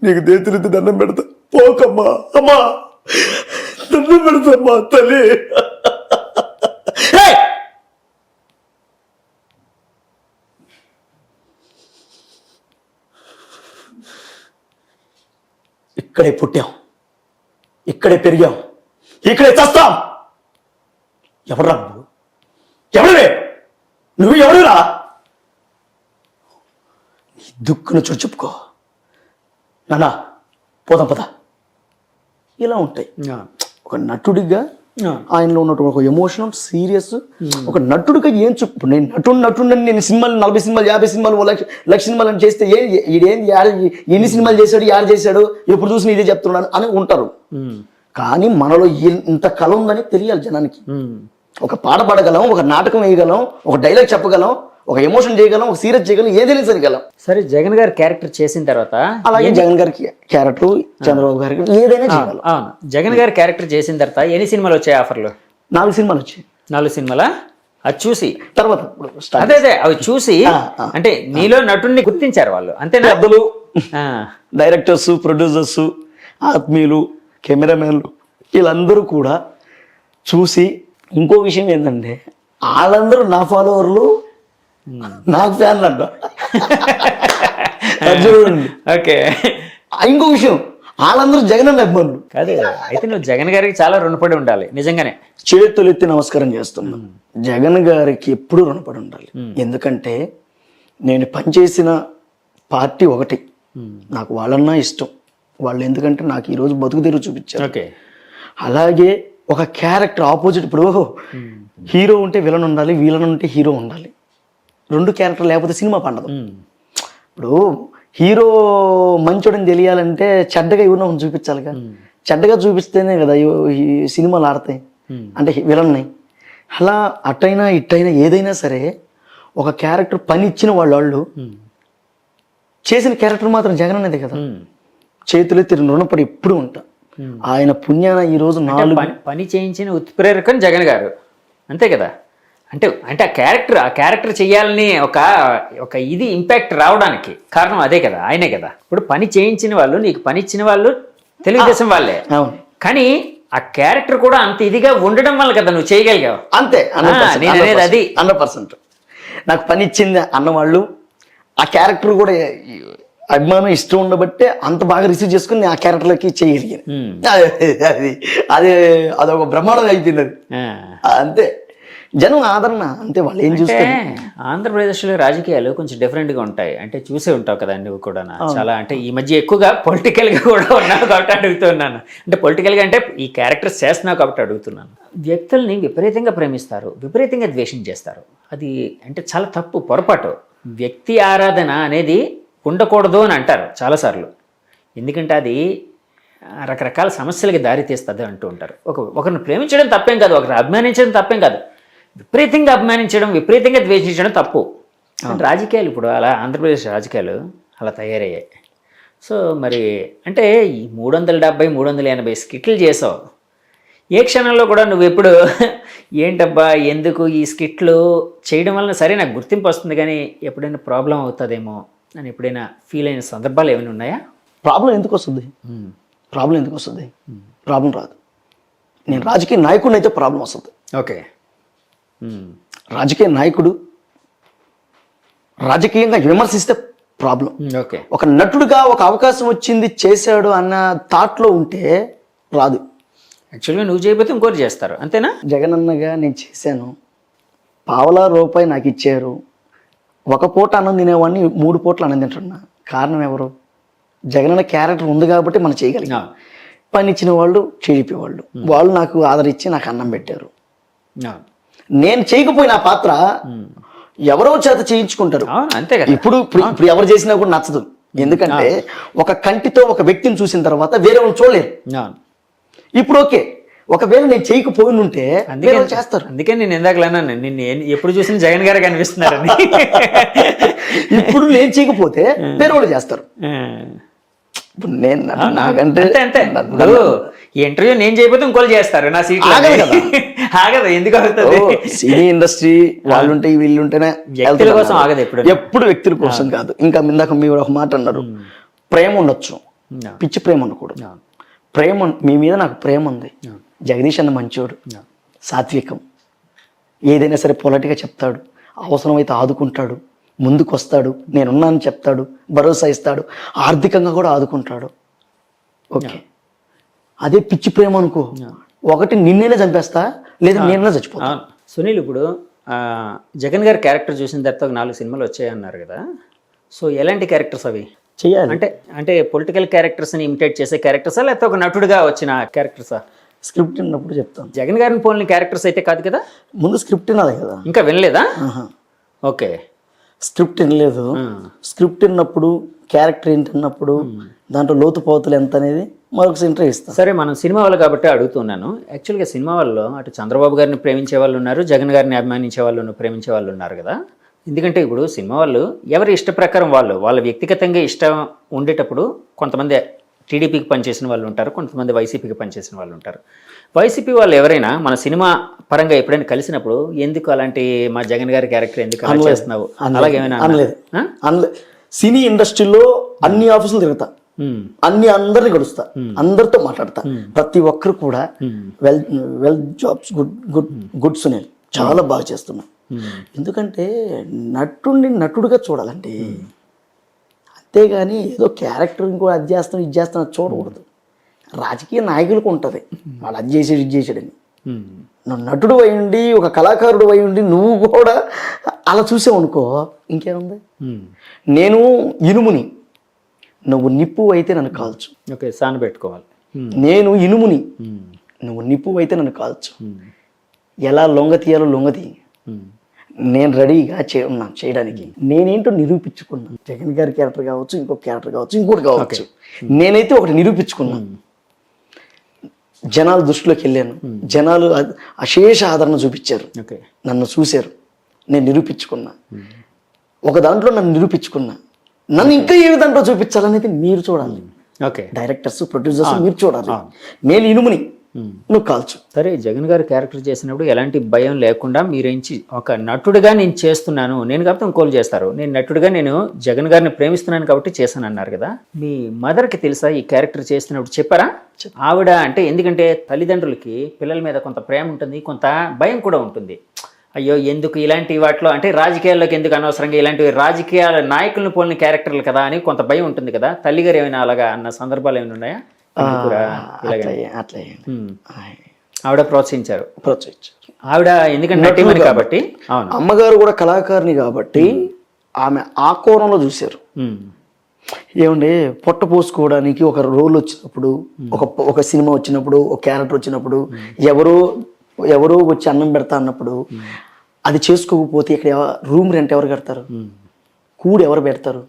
నీకు దేతులెత్తి దండం పెడతా, పోకమ్మా అమ్మా దండం పెడతామ్మా తల్లి. ఇక్కడే పుట్టాం, ఇక్కడే పెరిగాం, ఇక్కడే చస్తాం. ఎవడురా నువ్వు, ఎవడువే నువ్వు, ఎవడురా? నీ దుక్కును చెప్పుకో నానా, పోదాం పద. ఇలా ఉంటాయి. ఒక నటుడిగా ఆయనలో ఉన్నటువంటి ఒక ఎమోషనల్, సీరియస్, ఒక నటుడిగా ఏం చెప్పు. నేను నటుడిని నేను సినిమాలు 40 సినిమాలు 50 సినిమాలు లక్ష సినిమాలు అని చేస్తే ఈడేంది, ఎన్ని సినిమాలు చేశాడు, యారు చేశాడు, ఎప్పుడు చూసి ఇదే చెప్తున్నాను అని ఉంటారు. కానీ మనలో ఇంత కళ ఉందని తెలియాలి జనానికి. ఒక పాట పాడగలం, ఒక నాటకం వేయగలం, ఒక డైలాగ్ చెప్పగలం, ఒక ఎమోషన్ చేయగలం, ఒక సీరియస్ చేయగలం, ఏదైనా సరిగలం. సరే, జగన్ గారి క్యారెక్టర్ చేసిన తర్వాత అలాగే జగన్ గారికి క్యారెక్టర్, చంద్రబాబు గారికి ఏదైనా చేయగలం. అవును, జగన్ గారి క్యారెక్టర్ చేసిన తర్వాత ఎన్ని సినిమాలు వచ్చాయి ఆఫర్లు? 4 సినిమాలు వచ్చాయి. 4 సినిమాలా? అది చూసి తర్వాత అదే అవి చూసి అంటే నీలో నటుడిని గుర్తించారు వాళ్ళు, అంతేనా? పెద్దలు, డైరెక్టర్స్, ప్రొడ్యూసర్స్, ఆత్మీయులు, కెమెరామెన్లు వీళ్ళందరూ కూడా చూసి, ఇంకో విషయం ఏంటంటే వాళ్ళందరూ నా ఫాలోవర్లు, నాకు ఫ్యాన్లు అంట. చూడండి. ఓకే. ఇంకో విషయం, వాళ్ళందరూ జగన్ అన్న అభిమానులు. కాదు, అయితే నువ్వు జగన్ గారికి చాలా రుణపడి ఉండాలి నిజంగానే. చేతులెత్తి నమస్కారం చేస్తున్నా. జగన్ గారికి ఎప్పుడు రుణపడి ఉండాలి. ఎందుకంటే నేను పనిచేసిన పార్టీ ఒకటి, నాకు వాళ్ళన్నా ఇష్టం. వాళ్ళు ఎందుకంటే నాకు ఈరోజు బతుకు తెరువు చూపించారు. ఓకే. అలాగే ఒక క్యారెక్టర్ ఆపోజిట్, ఇప్పుడు హీరో ఉంటే విలన్ ఉండాలి, విలన్ ఉంటే హీరో ఉండాలి. 2 క్యారెక్టర్ లేకపోతే సినిమా పండదు. ఇప్పుడు హీరో మంచోడని తెలియాలంటే చెడ్డగా ఎవరినో చూపించాలిగా. చెడ్డగా చూపిస్తేనే కదా ఈ సినిమాలు ఆడతాయి, అంటే విలన్ని. అలా అట్టైనా ఇట్టైనా ఏదైనా సరే ఒక క్యారెక్టర్ పని ఇచ్చిన వాళ్ళు చేసిన క్యారెక్టర్ మాత్రం జగన్ అనేది కదా. చేతులెత్తి రుణపడి ఎప్పుడు ఉంటా. ఆయన పుణ్యాన ఈరోజు 4 పని చేయించిన ఉత్ప్రేరకం జగన్ గారు, అంతే కదా. అంటే అంటే ఆ క్యారెక్టర్ చేయాలని ఒక ఇది ఇంపాక్ట్ రావడానికి కారణం అదే కదా, ఆయనే కదా. ఇప్పుడు పని చేయించిన వాళ్ళు, నీకు పని ఇచ్చిన వాళ్ళు తెలుగుదేశం వాళ్ళే. కానీ ఆ క్యారెక్టర్ కూడా అంత ఇదిగా ఉండడం వల్ల కదా నువ్వు చేయగలిగావు. అంతే. నేను అనేది అది 100%. నాకు పని ఇచ్చింది అన్నవాళ్ళు, ఆ క్యారెక్టర్ కూడా అభిమానం, ఇష్టం ఉండబట్టే అంత బాగా రిసీవ్ చేసుకుని ఆ క్యారెక్టర్లకి చేయగలిగాను. అది అదొక బ్రహ్మాండం అయిపోయింది అది. అంతే, జనం ఆదరణ అంతే. వాళ్ళు ఏం చూస్తే ఆంధ్రప్రదేశ్లో రాజకీయాలు కొంచెం డిఫరెంట్గా ఉంటాయి. అంటే చూసే ఉంటావు కదా నువ్వు కూడా. చాలా అంటే ఈ మధ్య ఎక్కువగా పొలిటికల్గా కూడా ఉన్నావు కాబట్టి అడుగుతున్నాను. అంటే పొలిటికల్గా అంటే ఈ క్యారెక్టర్స్ చేస్తున్నావు కాబట్టి అడుగుతున్నాను. వ్యక్తుల్ని విపరీతంగా ప్రేమిస్తారు, విపరీతంగా ద్వేషం చేస్తారు. అది అంటే చాలా తప్పు, పొరపాటు. వ్యక్తి ఆరాధన అనేది ఉండకూడదు అని అంటారు చాలాసార్లు. ఎందుకంటే అది రకరకాల సమస్యలకి దారితీస్తుంది అంటూ ఉంటారు. ఒకరిని ప్రేమించడం తప్పేం కాదు, ఒకరిని అభిమానించడం తప్పేం కాదు. విపరీతంగా అభిమానించడం, విపరీతంగా ద్వేషించడం తప్పు. రాజకీయాలు ఇప్పుడు అలా, ఆంధ్రప్రదేశ్ రాజకీయాలు అలా తయారయ్యాయి. సో మరి అంటే ఈ 370, 380 స్కిట్లు చేసావు. ఏ క్షణంలో కూడా నువ్వు ఎప్పుడు ఏంటబ్బా ఎందుకు ఈ స్కిట్లు చేయడం వలన సరే నాకు గుర్తింపు వస్తుంది కానీ ఎప్పుడైనా ప్రాబ్లం అవుతుందేమో అని ఎప్పుడైనా ఫీల్ అయిన సందర్భాలు ఏమైనా ఉన్నాయా? ప్రాబ్లం ఎందుకు వస్తుంది? ప్రాబ్లం రాదు. నేను రాజకీయ నాయకుడిని అయితే ప్రాబ్లం వస్తుంది. ఓకే. రాజకీయ నాయకుడు రాజకీయంగా విమర్శిస్తే ప్రాబ్లం. ఓకే. ఒక నటుడుగా ఒక అవకాశం వచ్చింది చేశాడు అన్న థాట్లో ఉంటే రాదు. యాక్చువల్గా నువ్వు చేయకపోతే ఇంకోటి చేస్తారు, అంతేనా? జగనన్నగా నేను చేశాను, పావలా రూపాయి నాకు ఇచ్చారు, 1 పూట అన్నం తినేవాడిని 3 పూటలు అన్నం తింటున్నా. కారణం ఎవరు? జగనన్న క్యారెక్టర్ ఉంది కాబట్టి మనం చేయగలిగాం. పని ఇచ్చిన వాళ్ళు టీడీపీ వాళ్ళు నాకు ఆదరించి నాకు అన్నం పెట్టారు. నేను చేయకపోయిన ఆ పాత్ర ఎవరో చేత చేయించుకుంటారు. అవును, అంతే కదా. ఇప్పుడు ఇప్పుడు ఎవరు చేసినా కూడా నచ్చదు. ఎందుకంటే ఒక కంటితో ఒక వ్యక్తిని చూసిన తర్వాత వేరే వాళ్ళు చూడలేరు. అవును. ఇప్పుడు ఓకే, ఒకవేళ నేను చేయకపోయి ఉంటే వేరే వాళ్ళు చేస్తారు. అందుకే నేను ఇందాక అన్నాను, నిన్ను ఎప్పుడు చూసినా జగన్ గారు కనిపిస్తున్నారని. ఇప్పుడు నేను చేయకపోతే వేరే వాళ్ళు చేస్తారు. ఇప్పుడు నేను నాకంటే అంతే ఈ ఇంటర్వ్యూ నేను చేయకపోతే ఇంకోళ్ళు చేస్తారు నా సీట్ ఆగదు. ఎందుకు అవుతుంది? సినీ ఇండస్ట్రీ వాళ్ళుంటే వీళ్ళుంటేనే వ్యక్తుల కోసం ఆగదు. ఎప్పుడు వ్యక్తుల కోసం కాదు. ఇంకా ఇందాక మీరు ఒక మాట అన్నారు, ప్రేమ ఉండొచ్చు, పిచ్చి ప్రేమ ఉండకూడదు. ప్రేమ, మీ మీద నాకు ప్రేమ ఉంది. జగదీష్ అన్న మంచోడు, సాత్వికం, ఏదైనా సరే పొలటిగా చెప్తాడు, అవసరమైతే ఆదుకుంటాడు, ముందుకు వస్తాడు, నేనున్నాను చెప్తాడు, భరోసా ఇస్తాడు, ఆర్థికంగా కూడా ఆదుకుంటాడు. ఓకే, అదే పిచ్చి ప్రేమ అనుకో, ఒకటి నిన్నేనే చంపేస్తా, లేదా నేనే చచ్చిపోతా. సునీల్, ఇప్పుడు జగన్ గారి క్యారెక్టర్ చూసిన తర్వాత ఒక 4 సినిమాలు వచ్చాయన్నారు కదా. సో ఎలాంటి క్యారెక్టర్స్ అవి చెయ్యాలి? అంటే పొలిటికల్ క్యారెక్టర్స్ని ఇమిటేట్ చేసే క్యారెక్టర్సా, లేకపోతే ఒక నటుడుగా వచ్చిన క్యారెక్టర్సా? స్క్రిప్ట్ విన్నప్పుడు చెప్తాను. జగన్ గారిని పోలిన క్యారెక్టర్స్ అయితే కాదు కదా. ముందు స్క్రిప్ట్ వినాలి కదా. ఇంకా వినలేదా? ఓకే, స్క్రిప్ట్ వినలేదు. స్క్రిప్ట్ విన్నప్పుడు క్యారెక్టర్ ఏంటన్నప్పుడు దాంట్లో లోతుపోతులు ఎంత అనేది మరొక ఇంటర్వ్యూ ఇస్తాను. సరే, మనం సినిమా వాళ్ళు కాబట్టి అడుగుతున్నాను. యాక్చువల్గా సినిమా వాళ్ళు అటు చంద్రబాబు గారిని ప్రేమించే వాళ్ళు ఉన్నారు, జగన్ గారిని అభిమానించే వాళ్ళు, ప్రేమించే వాళ్ళు ఉన్నారు కదా. ఎందుకంటే ఇప్పుడు సినిమా వాళ్ళు ఎవరి ఇష్ట ప్రకారం వాళ్ళ వ్యక్తిగతంగా ఇష్టం ఉండేటప్పుడు కొంతమంది టీడీపీకి పనిచేసిన వాళ్ళు ఉంటారు, కొంతమంది వైసీపీకి పనిచేసిన వాళ్ళు ఉంటారు. వైసీపీ వాళ్ళు ఎవరైనా మన సినిమా పరంగా ఎప్పుడైనా కలిసినప్పుడు ఎందుకు అలాంటి మా జగన్ గారి క్యారెక్టర్ ఎందుకు అలా చేస్తున్నావు అలాగేమైనా అనలేదు. సినీ ఇండస్ట్రీలో అన్ని ఆఫీసులు తిరుగుతా, అందరిని కలుస్తా, అందరితో మాట్లాడతా. ప్రతి ఒక్కరు కూడా వెల్ జాబ్స్, గుడ్ సునీల్, చాలా బాగా చేస్తున్నా. ఎందుకంటే నటుడుగా చూడాలండి, అంతేగాని ఏదో క్యారెక్టర్ ఇంకో అది చేస్తాను ఇది చేస్తాను చూడకూడదు. రాజకీయ నాయకులకు ఉంటుంది వాళ్ళు అది చేసాడు ఇది చేసాడని. నువ్వు నటుడు అయి ఉండి, ఒక కళాకారుడు అయి ఉండి నువ్వు కూడా అలా చూసావు అనుకో, ఇంకేముంది? నేను ఇనుముని, నువ్వు నిప్పు అయితే నన్ను కాల్చు. ఓకే, సాన పెట్టుకోవాలి. నేను ఇనుముని, నువ్వు నిప్పు అయితే నన్ను కాల్చు. ఎలా లొంగ తీయాలో లొంగతీ. నేను రెడీగా ఉన్నాను చేయడానికి. నేనేంటో నిరూపించుకున్నాను. జగన్ గారి క్యారెక్టర్ కావచ్చు, ఇంకొక క్యారెక్టర్ కావచ్చు, ఇంకోటి కావచ్చు, నేనైతే ఒకటి నిరూపించుకున్నాను. జనాల దృష్టిలోకి వెళ్ళాను, జనాలు అశేష ఆదరణ చూపించారు, నన్ను చూశారు, నేను నిరూపించుకున్నా. ఒక దాంట్లో నన్ను నిరూపించుకున్నా. నన్ను ఇంకా ఏ దాంట్లో చూపించాలనేది మీరు చూడాలి. డైరెక్టర్స్, ప్రొడ్యూసర్స్ మీరు చూడాలి. నేను ఇనుముని, నువ్వు కాల్చు. సరే, జగన్ గారు క్యారెక్టర్ చేసినప్పుడు ఎలాంటి భయం లేకుండా మీరేంచి ఒక నటుడిగా నేను చేస్తున్నాను, నేను కాబట్టి ఇంకోలు చేస్తారు, నేను నటుడిగా నేను జగన్ గారిని ప్రేమిస్తున్నాను కాబట్టి చేశాను అన్నారు కదా. మీ మదర్కి తెలుసా ఈ క్యారెక్టర్ చేస్తున్నప్పుడు? చెప్పారా? ఆవిడ అంటే, ఎందుకంటే తల్లిదండ్రులకి పిల్లల మీద కొంత ప్రేమ ఉంటుంది, కొంత భయం కూడా ఉంటుంది. అయ్యో ఎందుకు ఇలాంటి వాటిలో, అంటే రాజకీయాల్లోకి ఎందుకు అనవసరంగా ఇలాంటి రాజకీయాల నాయకులను పోలిన క్యారెక్టర్లు కదా అని కొంత భయం ఉంటుంది కదా. తల్లిగారు ఏమైనా అలాగా అన్న సందర్భాలు ఏమైనా ఉన్నాయా? ఆవిడ ప్రోత్సహించారు. ఆవిడ ఎందుకంటే కాబట్టి, అమ్మగారు కూడా కళాకారిణి కాబట్టి ఆమె ఆ కోణంలో చూశారు. ఏమండి, పొట్ట పోసుకోవడానికి ఒక రోల్ వచ్చినప్పుడు, ఒక సినిమా వచ్చినప్పుడు, ఒక క్యారెక్టర్ వచ్చినప్పుడు, ఎవరో వచ్చి అన్నం పెడతా అన్నప్పుడు అది చేసుకోకపోతే ఇక్కడ రూమ్ రెంట్ ఎవరు కడతారు? కూడు ఎవరు పెడతారు?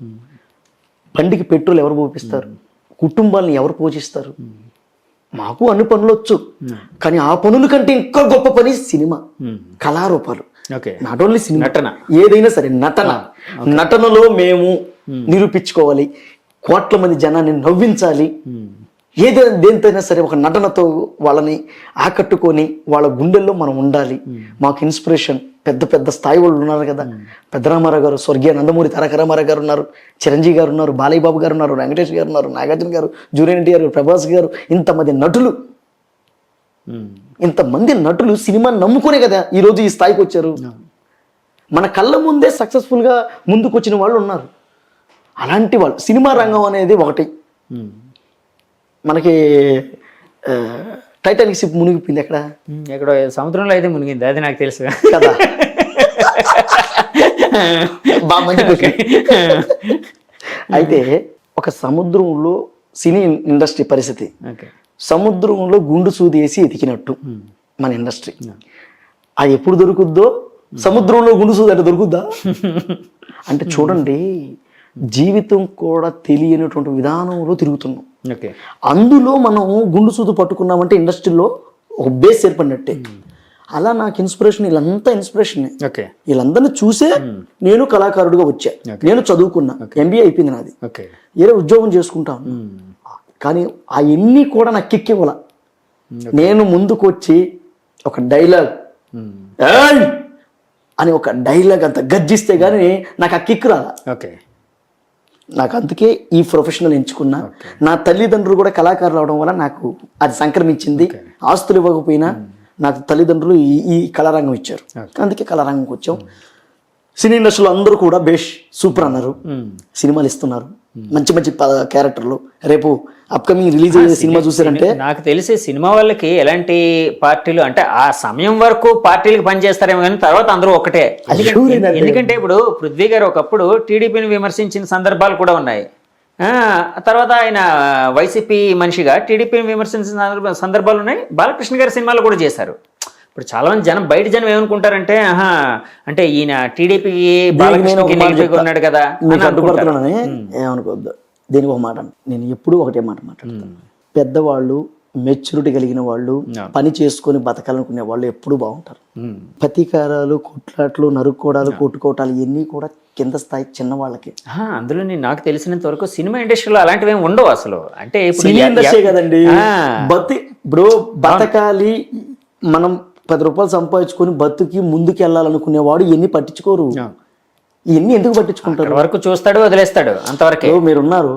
బండికి పెట్రోల్ ఎవరు పోపిస్తారు? కుటుంబాలను ఎవరు పోషిస్తారు? మాకు అన్ని పనులు వచ్చు, కానీ ఆ పనుల కంటే ఇంకా గొప్ప పని సినిమా, కళారూపాలు. నాట్ ఓన్లీ సినిమా, ఏదైనా సరే నటనలో మేము నిరూపించుకోవాలి, కోట్ల మంది జనాన్ని నవ్వించాలి. ఏదైనా దేనితోనైనా సరే ఒక నటనతో వాళ్ళని ఆకట్టుకొని వాళ్ళ గుండెల్లో మనం ఉండాలి. మాకు ఇన్స్పిరేషన్ పెద్ద పెద్ద స్థాయి వాళ్ళు ఉన్నారు కదా. పెద్దరామారావు గారు, స్వర్గీయ నందమూరి తారక రామారావు గారు ఉన్నారు, చిరంజీవి గారు ఉన్నారు, బాలయ్య బాబు గారు ఉన్నారు, వెంకటేష్ గారు ఉన్నారు, నాగార్జున గారు, జూనియర్ ఎన్టీఆర్ గారు, ప్రభాస్ గారు, ఇంతమంది నటులు సినిమాని నమ్ముకునే కదా ఈరోజు ఈ స్థాయికి వచ్చారు. మన కళ్ళ ముందే సక్సెస్ఫుల్గా ముందుకు వచ్చిన వాళ్ళు ఉన్నారు. అలాంటి వాళ్ళు, సినిమా రంగం అనేది ఒకటి. మనకి టైటానిక్ షిప్ మునిగిపోయింది ఎక్కడో సముద్రంలో అయితే మునిగింది, అది నాకు తెలుసు కదా. అయితే ఒక సముద్రంలో సినీ ఇండస్ట్రీ పరిస్థితి, సముద్రంలో గుండు సూది వేసి ఎతికినట్టు మన ఇండస్ట్రీ. అది ఎప్పుడు దొరుకుద్దో, సముద్రంలో గుండుసూది అంటే దొరుకుద్దా? అంటే చూడండి, జీవితం కూడా తెలియనటువంటి విధానంలో తిరుగుతున్నాం. అందులో మనం గుండు సూదు పట్టుకున్నామంటే ఇండస్ట్రీలో ఒక బేస్ ఏర్పడినట్టే. అలా నాకు ఇన్స్పిరేషన్, వీళ్ళంతా ఇన్స్పిరేషన్. వీళ్ళందరినీ చూసే నేను కళాకారుడిగా వచ్చా. నేను చదువుకున్నా, MBA అయిపోయింది నాది, ఏదో ఉద్యోగం చేసుకుంటాను. కానీ అవన్నీ కూడా నాకు కిక్కివ్వాల. నేను ముందుకు వచ్చి ఒక డైలాగ్ అని ఒక డైలాగ్ అంత గర్జిస్తే గానీ నాకు ఆ కిక్ రాలా. నాకు అందుకే ఈ ప్రొఫెషనల్ ఎంచుకున్నా. నా తల్లిదండ్రులు కూడా కళాకారులు అవడం వల్ల నాకు అది సంక్రమించింది. ఆస్తులు ఇవ్వకపోయినా నాకు తల్లిదండ్రులు ఈ కళారంగం ఇచ్చారు, అందుకే కళారంగంకి వచ్చాం. సినీ ఇండస్ట్రీలో అందరూ కూడా బేష్ సూపర్ అన్నారు, సినిమాలు ఇస్తున్నారు, మంచి మంచి క్యారెక్టర్లు. రేపు అప్కమింగ్ రిలీజ్ అయ్యే సినిమా చూసారంటే నాకు తెలిసి సినిమా వాళ్ళకి ఎలాంటి పార్టీలు అంటే ఆ సమయం వరకు పార్టీలకు పనిచేస్తారేమో కానీ తర్వాత అందరూ ఒకటే. ఎందుకంటే ఇప్పుడు పృథ్వీ గారు ఒకప్పుడు టీడీపీని విమర్శించిన సందర్భాలు కూడా ఉన్నాయి. తర్వాత ఆయన వైసీపీ మనిషిగా టీడీపీని విమర్శించిన సందర్భాలు ఉన్నాయి. బాలకృష్ణ గారి సినిమాలు కూడా చేశారు. ఇప్పుడు చాలా మంది జనం, బయట జనం ఏమనుకుంటారంటే అంటే ఈయన టీడీపీకి బాలకృష్ణకి నెగిటివ్గా ఉన్నాడు కదా అడ్డుపడుతున్నానని ఏమనుకోవద్దు. దీనికి ఒక మాట, నేను ఎప్పుడూ ఒకటే మాట మాట్లాడతాను. పెద్దవాళ్ళు, మెచ్యూరిటీ కలిగిన వాళ్ళు, పని చేసుకొని బతకాలనుకునే వాళ్ళు ఎప్పుడూ బాగుంటారు. ప్రతీకారాలు, కొట్లాట్లు, నరుక్కోవడాలు, కొట్టుకోవటాలు ఇవన్నీ కూడా కింద స్థాయి చిన్న వాళ్ళకి. అందులో నాకు తెలిసినంత వరకు సినిమా ఇండస్ట్రీలో అలాంటివి ఏమి ఉండవు అసలు. అంటే సినీ ఇండస్ట్రీ కదండి, ఇప్పుడు బతకాలి, మనం 10 రూపాయలు సంపాదించుకొని బతుకి ముందుకు వెళ్ళాలనుకునేవాడు ఇవన్నీ పట్టించుకోరు. ఇవన్నీ ఎందుకు పట్టించుకుంటారు? వరకు చూస్తాడు, వదిలేస్తాడు, అంతవరకే. మీరున్నారు,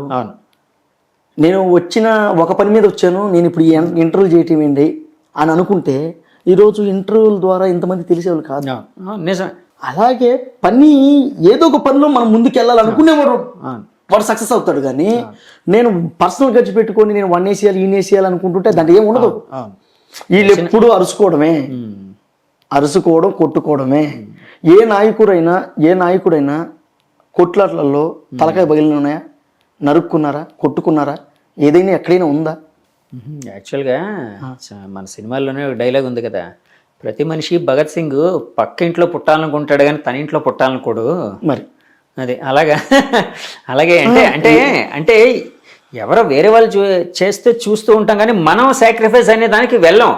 నేను వచ్చిన ఒక పని మీద వచ్చాను, నేను ఇప్పుడు ఇంటర్వ్యూ చేయటం ఏంటి అని అనుకుంటే ఈరోజు ఇంటర్వ్యూల ద్వారా ఇంతమంది తెలిసేవాళ్ళు కాదు. నిజమే. అలాగే పని ఏదో ఒక పనిలో మనం ముందుకు వెళ్ళాలనుకునేవాడు వాడు సక్సెస్ అవుతాడు. కానీ నేను పర్సనల్ ఖర్చు పెట్టుకొని నేను 1 వేసేయాలి, 2 వేసేయాలి అనుకుంటుంటే దాంట్లో ఏమి ఉండదు. వీళ్ళు ఎప్పుడు అరుచుకోవడం, కొట్టుకోవడమే. ఏ నాయకుడైనా కొట్లాట్లలో తలకాయ పగిలిన ఉన్నాయా? నరుక్కున్నారా? కొట్టుకున్నారా? ఏదైనా ఎక్కడైనా ఉందా? యాక్చువల్గా మన సినిమాల్లోనే ఒక డైలాగ్ ఉంది కదా, ప్రతి మనిషి భగత్ సింగ్ పక్క ఇంట్లో పుట్టాలనుకుంటాడు కానీ తన ఇంట్లో పుట్టాలనుకోడు. మరి అది అలాగే అంటే ఎవరో వేరే వాళ్ళు చేస్తే చూస్తూ ఉంటాం కానీ మనం సాక్రిఫైస్ అనే దానికి వెళ్ళాం.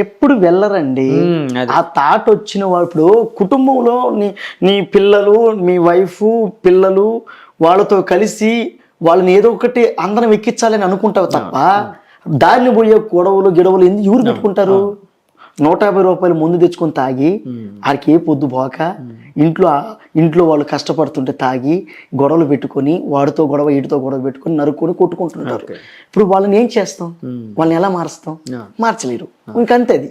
ఎప్పుడు వెళ్ళరండి. ఆ థాట్ వచ్చిన వాళ్ళు, ఇప్పుడు కుటుంబంలో నీ పిల్లలు, మీ వైఫ్, పిల్లలు, వాళ్ళతో కలిసి వాళ్ళని ఏదో ఒకటి అందరం ఎక్కించాలని అనుకుంటావు తప్ప దారిని పోయే గొడవలు ఎవరు పెట్టుకుంటారు? 150 రూపాయలు ముందు తెచ్చుకొని తాగి ఆడికి ఏ పొద్దు పోక ఇంట్లో వాళ్ళు కష్టపడుతుంటే తాగి గొడవలు పెట్టుకొని వాడితో గొడవ, వీటితో గొడవ పెట్టుకొని నరుక్కొని కొట్టుకుంటుంటారు. ఇప్పుడు వాళ్ళని ఏం చేస్తాం? వాళ్ళని ఎలా మారుస్తాం? మార్చలేరు. ఇంకంతే. అది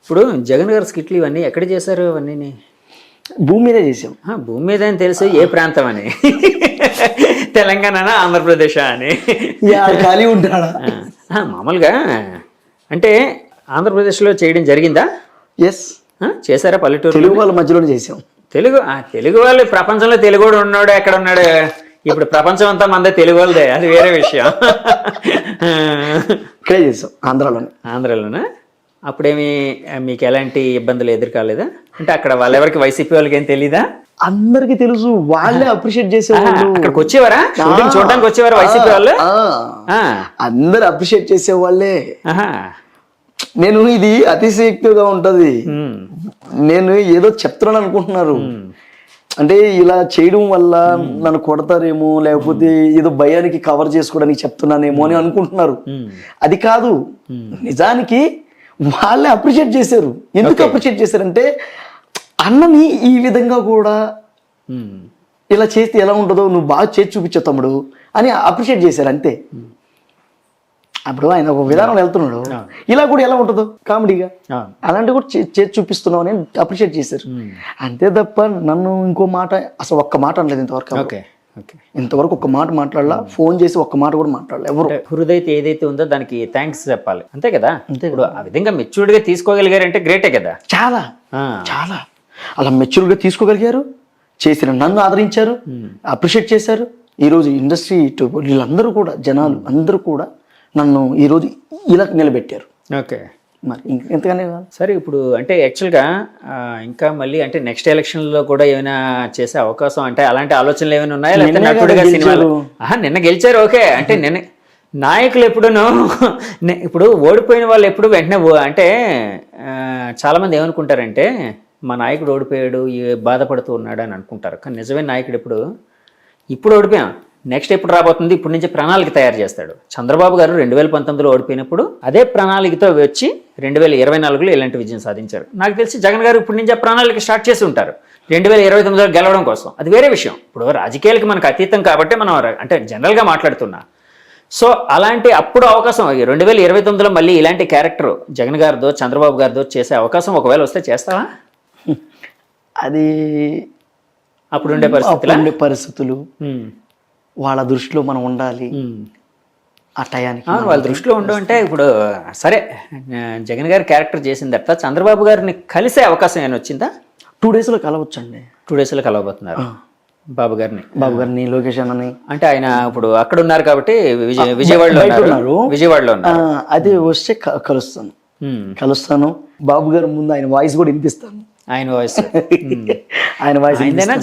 ఇప్పుడు జగన్ గారి స్కిట్లు ఇవన్నీ ఎక్కడ చేశారు? అవన్నీ భూమి మీదే చేసాం. భూమి మీద అని తెలుసు, ఏ ప్రాంతం అని? తెలంగాణ, ఆంధ్రప్రదేశ్ అని ఖాళీ ఉంటాడా? మామూలుగా అంటే ఆంధ్రప్రదేశ్లో చేయడం జరిగిందా? ఎస్, చేశారా? పల్లెటూరు తెలుగు వాళ్ళ మధ్యలోనే చేసాం. తెలుగు వాళ్ళు ప్రపంచంలో తెలుగు ఉన్నాడు, ఎక్కడ ఉన్నాడు? ఇప్పుడు ప్రపంచం అంతా మందే తెలుగు వాళ్ళదే, అది వేరే విషయం. ఇక్కడే చేసాం, ఆంధ్రాలోనే. అప్పుడేమి మీకు ఎలాంటి ఇబ్బందులు ఎదుర్కోలేదా? అంటే అక్కడ వాళ్ళెవరికి, వైసీపీ వాళ్ళకి ఏం తెలీదా? అందరికి తెలుసు, వాళ్ళే అప్రిషియేట్ చేసేవాళ్ళు. అక్కడికి వచ్చేవారా? చూడడానికి వచ్చేవారా వైసీపీ వాళ్ళు? అందరు అప్రిషియేట్ చేసేవాళ్ళే. నేను ఇది అతిశయోక్తిగా ఉంటది, నేను ఏదో చెప్తున్నాను అనుకుంటున్నారు. అంటే ఇలా చేయడం వల్ల నన్ను కొడతారేమో, లేకపోతే ఏదో భయానికి కవర్ చేసుకోవడానికి చెప్తున్నానేమో అని అనుకుంటున్నారు. అది కాదు, నిజానికి వాళ్ళే అప్రిషియేట్ చేశారు. ఎందుకు అప్రిషియేట్ చేశారంటే అన్నని ఈ విధంగా కూడా ఇలా చేస్తే ఎలా ఉంటుందో నువ్వు బాగా చేసి చూపించావు తమ్ముడు అని అప్రిషియేట్ చేశారు, అంతే. అప్పుడు ఆయన ఒక విధానం వెళ్తున్నాడు, ఇలా కూడా ఎలా ఉంటుందో కామెడీగా అలాంటి కూడా చేసి చూపిస్తున్నావు అని అప్రిషియేట్ చేశారు, అంతే తప్ప నన్ను ఇంకో మాట, అసలు ఒక్క మాట అనలేదు ఇంతవరకు ఒక్క మాట మాట్లాడలా, ఫోన్ చేసి ఒక్క మాట కూడా మాట్లాడలే ఎవరు. హృదయత ఏదైతే ఉందో దానికి థ్యాంక్స్ చెప్పాలి, అంతే కదా. ఇప్పుడు ఆ విధంగా మెచ్యూర్డ్ గా తీసుకోగలిగారంటే గ్రేటే కదా. చాలా చాలా అలా మెచ్యూర్డ్ గా తీసుకోగలిగారు, చేసిన నన్ను ఆదరించారు, అప్రిషియేట్ చేశారు. ఈరోజు ఇండస్ట్రీ వీళ్ళందరూ కూడా, జనాలు అందరూ కూడా నన్ను ఈరోజు ఇలా నిలబెట్టారు. ఓకే, మరి ఎంతగానే కాదు. సరే ఇప్పుడు అంటే యాక్చువల్గా ఇంకా మళ్ళీ అంటే నెక్స్ట్ ఎలక్షన్లో కూడా ఏమైనా చేసే అవకాశం అంటే అలాంటి ఆలోచనలు ఏమైనా ఉన్నాయా, లేకపోతే నటుడుగా సినిమాలు నిన్న గెలిచారు ఓకే, అంటే నిన్న నాయకులు ఎప్పుడునూ ఇప్పుడు ఓడిపోయిన వాళ్ళు ఎప్పుడు వెంటనే అంటే చాలామంది ఏమనుకుంటారంటే మా నాయకుడు ఓడిపోయాడు బాధపడుతూ ఉన్నాడు అని అనుకుంటారు. కానీ నిజమైన నాయకుడు ఇప్పుడు ఓడిపోయాం, నెక్స్ట్ ఎప్పుడు రాబోతుంది ఇప్పుడు నుంచి ప్రణాళిక తయారు చేస్తాడు. చంద్రబాబు గారు 2019లో ఓడిపోయినప్పుడు అదే ప్రణాళికతో వచ్చి 2024లో ఇలాంటి విజయం సాధించారు. నాకు తెలిసి జగన్ గారు ఇప్పుడు నుంచి ప్రణాళిక స్టార్ట్ చేసి ఉంటారు 2029లో గెలవడం కోసం. అది వేరే విషయం. ఇప్పుడు రాజకీయాలకి మనకు అతీతం కాబట్టి మనం అంటే జనరల్గా మాట్లాడుతున్నా. సో అలాంటి అప్పుడు అవకాశం 2029లో మళ్ళీ ఇలాంటి క్యారెక్టర్ జగన్ గారిదో చంద్రబాబు గారిదో చేసే అవకాశం ఒకవేళ వస్తే చేస్తావా? అది అప్పుడు ఉండే పరిస్థితులు వాళ్ళ దృష్టిలో మనం ఉండాలి ఆ టయానికి. వాళ్ళ దృష్టిలో ఉండవంటే ఇప్పుడు సరే జగన్ గారి క్యారెక్టర్ చేసిన తర్వాత చంద్రబాబు గారిని కలిసే అవకాశం ఏమైనా వచ్చిందా? 2 daysలో కలవచ్చండి. 2 daysలో కలవబోతున్నారు బాబు గారిని లొకేషన్ అని. అంటే ఆయన ఇప్పుడు అక్కడ ఉన్నారు కాబట్టి విజయవాడలో ఉన్నారు. అది వస్తే కలుస్తాను. బాబు గారు ముందు ఆయన వాయిస్ కూడా వినిపిస్తాను. ఆయన వాయిస్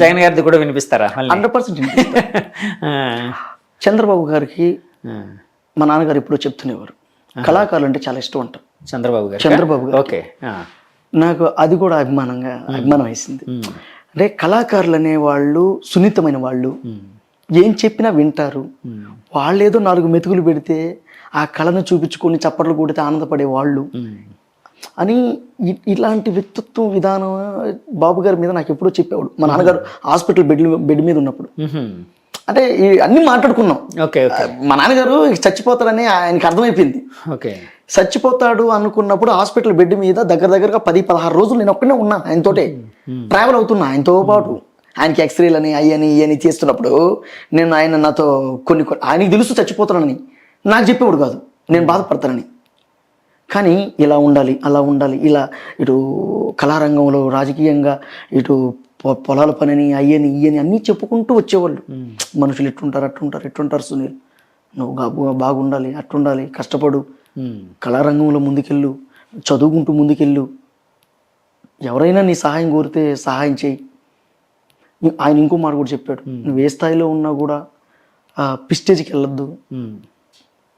జగన్ గారిది కూడా వినిపిస్తారా? 100% చంద్రబాబు గారికి మా నాన్నగారు ఎప్పుడో చెప్తునేవారు కళాకారులు అంటే చాలా ఇష్టం అంటారు. చంద్రబాబు గారు ఓకే. నాకు అది కూడా అభిమానం వేసింది. అంటే కళాకారులు అనే వాళ్ళు సున్నితమైన వాళ్ళు, ఏం చెప్పినా వింటారు. వాళ్ళు ఏదో 4 మెతుకులు పెడితే ఆ కళను చూపించుకొని చప్పట్లు కొడితే ఆనందపడే వాళ్ళు అని ఇలాంటి వ్యక్తిత్వం విధానం బాబు గారి మీద నాకు ఎప్పుడో చెప్పేవాడు. మా నాన్నగారు హాస్పిటల్ బెడ్ మీద ఉన్నప్పుడు అంటే అన్ని మాట్లాడుకున్నాం. మా నాన్నగారు చచ్చిపోతాడని ఆయనకి అర్థమైపోయింది. చచ్చిపోతాడు అనుకున్నప్పుడు హాస్పిటల్ బెడ్ మీద దగ్గరగా 10-16 రోజులు నేను ఒక్కనే ఉన్నా. ఆయనతోటే ట్రావెల్ అవుతున్నా ఆయనతో పాటు. ఆయనకి ఎక్స్రేలని ఇవని చేస్తున్నప్పుడు నేను ఆయన నాతో కొన్ని ఆయనకి తెలుసు చచ్చిపోతానని, నాకు చెప్పేవాడు కాదు నేను బాధపడతానని. కానీ ఇలా ఉండాలి అలా ఉండాలి, ఇలా ఇటు కళారంగంలో రాజకీయంగా ఇటు పొలాల పనిని ఇయ్యని అన్నీ చెప్పుకుంటూ వచ్చేవాళ్ళు. మనుషులు ఎట్టుంటారు సునీల్, నువ్వు బాగుండాలి, అట్టుండాలి, కష్టపడు, కళారంగంలో ముందుకెళ్ళు, చదువుకుంటూ ముందుకెళ్ళు, ఎవరైనా నీ సహాయం కోరితే సహాయం చేయి. ఆయన ఇంకో మాట కూడా చెప్పాడు, నువ్వు ఏ స్థాయిలో ఉన్నా కూడా పిస్టేజ్కి వెళ్ళొద్దు,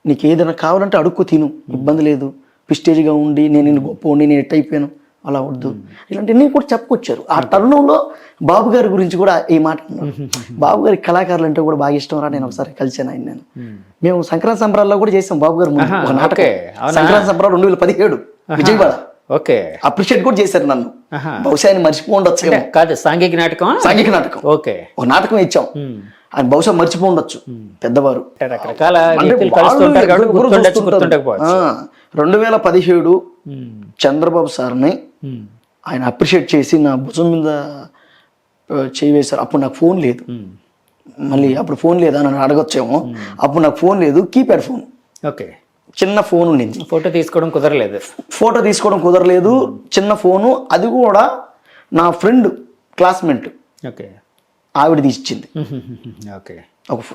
నీకు ఏదైనా కావాలంటే అడుక్కో తిను, ఇబ్బంది లేదు, పిస్టేజ్గా ఉండి నేను గొప్ప ఉండి నేను ఎట్ అయిపోయాను అలా వద్దు, ఇలాంటివన్నీ కూడా చెప్పుకొచ్చారు. ఆ తరుణంలో బాబు గారి గురించి కూడా ఈ మాట అన్నారు. బాబు గారి కళాకారులు అంటే కూడా బాగా ఇష్టం రా. నేను ఒకసారి కలిసాను ఆయన. మేము సంక్రాంతి సంబరాల్లో కూడా చేసాం బాబు గారు ఒక నాటకం. సంక్రాంతి సంబరాలు 2017 విజయవాడ. అప్రిషియేట్ కూడా చేశారు నన్ను. బహుశా ఆయన మర్చిపోండొచ్చు కాదు, సాంఘిక నాటకం ఒక నాటకం ఇచ్చాం. ఆయన బహుశా మర్చిపోండొచ్చు పెద్దవారు. 2017 చంద్రబాబు సార్ని ఆయన అప్రిషియేట్ చేసి నా భుజం మీద చేయి వేశారు. అప్పుడు నాకు ఫోన్ లేదు, మళ్ళీ అప్పుడు ఫోన్ లేదా నన్ను అడగొచ్చేమో. అప్పుడు నాకు ఫోన్ లేదు, కీప్యాడ్ ఫోన్, చిన్న ఫోన్ ఉండింది. ఫోటో తీసుకోవడం కుదరలేదు, చిన్న ఫోను. అది కూడా నా ఫ్రెండ్ క్లాస్మేట్ ఆవిడ తీసిచ్చింది ఒక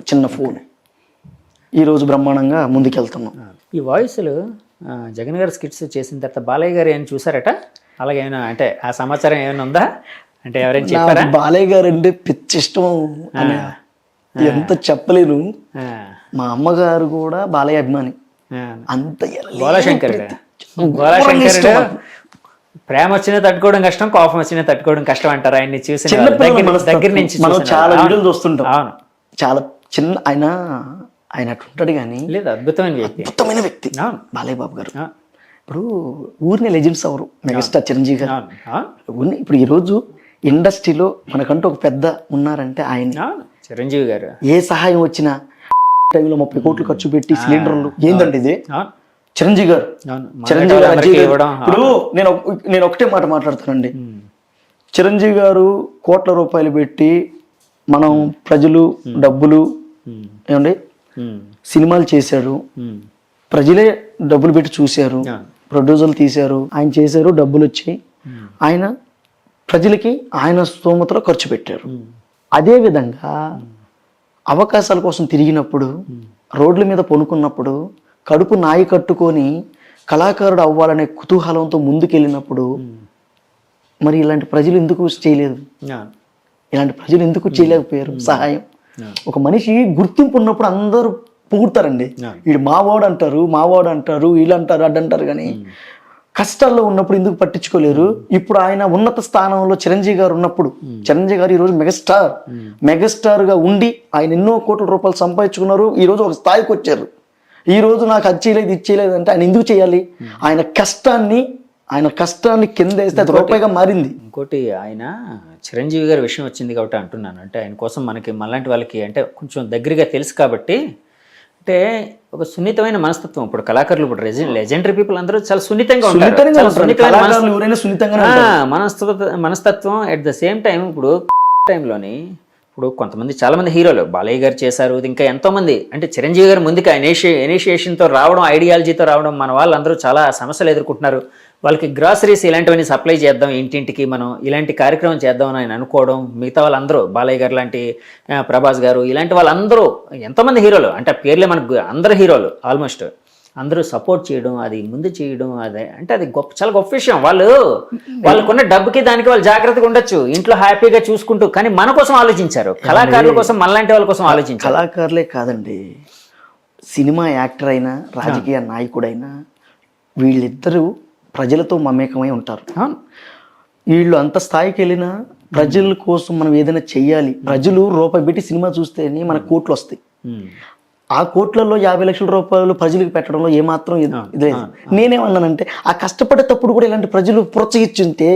చిన్న ఫోన్. ఈరోజు బ్రహ్మాండంగా ముందుకెళ్తున్నాం. ఈ వాయిస్లు జగన్ గారు స్కిట్స్ చేసిన తర్వాత బాలయ్య గారు ఏమైనా చూసారట? అలాగే ఏమైనా అంటే ఆ సమాచారం ఏమైనా ఉందా? అంటే ఎవరైనా చెప్పారా? బాలయ్య గారు అంటే పిచ్చి ఇష్టం అని ఎంత చెప్పలేను. మా అమ్మగారు కూడా బాలయ్య అభిమాని. అంత గోళశంకరుడు ప్రేమ వచ్చినా తట్టుకోవడం కష్టం, కోపం వచ్చినా తట్టుకోవడం కష్టం అంటారు. ఆయన్ని చూసి దగ్గర నుంచి మనం చాలా వీడియోలు చూస్తుంటాం. చాలా చిన్న ఆయన అట్లుంటాడు కానీ లేదు, అద్భుతమైన వ్యక్తి బాలయ్య బాబు గారు. ఇప్పుడు ఊరిని లెజెండ్స్ అవరు, మెగాస్టార్ చిరంజీవి గారు. ఇప్పుడు ఈరోజు ఇండస్ట్రీలో మనకంటూ ఒక పెద్ద ఉన్నారంటే ఆయన చిరంజీవి గారు. ఏ సహాయం వచ్చినా టైంలో 30 కోట్లు ఖర్చు పెట్టి సిలిండర్లు ఏందండి ఇది చిరంజీవి గారు. ఇప్పుడు నేను ఒకటే మాట మాట్లాడతానండి. చిరంజీవి గారు కోట్ల రూపాయలు పెట్టి మనం ప్రజలు డబ్బులు ఏమండి సినిమాలు చేశారు, ప్రజలే డబ్బులు పెట్టి చూశారు, ప్రొడ్యూసర్లు తీశారు, ఆయన చేశారు, డబ్బులు వచ్చాయి, ఆయన ప్రజలకి ఆయన స్తోమతలో ఖర్చు పెట్టారు. అదేవిధంగా అవకాశాల కోసం తిరిగినప్పుడు, రోడ్ల మీద పొనుకున్నప్పుడు, కడుపు నాయి కట్టుకొని కళాకారుడు అవ్వాలనే కుతూహలంతో ముందుకెళ్ళినప్పుడు మరి ఇలాంటి ప్రజలు ఎందుకు చేయలేదు, ఇలాంటి ప్రజలు ఎందుకు చేయలేకపోయారు సహాయం? ఒక మనిషి గుర్తింపు ఉన్నప్పుడు అందరూ పొగుడతారండి, వీడు మావాడు అంటారు వీళ్ళంటారు అడ్డంటారు, కానీ కష్టాల్లో ఉన్నప్పుడు ఎందుకు పట్టించుకోలేరు? ఇప్పుడు ఆయన ఉన్నత స్థానంలో చిరంజీవి గారు ఉన్నప్పుడు, చిరంజీవి గారు ఈరోజు మెగాస్టార్ గా ఉండి ఆయన ఎన్నో కోట్ల రూపాయలు సంపాదించుకున్నారు, ఈ రోజు ఒక స్థాయికి వచ్చారు. ఈ రోజు నాకు అది చేయలేదు ఇది చేయలేదు అంటే ఆయన ఎందుకు చేయాలి? ఆయన కష్టాన్ని కింద వేస్తే అది రూపాయిగా మారింది. ఇంకోటి ఆయన చిరంజీవి గారి విషయం వచ్చింది కాబట్టి అంటున్నాను, అంటే ఆయన కోసం మనలాంటి వాళ్ళకి అంటే కొంచెం దగ్గరగా తెలుసు కాబట్టి, అంటే ఒక సున్నితమైన మనస్తత్వం. ఇప్పుడు కళాకారులు ఇప్పుడు లెజెండరీ పీపుల్ అందరూ చాలా సున్నితంగా ఉంటారు, మనస్తత్వం. అట్ ద సేమ్ టైం ఇప్పుడు టైంలోని ఇప్పుడు చాలా మంది హీరోలు బాలయ్య గారు చేశారు, ఇంకా ఎంతోమంది, అంటే చిరంజీవి గారు ముందుగా ఇనిషియేషన్తో రావడం, ఐడియాలజీతో రావడం, మన వాళ్ళందరూ చాలా సమస్యలు ఎదుర్కొంటున్నారు. వాళ్ళకి గ్రాసరీస్ ఇలాంటివన్నీ సప్లై చేద్దాం, ఇంటింటికి మనం ఇలాంటి కార్యక్రమం చేద్దాం అని ఆయన అనుకోవడం, మిగతా వాళ్ళందరూ బాలయ్య గారు లాంటి, ప్రభాస్ గారు ఇలాంటి వాళ్ళందరూ ఎంతోమంది హీరోలు, అంటే పేర్లే మనకు అందరు హీరోలు ఆల్మోస్ట్ అందరూ సపోర్ట్ చేయడం, అది ముందు చేయడం, అదే అంటే అది చాలా గొప్ప విషయం. వాళ్ళకున్న డబ్బుకి దానికి వాళ్ళు జాగ్రత్తగా ఉండొచ్చు, ఇంట్లో హ్యాపీగా చూసుకుంటూ, కానీ మన కోసం ఆలోచించారు, కళాకారుల కోసం, మనలాంటి వాళ్ళ కోసం ఆలోచించారు. కళాకారులే కాదండి, సినిమా యాక్టర్ అయినా రాజకీయ నాయకుడైనా వీళ్ళిద్దరూ ప్రజలతో మమేకమై ఉంటారు. వీళ్ళు అంత స్థాయికి వెళ్ళినా ప్రజల కోసం మనం ఏదైనా చెయ్యాలి, ప్రజలు రూపాయి పెట్టి సినిమా చూస్తేనే మన కోట్లు వస్తాయి. ఆ కోట్లలో 50 లక్షల రూపాయలు ప్రజలకు పెట్టడంలో ఏమాత్రం ఇది లేదు. నేనేమన్నానంటే ఆ కష్టపడేటప్పుడు కూడా ఇలాంటి ప్రజలు ప్రోత్సహించుంటే,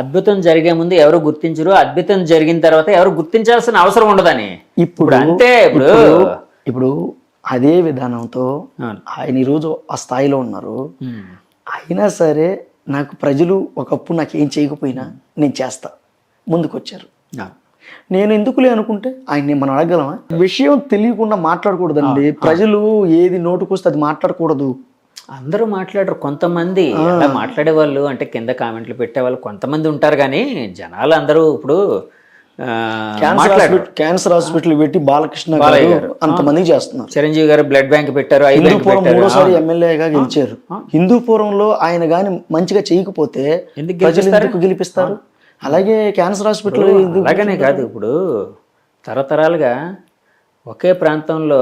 అద్భుతం జరిగే ముందు ఎవరు గుర్తించరు, అద్భుతం జరిగిన తర్వాత ఎవరు గుర్తించాల్సిన అవసరం ఉండదని. ఇప్పుడు అంతే. ఇప్పుడు అదే విధానంతో ఆయన ఈరోజు ఆ స్థాయిలో ఉన్నారు. అయినా సరే నాకు ప్రజలు ఒకప్పుడు నాకు ఏం చేయకపోయినా నేను చేస్తా ముందుకొచ్చారు. నేను ఎందుకులే అనుకుంటే ఆయన్ని మనం అడగలమా? విషయం తెలియకుండా మాట్లాడకూడదండి. ప్రజలు ఏది నోటుకొస్తే అది మాట్లాడకూడదు. అందరూ మాట్లాడరు, కొంతమంది అలా మాట్లాడే వాళ్ళు, అంటే కింద కామెంట్లు పెట్టే వాళ్ళు కొంతమంది ఉంటారు, కానీ జనాలు అందరూ ఇప్పుడు క్యాన్సర్ హాస్పిటల్ పెట్టి బాలకృష్ణ గారు అంతమందికి చేస్తున్నారు. చిరంజీవి గారు బ్లడ్ బ్యాంక్ పెట్టారు, హిందూపురం 3సారి ఎమ్మెల్యేగా గెలిచారు. హిందూపురంలో ఆయన గాని మంచిగా చేయకపోతే ప్రజలు ఎందుకు గెలిపిస్తారు? అలాగే క్యాన్సర్ హాస్పిటల్ అలాగనే కాదు, ఇప్పుడు తరతరాలుగా ఒకే ప్రాంతంలో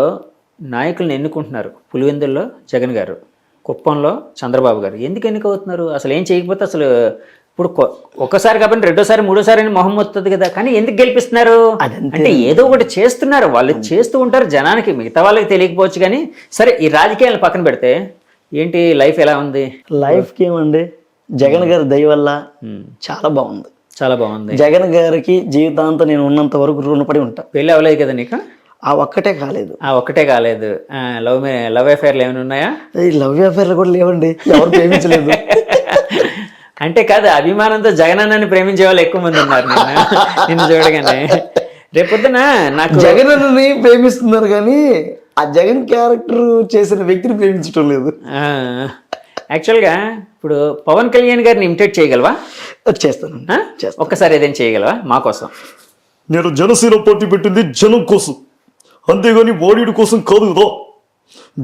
నాయకులను ఎన్నుకుంటున్నారు. పులివెందుల్లో జగన్ గారు, కుప్పంలో చంద్రబాబు గారు. ఎందుకు ఎన్నికవుతున్నారు? అసలు ఏం చేయకపోతే అసలు ఇప్పుడు ఒక్కసారి కాబట్టి రెండోసారి మూడోసారి అని మొహం వస్తుంది కదా, కానీ ఎందుకు గెలిపిస్తున్నారు అంటే ఏదో ఒకటి చేస్తున్నారు, వాళ్ళు చేస్తూ ఉంటారు. జనానికి మిగతా వాళ్ళకి తెలియకపోవచ్చు, కానీ సరే ఈ రాజకీయాలను పక్కన పెడితే ఏంటి లైఫ్ ఎలా ఉంది? లైఫ్కి ఏమండి, జగన్ గారి దయ వల్ల చాలా బాగుంది, చాలా బాగుంది. జగన్ గారికి జీవితాంతం నేను ఉన్నంత వరకు రుణపడి ఉంటా. పెళ్ళి అవ్వలేదు కదా నీకు? ఆ ఒక్కటే కాలేదు. లవ్ అఫైర్లు ఏమైనా ఉన్నాయా? లవ్ అఫైర్లు కూడా లేవండి, ఎవరు ప్రేమించలేదు. అంటే కాదు, అభిమానంతో జగన్ అన్నని ప్రేమించే వాళ్ళు ఎక్కువ మంది ఉన్నారు. నిన్ను చూడగానే రేపొద్దున నాకు జగన్ అన్నని ప్రేమిస్తున్నారు, కానీ ఆ జగన్ క్యారెక్టర్ చేసిన వ్యక్తిని ప్రేమించడం లేదు. యాక్చువల్గా ఇప్పుడు పవన్ కళ్యాణ్ గారిని ఇమిటేట్ చేయగలవా? చేస్తాను. ఒక్కసారి ఏదైనా చేయగలవా మా కోసం? నేను జనసేన పార్టీ పెట్టింది జనం కోసం, అంతేగాని వాడి కోసం కాదు కదా.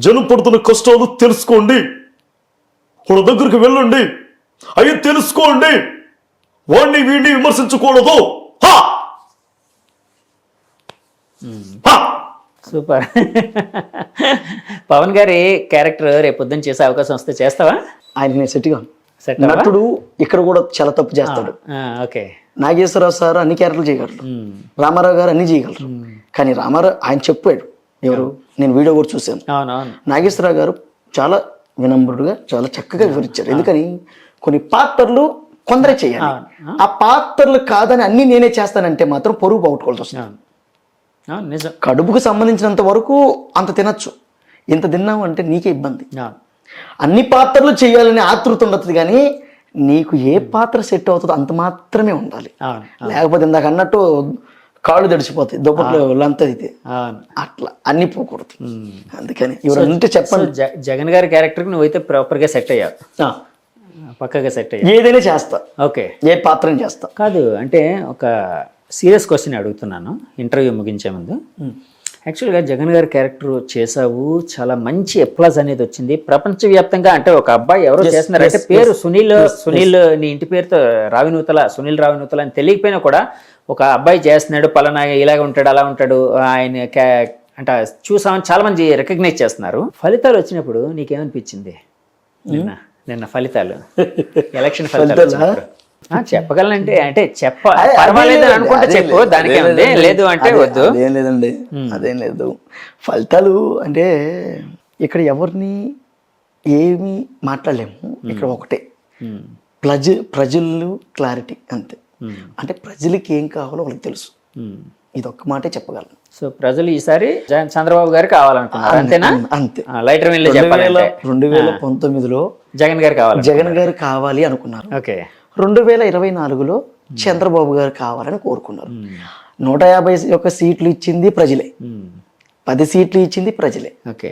జనం పడుతున్న కష్టాలు తెలుసుకోండి, వాళ్ళ దగ్గరికి వెళ్ళండి, అవి తెలుసుకోండి, వాడిని వీడిని విమర్శించకూడదు. సూపర్. పవన్ గారి క్యారెక్టర్ రేపు పొద్దున్న చేసే అవకాశం వస్తే చేస్తావా? ఆయన నేను సెట్గా నటుడు ఇక్కడ కూడా చాలా తప్పు చేస్తాడు. ఓకే, నాగేశ్వరరావు సార్ అన్ని క్యారెక్టర్లు చేయగలరు, రామారావు గారు అన్ని చేయగలరు, కానీ రామారావు ఆయన చెప్పాడు, ఎవరు నేను వీడియో కూడా చూశాను, నాగేశ్వరరావు గారు చాలా వినమ్రుడుగా చాలా చక్కగా వివరించారు. ఎందుకని కొన్ని పాత్రలు కొందరే చేయాలి, ఆ పాత్రలు కాదని అన్ని నేనే చేస్తానంటే మాత్రం పరువు పోగొట్టుకోవాల్సి వస్తుంది. కడుపుకు సంబంధించినంత వరకు అంత తినచ్చు, ఇంత తిన్నావు అంటే నీకే ఇబ్బంది. అన్ని పాత్రలు చేయాలనే ఆతృత ఉండదు, కానీ నీకు ఏ పాత్ర సెట్ అవుతుందో అంత మాత్రమే ఉండాలి. లేకపోతే ఇందాక అన్నట్టు కాళ్ళు తడిచిపోతాయి, దుప్పట్లో లంత అయితే అట్లా అన్ని పోకూడదు. అందుకని ఎవరంటే చెప్పండి. జగన్ గారి క్యారెక్టర్ నువ్వైతే ప్రాపర్గా సెట్ అయ్యావు, పక్కగా సెట్ అయ్యా, ఏదైనా చేస్తా. ఓకే, ఏ పాత్ర చేస్తా. కాదు అంటే ఒక సీరియస్ క్వశ్చన్ అడుగుతున్నాను ఇంటర్వ్యూ ముగించే ముందు. యాక్చువల్గా జగన్ గారి క్యారెక్టర్ చేసావు, చాలా మంచి అప్లాజ్ అనేది వచ్చింది ప్రపంచవ్యాప్తంగా. అంటే ఒక అబ్బాయి ఎవరో చేస్తున్నారు అంటే పేరు సునీల్ నీ ఇంటి పేరుతో సునీల్ రావినూతల అని తెలియకపోయినా కూడా ఒక అబ్బాయి చేస్తున్నాడు, పలానా ఇలాగ ఉంటాడు అలా ఉంటాడు ఆయన అంటే చూసామని చాలా మంది రికగ్నైజ్ చేస్తున్నారు. ఫలితాలు వచ్చినప్పుడు నీకేమనిపించింది నిన్న ఫలితాలు, ఎలక్షన్ ఫలితాలు వచ్చినప్పుడు? చెప్పగలనంటే అంటే పర్వాలేదు అనుకుంటే చెప్పు, దానికి లేదు అంటే వద్దు. అదేం లేదండి, అదేం లేదు. ఫలితాలు అంటే ఇక్కడ ఎవరిని ఏమి మాట్లాడలేము. ఇక్కడ ఒకటే ప్రజలు క్లారిటీ అంతే. అంటే ప్రజలకి ఏం కావాలో వాళ్ళకి తెలుసు, ఇది ఒక్క మాటే చెప్పగలను. సో ప్రజలు ఈసారి చంద్రబాబు గారు కావాలనుకున్నారు అంతేనా? అంతే. లైటర్ మిల్ 2019లో జగన్ గారు కావాలి అనుకున్నారు. ఓకే. 2024లో చంద్రబాబు గారు కావాలని కోరుకున్నారు. 151 సీట్లు ఇచ్చింది ప్రజలే, 10 సీట్లు ఇచ్చింది ప్రజలే. ఓకే.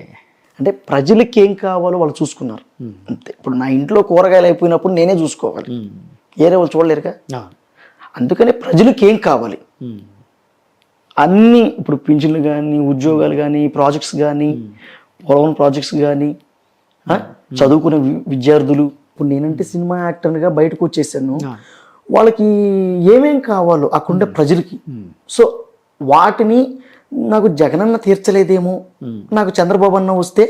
అంటే ప్రజలకి ఏం కావాలో వాళ్ళు చూసుకున్నారు అంతే. ఇప్పుడు నా ఇంట్లో కూరగాయలు అయిపోయినప్పుడు నేనే చూసుకోవాలి, వేరే వాళ్ళు చూడలేరుగా. అందుకనే ప్రజలకి ఏం కావాలి అన్నీ, ఇప్పుడు పింఛన్లు కానీ, ఉద్యోగాలు కానీ, ప్రాజెక్ట్స్ కానీ, పొలం ప్రాజెక్ట్స్ కానీ, చదువుకునే విద్యార్థులు. ఇప్పుడు నేనంటే సినిమా యాక్టర్గా బయటకు వచ్చేసాను, వాళ్ళకి ఏమేం కావాలో అక్కడుండే ప్రజలకి. సో వాటిని నాకు జగనన్న తీర్చలేదేమో, నాకు చంద్రబాబు అన్న వస్తే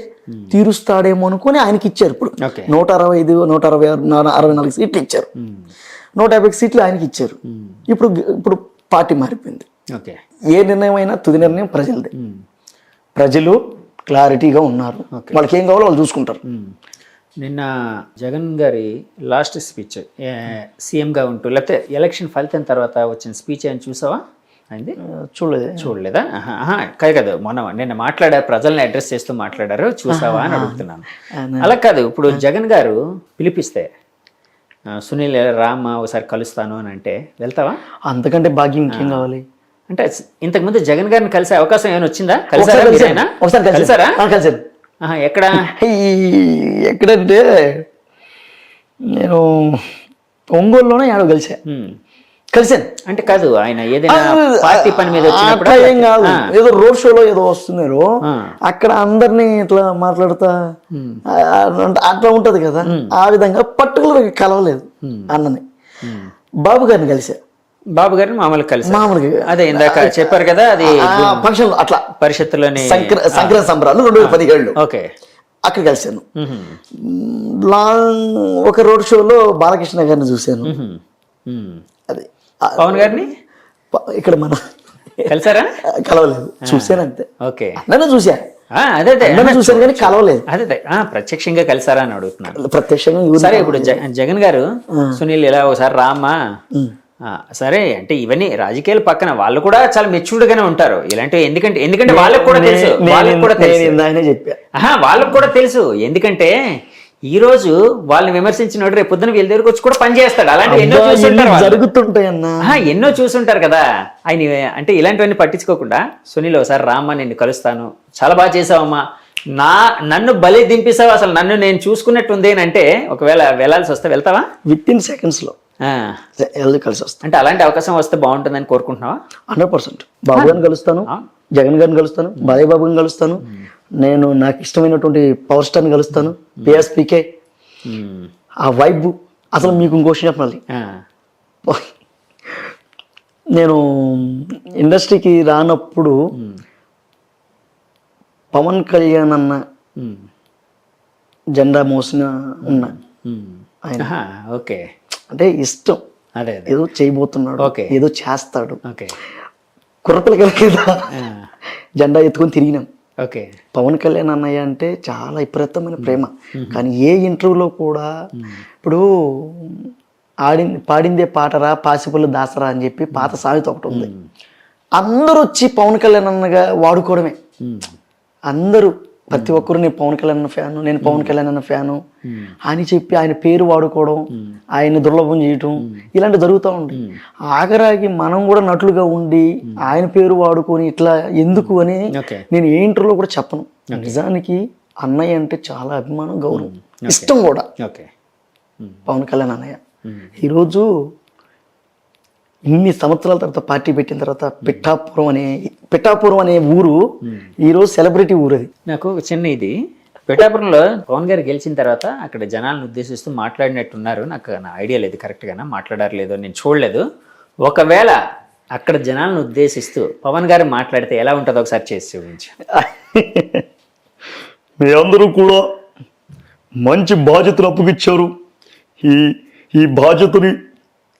తీరుస్తాడేమో అనుకొని ఆయనకి ఇచ్చారు. ఇప్పుడు 165, 164 సీట్లు ఇచ్చారు, 150 సీట్లు ఆయనకి ఇచ్చారు. ఇప్పుడు పార్టీ మారిపోయింది. ఏ నిర్ణయం అయినా తుది నిర్ణయం ప్రజలదే. ప్రజలు క్లారిటీగా ఉన్నారు, వాళ్ళకి ఏం కావాలో వాళ్ళు చూసుకుంటారు. నిన్న జగన్ గారి లాస్ట్ స్పీచ్ సీఎంగా ఉంటూ లేకపోతే ఎలక్షన్ ఫలితం తర్వాత వచ్చిన స్పీచ్ అని చూసావా? అయింది చూడలేదా? కాదు, నిన్న మాట్లాడారు, ప్రజల్ని అడ్రస్ చేస్తూ మాట్లాడారు, చూసావా అని అడుగుతున్నాను. అలా కాదు, ఇప్పుడు జగన్ గారు పిలిపిస్తే సునీల్ రామ్ ఒకసారి కలుస్తాను అని అంటే వెళ్తావా? అంతకంటే భాగ్యం ఇంకేం కావాలి? అంటే ఇంతకుముందు జగన్ గారిని కలిసే అవకాశం ఏమైనా వచ్చిందా? కలిసారా? కలిసారు. ఎక్కడంటే నేను ఒంగోలులోనే ఏడో కలిసాను. అంటే కాదు, ఆయన ఏదైనా పార్టీ పని మీద ఏం కాదు, ఏదో రోడ్ షోలో ఏదో వస్తున్నారు, అక్కడ అందరినీ ఇట్లా మాట్లాడుతా అట్లా ఉంటది కదా, ఆ విధంగా పర్టికులర్ కలవలేదు అన్నని. బాబు గారిని కలిసా. బాబు గారిని మామూలుగా అదే ఇందాక చెప్పారు కదా, అది ఫంక్షన్ అట్లా పరిషత్తులోని సంక్రాంతి సంబరాలు 2017. ఓకే. అక్కడ కలిసాను. ఒక రోడ్ షోలో బాలకృష్ణ గారిని చూశాను. అది పవన్ గారిని ఇక్కడ మన కలిసారా? కలవలేదు, చూశాను అంతే. ఓకే. నన్ను చూసా, అదే చూశాను కానీ కలవలేదు. అదే ప్రత్యక్షంగా కలిసారా అని అడుగుతున్నాను. ప్రత్యక్షంగా. సరే, ఇప్పుడు జగన్ గారు సునీల్ ఇలా ఒకసారి రామ్మా, సరే అంటే ఇవన్నీ రాజకీయాలు పక్కన వాళ్ళు కూడా చాలా మెచ్యూర్డ్ గానే ఉంటారు ఇలాంటివి. ఎందుకంటే వాళ్ళకి కూడా తెలుసు, వాళ్ళకి కూడా తెలుసు. ఎందుకంటే ఈ రోజు వాళ్ళని విమర్శించినట్టు రేపు పొద్దున వీళ్ళ దగ్గరకు వచ్చి కూడా పని చేస్తాడు. అలాంటివి ఎన్నో చూస్తుంటారు, జరుగుతుంటాయన్నా, ఎన్నో చూస్తుంటారు కదా. ఆయన అంటే ఇలాంటివన్నీ పట్టించుకోకుండా సునీల్ ఒకసారి రామ్మా, నిన్ను కలుస్తాను, చాలా బాగా చేసావమ్మా, నన్ను బలి దింపేసావు, అసలు నన్ను నేను చూసుకున్నట్టు ఉంది అని అంటే ఒకవేళ వెళ్ళాల్సి వస్తే వెళ్తావా? విత్-ఇన్ seconds లో కలిసి వస్తా. అంటే అలాంటి అవకాశం వస్తే బాగుంటుందని కోరుకుంటున్నావా? 100%. బాబు గారిని కలుస్తాను, జగన్ గారిని కలుస్తాను, బాలయ్య బాబుని కలుస్తాను, నేను నాకు ఇష్టమైనటువంటి పవర్ స్టార్ని కలుస్తాను, పిఎస్పీకే. ఆ వైబ్ అసలు మీకు ఇంకో విషయం చెప్పాలి. నేను ఇండస్ట్రీకి రానప్పుడు పవన్ కళ్యాణ్ అన్న జెండా మోసిన ఉన్నా ఆయన. ఓకే. అంటే ఇష్టం, ఏదో చేయబోతున్నాడు, ఏదో చేస్తాడు, కుర్రపిల్లకి జెండా ఎత్తుకొని తిరిగినాం. పవన్ కళ్యాణ్ అన్నయ్య అంటే చాలా విపరీతమైన ప్రేమ. కానీ ఏ ఇంటర్వ్యూలో కూడా ఇప్పుడు పాడిందే పాటరా పాసిపల్లి దాసరా అని చెప్పి పాత సామెత ఒకటి ఉంది. అందరూ వచ్చి పవన్ కళ్యాణ్ అన్నగా వాడుకోవడమే. అందరూ ప్రతి ఒక్కరు నేను పవన్ కళ్యాణ్ అన్న ఫ్యాను, నేను పవన్ కళ్యాణ్ అన్న ఫ్యాను అని చెప్పి ఆయన పేరు వాడుకోవడం, ఆయన్ని దుర్లభం చేయటం, ఇలాంటివి జరుగుతూ ఉంటాయి. ఆఖరాకి మనం కూడా నటులుగా ఉండి ఆయన పేరు వాడుకొని ఇట్లా ఎందుకు అని నేను ఏ ఇంటర్వ్యూలో కూడా చెప్పను. నిజానికి అన్నయ్య అంటే చాలా అభిమానం, గౌరవం, ఇష్టం కూడా పవన్ కళ్యాణ్ అన్నయ్య. ఈరోజు ఇన్ని సంవత్సరాల తర్వాత పార్టీ పెట్టిన తర్వాత పిఠాపురం అనే ఊరు ఈరోజు సెలబ్రిటీ ఊరు అది. నాకు ఒక చిన్న ఇది, పిఠాపురంలో పవన్ గారు గెలిచిన తర్వాత అక్కడ జనాలను ఉద్దేశిస్తూ మాట్లాడినట్టున్నారు. నాకు నా ఐడియా లేదు కరెక్ట్గానా మాట్లాడారు లేదో నేను చూడలేదు. ఒకవేళ అక్కడ జనాలను ఉద్దేశిస్తూ పవన్ గారు మాట్లాడితే ఎలా ఉంటుందో ఒకసారి చేసి చూపించు. మీ అందరూ కూడా మంచి బాధ్యతను అప్పగిచ్చారు. ఈ బాధ్యతని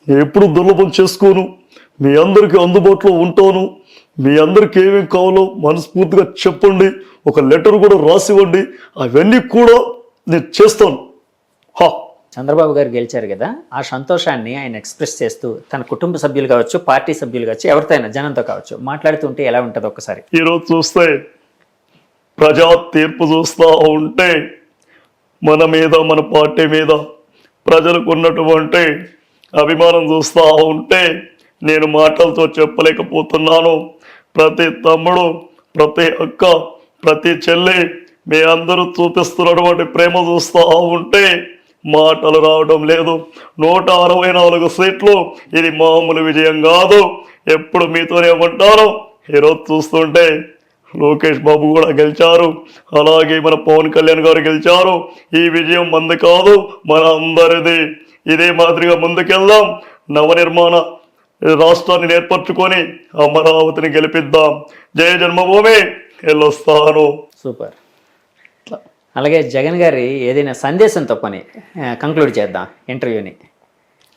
ఎప్పుడు దుర్లభం చేసుకోను. మీ అందరికీ అందుబాటులో ఉంటాను. మీ అందరికీ ఏమేం కావాలో మనస్ఫూర్తిగా చెప్పండి. ఒక లెటర్ కూడా రాసివ్వండి. అవన్నీ కూడా నేను చేస్తాను. చంద్రబాబు గారు గెలిచారు కదా, ఆ సంతోషాన్ని ఆయన ఎక్స్ప్రెస్ చేస్తూ తన కుటుంబ సభ్యులు కావచ్చు, పార్టీ సభ్యులు కావచ్చు, ఎవరితో అయినా జనంతో కావచ్చు మాట్లాడుతుంటే ఎలా ఉంటుంది ఒక్కసారి. ఈరోజు చూస్తే ప్రజా తీర్పు చూస్తూ ఉంటే మన మీద, మన పార్టీ మీద ప్రజలకు ఉన్నటువంటి అభిమానం చూస్తూ ఉంటే నేను మాటలతో చెప్పలేకపోతున్నాను. ప్రతి తమ్ముడు, ప్రతి అక్క, ప్రతి చెల్లి మీ అందరూ చూపిస్తున్నటువంటి ప్రేమ చూస్తూ ఉంటే మాటలు రావడం లేదు. 164 సీట్లు ఇది మామూలు విజయం కాదు. ఎప్పుడు మీతోనే ఉంటాను. ఈరోజు చూస్తుంటే లోకేష్ బాబు కూడా గెలిచారు, అలాగే మన పవన్ కళ్యాణ్ గారు గెలిచారు. ఈ విజయం మంది కాదు, మన అందరిది. ఇదే మాదిరిగా ముందుకెళ్దాం. నవనిర్మాణ రాష్ట్రాన్ని ఏర్పరచుకొని అమరావతిని గెలిపిద్దాం. జయ జన్మభూమి. వెళ్ళొస్తాను. సూపర్. అలాగే జగన్ గారి ఏదైనా సందేశంతో పని కంక్లూడ్ చేద్దాం ఇంటర్వ్యూని.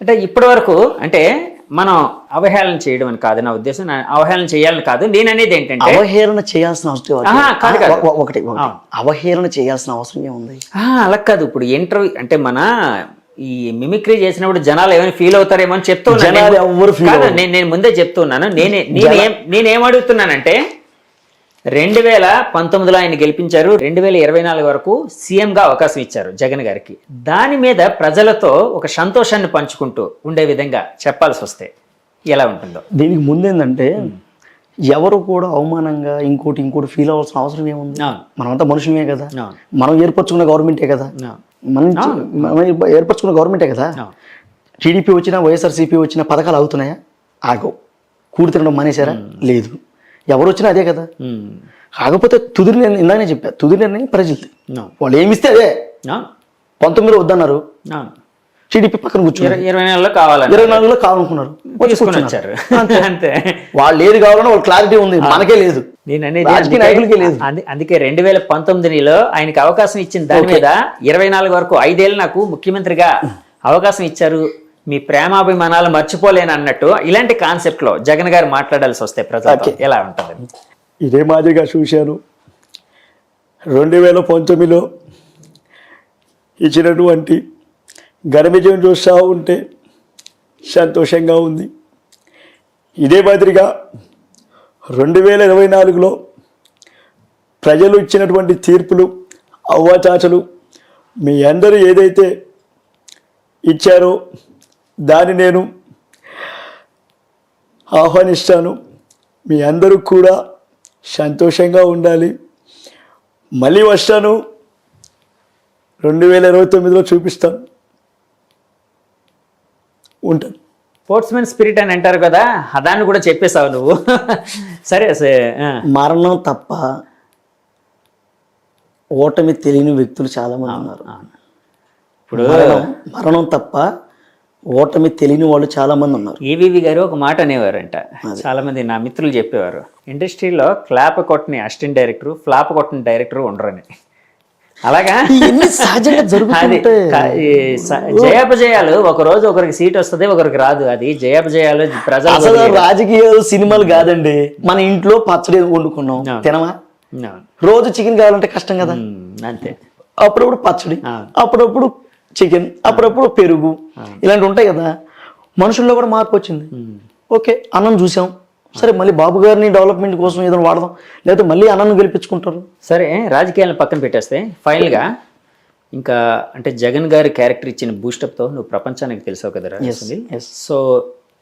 అంటే ఇప్పటి వరకు అంటే మనం అవహేళన చేయడం అని కాదు నా ఉద్దేశం. అవహేళన చేయాలని కాదు, నేను అనేది ఏంటంటే అవహేళన చేయాల్సిన అవసరం కాదు. ఒకటి అవహేళన చేయాల్సిన అవసరం ఏముంది? అలా కాదు. ఇప్పుడు ఇంటర్వ్యూ అంటే మన ఈ మిమిక్రీ చేసినప్పుడు జనాలు ఏమైనా ఫీల్ అవుతారేమో అని చెప్తున్నాను. నేను ముందే చెప్తున్నాను. నేనేం అడుగుతున్నానంటే 2019లో ఆయన గెలిపించారు, 2024 వరకు సీఎంగా అవకాశం ఇచ్చారు జగన్ గారికి. దాని మీద ప్రజలతో ఒక సంతోషాన్ని పంచుకుంటూ ఉండే విధంగా చెప్పాల్సి వస్తే ఎలా ఉంటుందో. దీనికి ముందేందంటే ఎవరు కూడా అవమానంగా ఇంకోటి ఫీల్ అవ్వాల్సిన అవసరం ఏముంది? మనమంతా మనుషులమే కదా, మనం ఏర్పరచుకున్న గవర్నమెంటే కదా, మనం ఏర్పరచుకున్న గవర్నమెంటే కదా. టీడీపీ వచ్చినా వైఎస్ఆర్సీపీ వచ్చినా పథకాలు అవుతున్నాయా? ఆగవు. కూడి తినడం మానేశారా? లేదు. ఎవరు వచ్చినా అదే కదా. కాకపోతే తుది నిర్ణయం, ఇందాకనే చెప్పా, తుది నిర్ణయం ప్రజలది. వాళ్ళు ఏమిస్తే అదే. 19 వద్దన్నారు, టీడీపీ పక్కన కూర్చున్నారు. 24లో కావాలనుకున్నారు, వచ్చారు. అంతే. వాళ్ళు ఏది కావాలన్నా వాళ్ళ క్లారిటీ ఉంది, మనకే లేదు. నేను అనేది రాజకీయ నాయకులకే లేదు. అందుకే 2019లో ఆయనకి అవకాశం ఇచ్చిన దాని మీద 24 వరకు 5 ఏళ్ళు నాకు ముఖ్యమంత్రిగా అవకాశం ఇచ్చారు, మీ ప్రేమాభిమానాలు మర్చిపోలేను అన్నట్టు ఇలాంటి కాన్సెప్ట్ లో జగన్ గారు మాట్లాడాల్సి వస్తే ప్రజలతో ఎలా ఉంటుంది? ఇదే మాదిరిగా చూశాను. 2019లో ఇచ్చినటువంటి ఘన విజయం చూస్తూ ఉంటే సంతోషంగా ఉంది. ఇదే మాదిరిగా 2024లో ప్రజలు ఇచ్చినటువంటి తీర్పులు, అవ్వాచాచలు మీ అందరూ ఏదైతే ఇచ్చారో దాన్ని నేను ఆహ్వానిస్తాను. మీ అందరూ కూడా సంతోషంగా ఉండాలి. మళ్ళీ వస్తాను, 2029లో చూపిస్తాను, ఉంటాను. స్పోర్ట్స్మెన్ స్పిరిట్ అని అంటారు కదా, దాన్ని కూడా చెప్పేశావు నువ్వు. సరే. మరణం తప్ప ఓటమి తెలియని వ్యక్తులు చాలా మంది ఉన్నారు. ఇప్పుడు మరణం తప్ప ఓటమి తెలియని వాళ్ళు చాలా మంది ఉన్నారు. ఏవివి గారు ఒక మాట అనేవారంట, చాలా మంది నా మిత్రులు చెప్పేవారు, ఇండస్ట్రీలో క్లాప్ కొట్టని అసిస్టెంట్ డైరెక్టర్, ఫ్లాప్ కొట్టని డైరెక్టర్ ఉండరని. అలాగా సహజంగా జరుగుతుంది. జయాపజయాలు ఒక రోజు ఒకరికి సీట్ వస్తుంది, ఒకరికి రాదు. అది జయాపజయాలు ప్రజలు. అసలు రాజకీయాలు సినిమాలు కాదండి. మన ఇంట్లో పచ్చడి వండుకున్నాం, తినమా? రోజు చికెన్ కావాలంటే కష్టం కదా. అంతే. అప్పుడప్పుడు పచ్చడి, అప్పుడప్పుడు చికెన్, అప్పుడప్పుడు పెరుగు, ఇలాంటివి ఉంటాయి కదా. మనుషుల్లో కూడా మార్పు వచ్చింది. ఓకే, అన్నం చూసాం, సరే మళ్ళీ బాబు గారిని డెవలప్మెంట్ కోసం ఏదైనా వాడదాం, లేకపోతే మళ్ళీ అన్నను గెలిపించుకుంటారు. సరే, రాజకీయాలను పక్కన పెట్టేస్తే ఫైనల్గా ఇంకా అంటే జగన్ గారి క్యారెక్టర్ ఇచ్చిన బూస్టప్తో నువ్వు ప్రపంచానికి తెలిసావు కదా. సో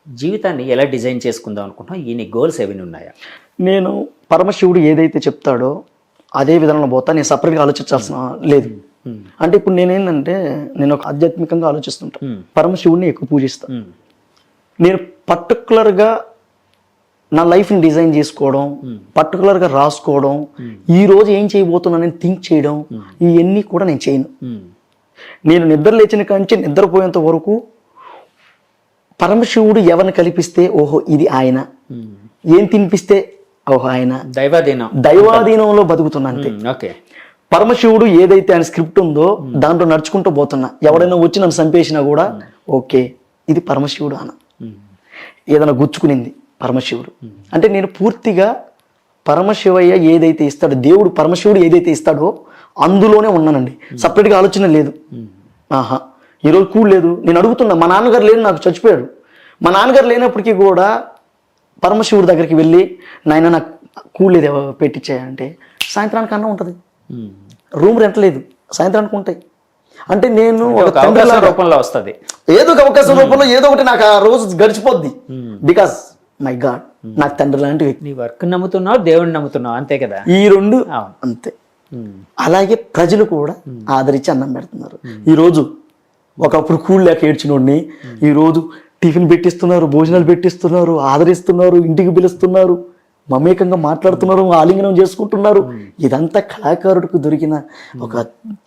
జీవితాన్ని ఎలా డిజైన్ చేసుకుందాం అనుకుంటున్నావు? ఈ నీ గోల్స్ ఏమైనా ఉన్నాయా? నేను పరమశివుడు ఏదైతే చెప్తాడో అదే విధానంలో పోతా. నేను సపరేట్గా ఆలోచించాల్సిన లేదు. అంటే ఇప్పుడు నేనేంటంటే నేను ఒక ఆధ్యాత్మికంగా ఆలోచిస్తుంటా. పరమశివుడిని ఎక్కువ పూజిస్తాను. నేను పర్టికులర్గా నా లైఫ్ని డిజైన్ చేసుకోవడం, పర్టికులర్గా రాసుకోవడం, ఈ రోజు ఏం చేయబోతున్నానని థింక్ చేయడం, ఇవన్నీ కూడా నేను చేయను. నేను నిద్ర లేచిన కాంచి నిద్రపోయేంత వరకు పరమశివుడు ఎవరిని కల్పిస్తే ఓహో ఇది ఆయన, ఏం తినిపిస్తే ఓహో ఆయన, దైవాధీనంలో బతుకుతున్నా అంతే. ఓకే. పరమశివుడు ఏదైతే ఆయన స్క్రిప్ట్ ఉందో దాంట్లో నడుచుకుంటూ పోతున్నా. ఎవడైనా వచ్చి నన్ను చంపేసినా కూడా ఓకే ఇది పరమశివుడు అన్న. ఏదైనా గుచ్చుకునింది పరమశివుడు అంటే నేను పూర్తిగా పరమశివయ్య ఏదైతే ఇస్తాడో, దేవుడు పరమశివుడు ఏదైతే ఇస్తాడో అందులోనే ఉన్నానండి. సపరేట్గా ఆలోచన లేదు. ఆహా ఈరోజు కూల్ లేదు, నేను అడుగుతున్నా. మా నాన్నగారు లేని నాకు చచ్చిపోయాడు. మా నాన్నగారు లేనప్పటికీ కూడా పరమశివుడి దగ్గరికి వెళ్ళి నాయన నాకు కూల్ లేదు పెట్టించాయంటే సాయంత్రానికి అన్నం ఉంటుంది, రూమ్ రెంట్ లేదు, సాయంత్రానికి ఉంటాయి. అంటే నేను ఒక తండ్రి రూపంలో వస్తుంది, ఏదో ఒక అవకాశం రూపంలో ఏదో ఒకటి నాకు ఆ రోజు గడిచిపోద్ది. బికాస్ మై గాడ్ నాకు తండ్రి లాంటి వ్యక్తి. నీ వర్క్ నమ్ముతున్నావు, దేవుడిని నమ్ముతున్నావు, అంతే కదా. ఈ రెండు అంతే. అలాగే ప్రజలు కూడా ఆదరించి అన్నం పెడుతున్నారు. ఈరోజు ఒకప్పుడు కూల్ లేక ఏడ్చినోడిని ఈరోజు టిఫిన్ పెట్టిస్తున్నారు, భోజనాలు పెట్టిస్తున్నారు, ఆదరిస్తున్నారు, ఇంటికి పిలుస్తున్నారు, మమేకంగా మాట్లాడుతున్నారు, ఆలింగనం చేసుకుంటున్నారు. ఇదంతా కళాకారుడికి దొరికిన ఒక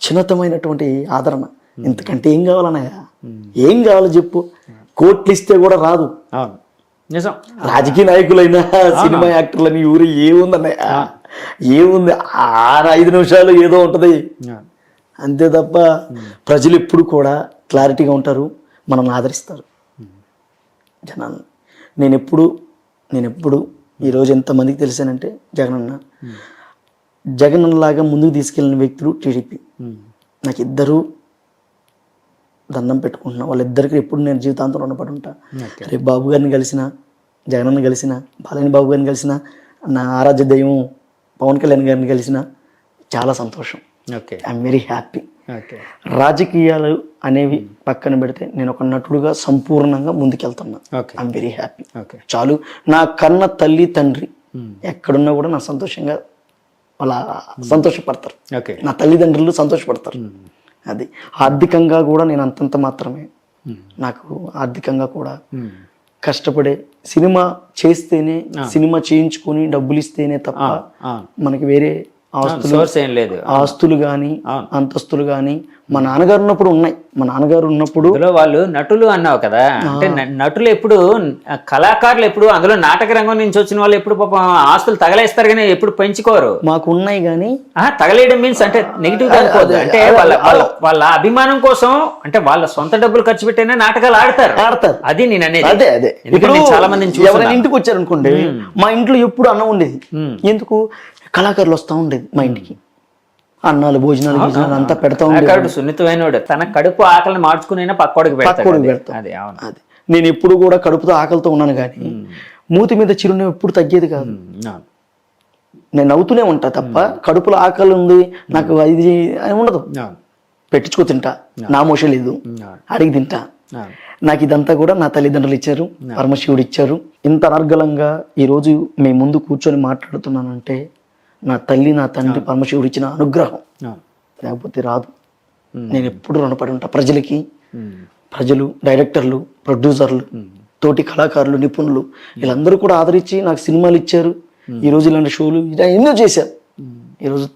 చిన్నతమైనటువంటి ఆదరణ. ఇంతకంటే ఏం కావాలన్నయ్యా? ఏం కావాలో చెప్పు. కోట్లు ఇస్తే కూడా రాదు. నిజం. రాజకీయ నాయకులైనా సినిమా యాక్టర్లని ఊరు ఏముందన్నయ్య? ఏముంది? 5 నిమిషాలు ఏదో ఉంటది అంతే తప్ప ప్రజలు ఎప్పుడు కూడా క్లారిటీగా ఉంటారు, మనం ఆదరిస్తారు జనాన్ని. నేను ఎప్పుడు ఈరోజు ఎంతమందికి తెలిసానంటే జగనన్నలాగా ముందుకు తీసుకెళ్ళిన వ్యక్తులు టీడీపీ. నాకు ఇద్దరు దండం పెట్టుకుంటున్నా. వాళ్ళిద్దరికి ఎప్పుడు నేను జీవితాంతం రుణపడి ఉంటా. రేపు బాబు గారిని కలిసిన, జగనన్న కలిసిన, బాలని బాబు గారిని కలిసిన, నా ఆరాధ్య దైవం పవన్ కళ్యాణ్ గారిని కలిసిన చాలా సంతోషం. I'm very happy. రాజకీయాలు అనేవి పక్కన పెడితే నేను ఒక నటుడుగా సంపూర్ణంగా ముందుకెళ్తున్నా. I'm very happy. చాలు. నా కన్న తల్లి తండ్రి ఎక్కడున్నా కూడా నా సంతోషంగా వాళ్ళ సంతోషపడతారు, నా తల్లిదండ్రులు సంతోషపడతారు. అది ఆర్థికంగా కూడా నేను అంతంత మాత్రమే. నాకు ఆర్థికంగా కూడా కష్టపడే సినిమా చేస్తేనే, సినిమా చేయించుకొని డబ్బులు ఇస్తేనే తప్ప మనకి వేరే ఆస్తులు కానీ అంతస్తులు కానీ మా నాన్నగారు ఉన్నప్పుడు ఉన్నాయి. మా నాన్నగారు ఉన్నప్పుడు వాళ్ళు నటులు అన్నావు కదా, అంటే నటులు ఎప్పుడు, కళాకారులు ఎప్పుడు, అందులో నాటక రంగం నుంచి వచ్చిన వాళ్ళు ఎప్పుడు పాపం ఆస్తులు తగలేస్తారు కానీ ఎప్పుడు పెంచుకోరు. మాకు ఉన్నాయి కానీ తగలేయడం మీన్స్ అంటే నెగిటివ్ కాదు, అంటే వాళ్ళ అభిమానం కోసం, అంటే వాళ్ళ సొంత డబ్బులు ఖర్చు పెట్టైనా నాటకాలు ఆడతారు. అది నేను అనేది. అదే చాలా మంది ఎవరైనా ఇంటికి వచ్చారనుకోండి, మా ఇంట్లో ఎప్పుడు అన్నం ఉండేది. ఎందుకు? కళాకారులు వస్తూ ఉండేది మా ఇంటికి. అన్నాలు, భోజనాలు అంతా పెడతా ఉండేది. సున్నితమైన తన కడుపు ఆకలిని మార్చుకునే పక్కోడికి పెడతా. అది నేను ఎప్పుడు కూడా కడుపుతో ఆకలితో ఉన్నాను కానీ మూతి మీద చిరునవ్వు ఎప్పుడు తగ్గేది కాదు. నేను నవ్వుతూనే ఉంటా తప్ప కడుపులో ఆకలి ఉంది నాకు ఇది ఉండదు. పెట్టించుకో తింటా, నా మోష లేదు, అడిగి తింటా. నాకు ఇదంతా కూడా నా తల్లిదండ్రులు ఇచ్చారు, పరమశివుడు ఇచ్చారు. ఇంత అనర్గళంగా ఈరోజు మీ ముందు కూర్చొని మాట్లాడుతున్నానంటే నా తల్లి, నా తండ్రి, పరమశివుడు ఇచ్చిన అనుగ్రహం. లేకపోతే రాదు. నేను ఎప్పుడు రుణపడి ఉంటా ప్రజలకి. ప్రజలు, డైరెక్టర్లు, ప్రొడ్యూసర్లు, తోటి కళాకారులు, నిపుణులు వీళ్ళందరూ కూడా ఆదరించి నాకు సినిమాలు ఇచ్చారు. ఈరోజు ఇలాంటి షోలు ఇలా ఎన్నో చేశారు. ఈరోజు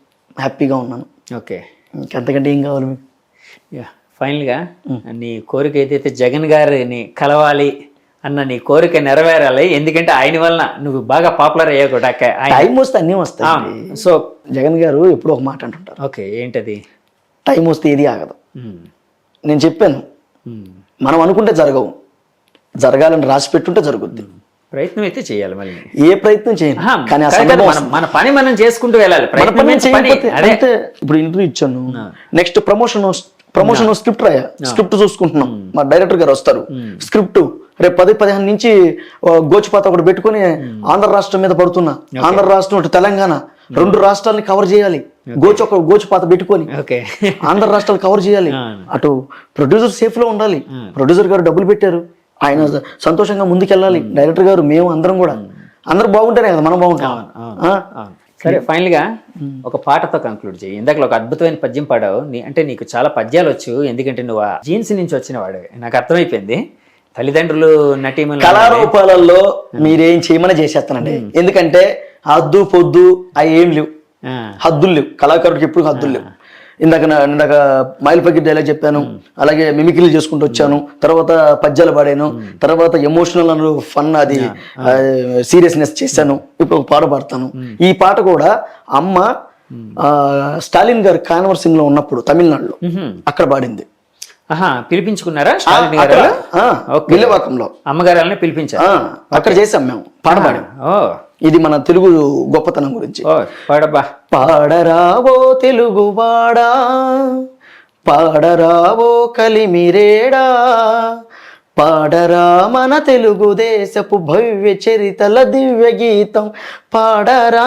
హ్యాపీగా ఉన్నాను. ఓకే, ఇంకెంతకంటే ఏం కావాలి మీకు? ఫైనల్గా నీ కోరిక ఏదైతే జగన్ గారిని కలవాలి అన్న నీ కోరిక నెరవేరాలి. ఎందుకంటే ఆయన వలన నువ్వు బాగా పాపులర్ అయ్యా కూడా. టైం వస్తే అన్నీ వస్తాయి. సో జగన్ గారు ఎప్పుడో ఒక మాట అంటుంటారు. ఓకే, ఏంటది? టైం వస్తే ఏది ఆగదు. నేను చెప్పాను, మనం అనుకుంటే జరగవు, జరగాలని రాసి పెట్టుంటే జరుగుద్ది. ప్రయత్నం అయితే చేయాలి. మళ్ళీ ఏ ప్రయత్నం చేయాలి కానీ మన పని మనం చేసుకుంటూ వెళ్ళాలి. ఇప్పుడు ఇంటర్వ్యూ ఇచ్చాను, నెక్స్ట్ ప్రమోషన్ స్క్రిప్ట్ రాయా, స్క్రిప్ట్ చూసుకుంటున్నాం. మా డైరెక్టర్ గారు వస్తారు, స్క్రిప్ట్ రేపు 10-15 నుంచి గోచిపాత ఒకటి పెట్టుకుని ఆంధ్ర రాష్ట్రం మీద పడుతున్నా. ఆంధ్ర రాష్ట్రం అటు తెలంగాణ 2 రాష్ట్రాలని కవర్ చేయాలి. గోచిపాత పెట్టుకొని ఆంధ్ర రాష్ట్రాలు కవర్ చేయాలి. అటు ప్రొడ్యూసర్ సేఫ్ లో ఉండాలి. ప్రొడ్యూసర్ గారు డబ్బులు పెట్టారు, ఆయన సంతోషంగా ముందుకెళ్ళాలి. డైరెక్టర్ గారు, మేము అందరం కూడా, అందరూ బాగుంటేనే కదా మనం బాగుంటాం. సరే, ఫైనల్ గా ఒక పాటతో కంక్లూడ్ చేయి. ఇందాక ఒక అద్భుతమైన పద్యం పాడావు. అంటే నీకు చాలా పద్యాలు వచ్చు, ఎందుకంటే నువ్వు ఆ జీన్స్ నుంచి వచ్చిన వాడు, నాకు అర్థమైపోయింది. తల్లిదండ్రులు నటీమణులు కళారూపాలలో మీరేం చేయమని చేసేస్తానండి. ఎందుకంటే హద్దు పొద్దు అవి ఏం లేవు, హద్దులు లేవు. కళాకారుడికి ఎప్పుడు హద్దులు లేవు. ఇందాక మైల్ పకెట్ డైలాగ్ చెప్పాను, అలాగే మిమిక్రీలు చేసుకుంటూ వచ్చాను, తర్వాత పద్యాలు పాడాను, తర్వాత ఎమోషనల్ అను ఫన్ అది సీరియస్నెస్ చేశాను, ఇప్పుడు ఒక పాట పాడతాను. ఈ పాట కూడా అమ్మ స్టాలిన్ గారు కాన్వర్సింగ్ లో ఉన్నప్పుడు తమిళనాడులో అక్కడ పాడింది. పిలిపించుకున్నారా విల్లవాకంలో అమ్మగారాలని పిలిపించారు, అక్కడ చేసాం మేము, పాట పాడాం. ఇది మన తెలుగు గొప్పతనం గురించి. పాడరావో తెలుగువాడా, పాడరావో కలిమిరేడా, పాడరా మన తెలుగుదేశపు భవ్య చరితల దివ్య గీతం పాడరా.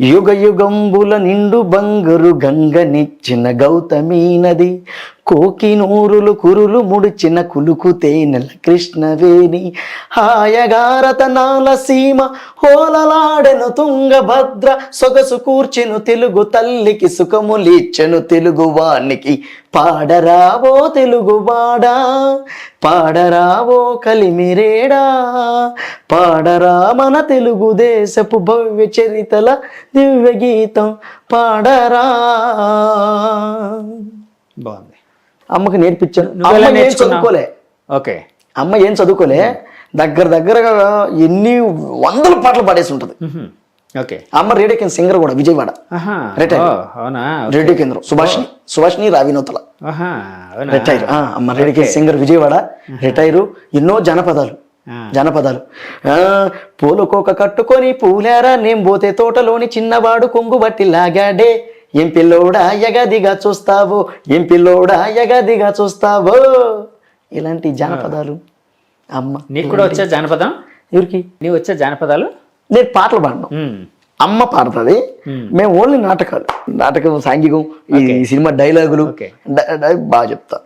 యుగ యుగంబుల నిండు బంగారు గంగనిచ్చిన గౌతమీ నది, కోకినూరులు కురులు ముడిచిన కులుకు తేనెల కృష్ణవేణి, హాయగారతనాల సీమ హోలలాడెను తుంగభద్ర, సొగసు కూర్చెను తెలుగు తల్లికి సుఖములిచ్చెను తెలుగువానికి. పాడరావో తెలుగువాడా, పాడరావో కలిమిరేడా, పాడరా మన తెలుగుదేశపు భవ్య చరితల దివ్య గీతం పాడరా. బాగుంది. అమ్మకి నేర్పించాను. అమ్మ ఏం చదువుకోలే, ఓకే, అమ్మ ఏం చదువుకోలే, దగ్గరగా ఎన్ని వందల పాటలు పాడేసి ఉంటది. ఓకే. అమ్మ రేడియో కేంద్ర సింగర్ కూడా, విజయవాడ రిటైర్. రేడియో కేంద్రం సుభాషిణి రావినోతల రిటైర్. అమ్మ రేడియో కేంద్ర సింగర్ విజయవాడ రిటైరు. ఎన్నో జనపదాలు పూలకోక కట్టుకొని పూలారా నేం పోతే తోటలోని చిన్నవాడు కొంగు బట్టి లాగాడే, ఏం పిల్లోడా ఎగదిగా చూస్తావో, ఏం పిల్లోడా ఎగదిగా చూస్తావో. ఇలాంటి జానపదాలు అమ్మ. నీకు కూడా వచ్చా జానపదం? ఎవరికి? నీవు వచ్చా జానపదాలు? నేను పాటలు పాడను, అమ్మ పాడుతుంది. మేము ఓన్లీ నాటకం సాంఘికం, ఈ సినిమా డైలాగులు బాగా చెప్తా.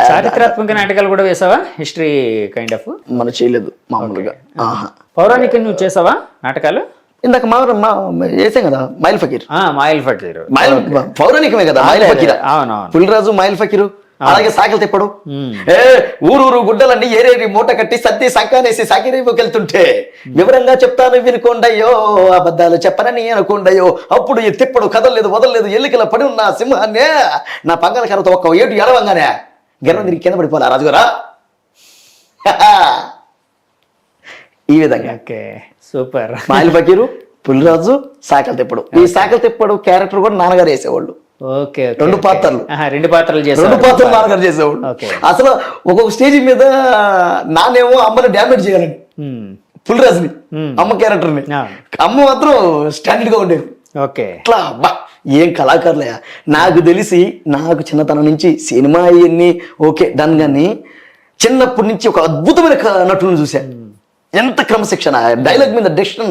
చారిత్రాత్మక నాటకాలు కూడా వేసావా? History kind of? మనం చేయలేదు మామూలుగా. పౌరాణిక నువ్వు చేసావా నాటకాలు? ఇందాక వేసాం కదా మైల్ ఫకీర్. పౌరాణికమే కదా మైల్ ఫకీర్. పులిరాజు మైల్ ఫకీరు, అలాగే సాకిలు తిప్పడు. ఊరూరు గుడ్డలన్నీ ఏరేరి మూట కట్టి సర్ది సంకానేసి సాకిరేపుకెళ్తుంటే వివరంగా చెప్తాను వినుకోండయ్యో, అబద్ధాలు చెప్పనని అనుకోండయ్యో. అప్పుడు ఈ తిప్పడు కదలలేదు వదలలేదు, ఎల్లికల పడి ఉన్న సింహాన్నే నా పంగల కర్రతో ఒక్క ఏటు ఎడవంగానే గర్వం తిరిగి కింద పడిపోలే రాజుగారా. ఈ విధంగా సూపర్. మైల్ ఫకీరు, పులిరాజు, సాకలు తిప్పడు. ఈ సాకలు తిప్పడు క్యారెక్టర్ కూడా నాన్నగారు వేసేవాళ్ళు. రెండు పాత్రలు నాన్నగారు చేసేవాళ్ళు. అసలు ఒక్కొక్క స్టేజ్ మీద నానేమో అమ్మని డ్యామేజ్ చేయాలని, పులిరాజుని అమ్మ క్యారెక్టర్ని, అమ్మ మాత్రం స్టాండర్డ్ గా ఉండేది. అట్లా ఏం కళాకారులయ్యా. నాకు తెలిసి నాకు చిన్నతనం నుంచి సినిమా ఇవన్నీ ఓకే డన్, కానీ చిన్నప్పటి నుంచి ఒక అద్భుతమైన నటులను చూశాను. ఎంత క్రమశిక్షణ, డైలాగ్ మీద డెసిషన్,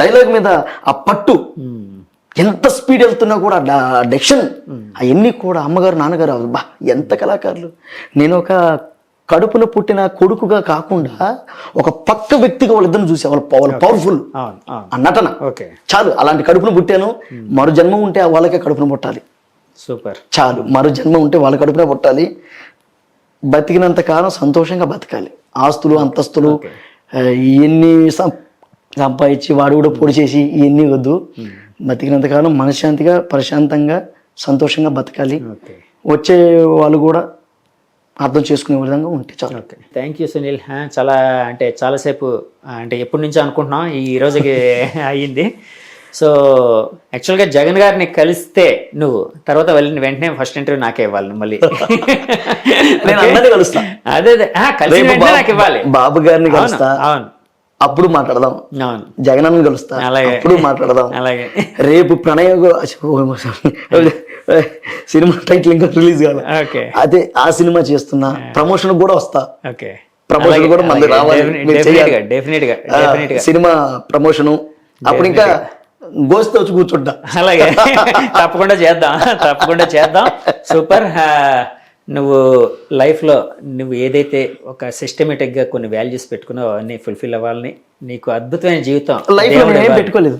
డైలాగ్ మీద ఆ పట్టు, ఎంత స్పీడ్ వెళ్తున్నా కూడా డెసిషన్, అవన్నీ కూడా అమ్మగారు నాన్నగారు బా ఎంత కళాకారులు. నేను ఒక కడుపున పుట్టిన కొడుకుగా కాకుండా ఒక పక్క వ్యక్తిగా వాళ్ళిద్దరిని చూసే వాళ్ళ పవర్ఫుల్ ఆ నటన చాలు. అలాంటి కడుపున పుట్టాను, మరో జన్మ ఉంటే వాళ్ళకే కడుపున పుట్టాలి. సూపర్. చాలు, మరో జన్మ ఉంటే వాళ్ళ కడుపున పుట్టాలి. బతికినంత కాలం సంతోషంగా బతకాలి. ఆస్తులు అంతస్తులు ఇవన్నీ సంపాదించి వాడు కూడా పొడి చేసి ఇవన్నీ వద్దు. బతికినంతకాలం మనశ్శాంతిగా ప్రశాంతంగా సంతోషంగా బతకాలి. వచ్చే వాళ్ళు కూడా అర్థం చేసుకునే విధంగా ఉంటే చాలు. Thank you Sunil. చాలాసేపు ఎప్పటి నుంచో అనుకుంటున్నాం, ఈ రోజుకి అయ్యింది. సో యాక్చువల్గా జగన్ గారిని కలిస్తే నువ్వు తర్వాత వెళ్ళిన వెంటనే ఫస్ట్ ఇంటర్వ్యూ నాకే ఇవ్వాలి. మళ్ళీ నేను అందరినీ కలుస్తా. అదే కలిసిన వెంటనే నాకు ఇవ్వాలి. బాబు గారిని కలుస్తా, అవును, అప్పుడు మాట్లాడదాం. జగనన్న కలుస్తా, అప్పుడు మాట్లాడదాం. అలాగే రేపు ప్రణయ సినిమా టైటిల్ ఇంకా రిలీజ్ కావాలి, అదే ఆ సినిమా చేస్తున్నా, ప్రమోషన్ కూడా వస్తా. ప్రమోషన్ కూడా మంది రావాలి, సినిమా ప్రమోషను. అప్పుడు ఇంకా గోస్తే వచ్చి కూర్చుంటా. అలాగే తప్పకుండా చేద్దాం. సూపర్. నువ్వు లైఫ్లో నువ్వు ఏదైతే ఒక సిస్టమేటిక్గా కొన్ని వాల్యూస్ పెట్టుకున్నావో అవన్నీ ఫుల్ఫిల్ అవ్వాలని, నీకు అద్భుతమైన జీవితం పెట్టుకోలేదు,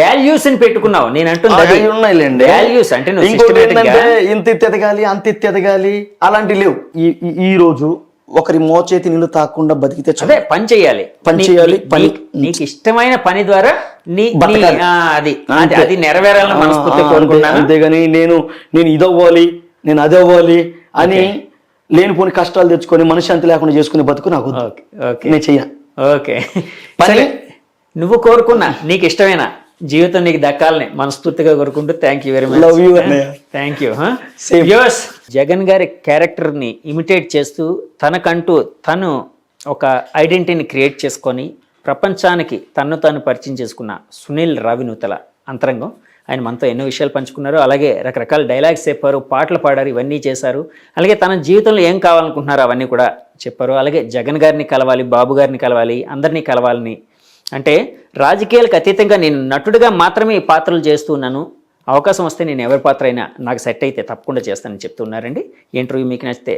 వాల్యూస్ అని పెట్టుకున్నావు. నేను అంటుంది వాల్యూస్ అంటే ఇంత ఎదగాలి అంత ఎదగాలి అలాంటివి లేవు. ఈ రోజు ఒకరి మోచేతి నీళ్లు తాకుండా బతికితే చాలు. అదే పని చేయాలి, పని చేయాలి, పని నీకు ఇష్టమైన పని ద్వారా బతకాలి. అది నెరవేరాలని మనస్ఫూర్తిగా కోరుకున్నాను. అంతేగాని నేను ఇది అవ్వాలి, నేను అది అవ్వాలి అని లేనిపోని కష్టాలు తెచ్చుకొని మనశ్శాంతి లేకుండా చేసుకునే బతుకు నాకు వద్దు. నేను చెయ్యను. ఓకే, సరే నువ్వు కోరుకున్నా నీకు ఇష్టమైన జీవితం నీకు దక్కాలని మనస్ఫూర్తిగా కోరుకుంటూ thank you very much. Love you అన్నయ్య. Thank you. జగన్ గారి క్యారెక్టర్ని ఇమిటేట్ చేస్తూ తనకంటూ తను ఒక ఐడెంటిటీని క్రియేట్ చేసుకొని ప్రపంచానికి తన్ను తాను పరిచయం చేసుకున్న సునీల్ రావినూతల అంతరంగం. ఆయన మనతో ఎన్నో విషయాలు పంచుకున్నారు, అలాగే రకరకాల డైలాగ్స్ చెప్పారు, పాటలు పాడారు, ఇవన్నీ చేశారు. అలాగే తన జీవితంలో ఏం కావాలనుకుంటున్నారో అవన్నీ కూడా చెప్పారు. అలాగే జగన్ గారిని కలవాలి, బాబు గారిని కలవాలి, అందరినీ కలవాలని, అంటే రాజకీయాలకు అతీతంగా నేను నటుడిగా మాత్రమే ఈ పాత్రలు చేస్తున్నాను, అవకాశం వస్తే నేను ఎవరి పాత్ర అయినా నాకు సెట్ అయితే తప్పకుండా చేస్తానని చెప్తున్నారండి. ఈ ఇంటర్వ్యూ మీకు నచ్చితే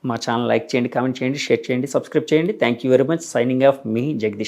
మా ఛానల్ లైక్ చేయండి, కామెంట్ చేయండి, షేర్ చేయండి, సబ్స్క్రైబ్ చేయండి. Thank you very much. Signing off me Jagadish.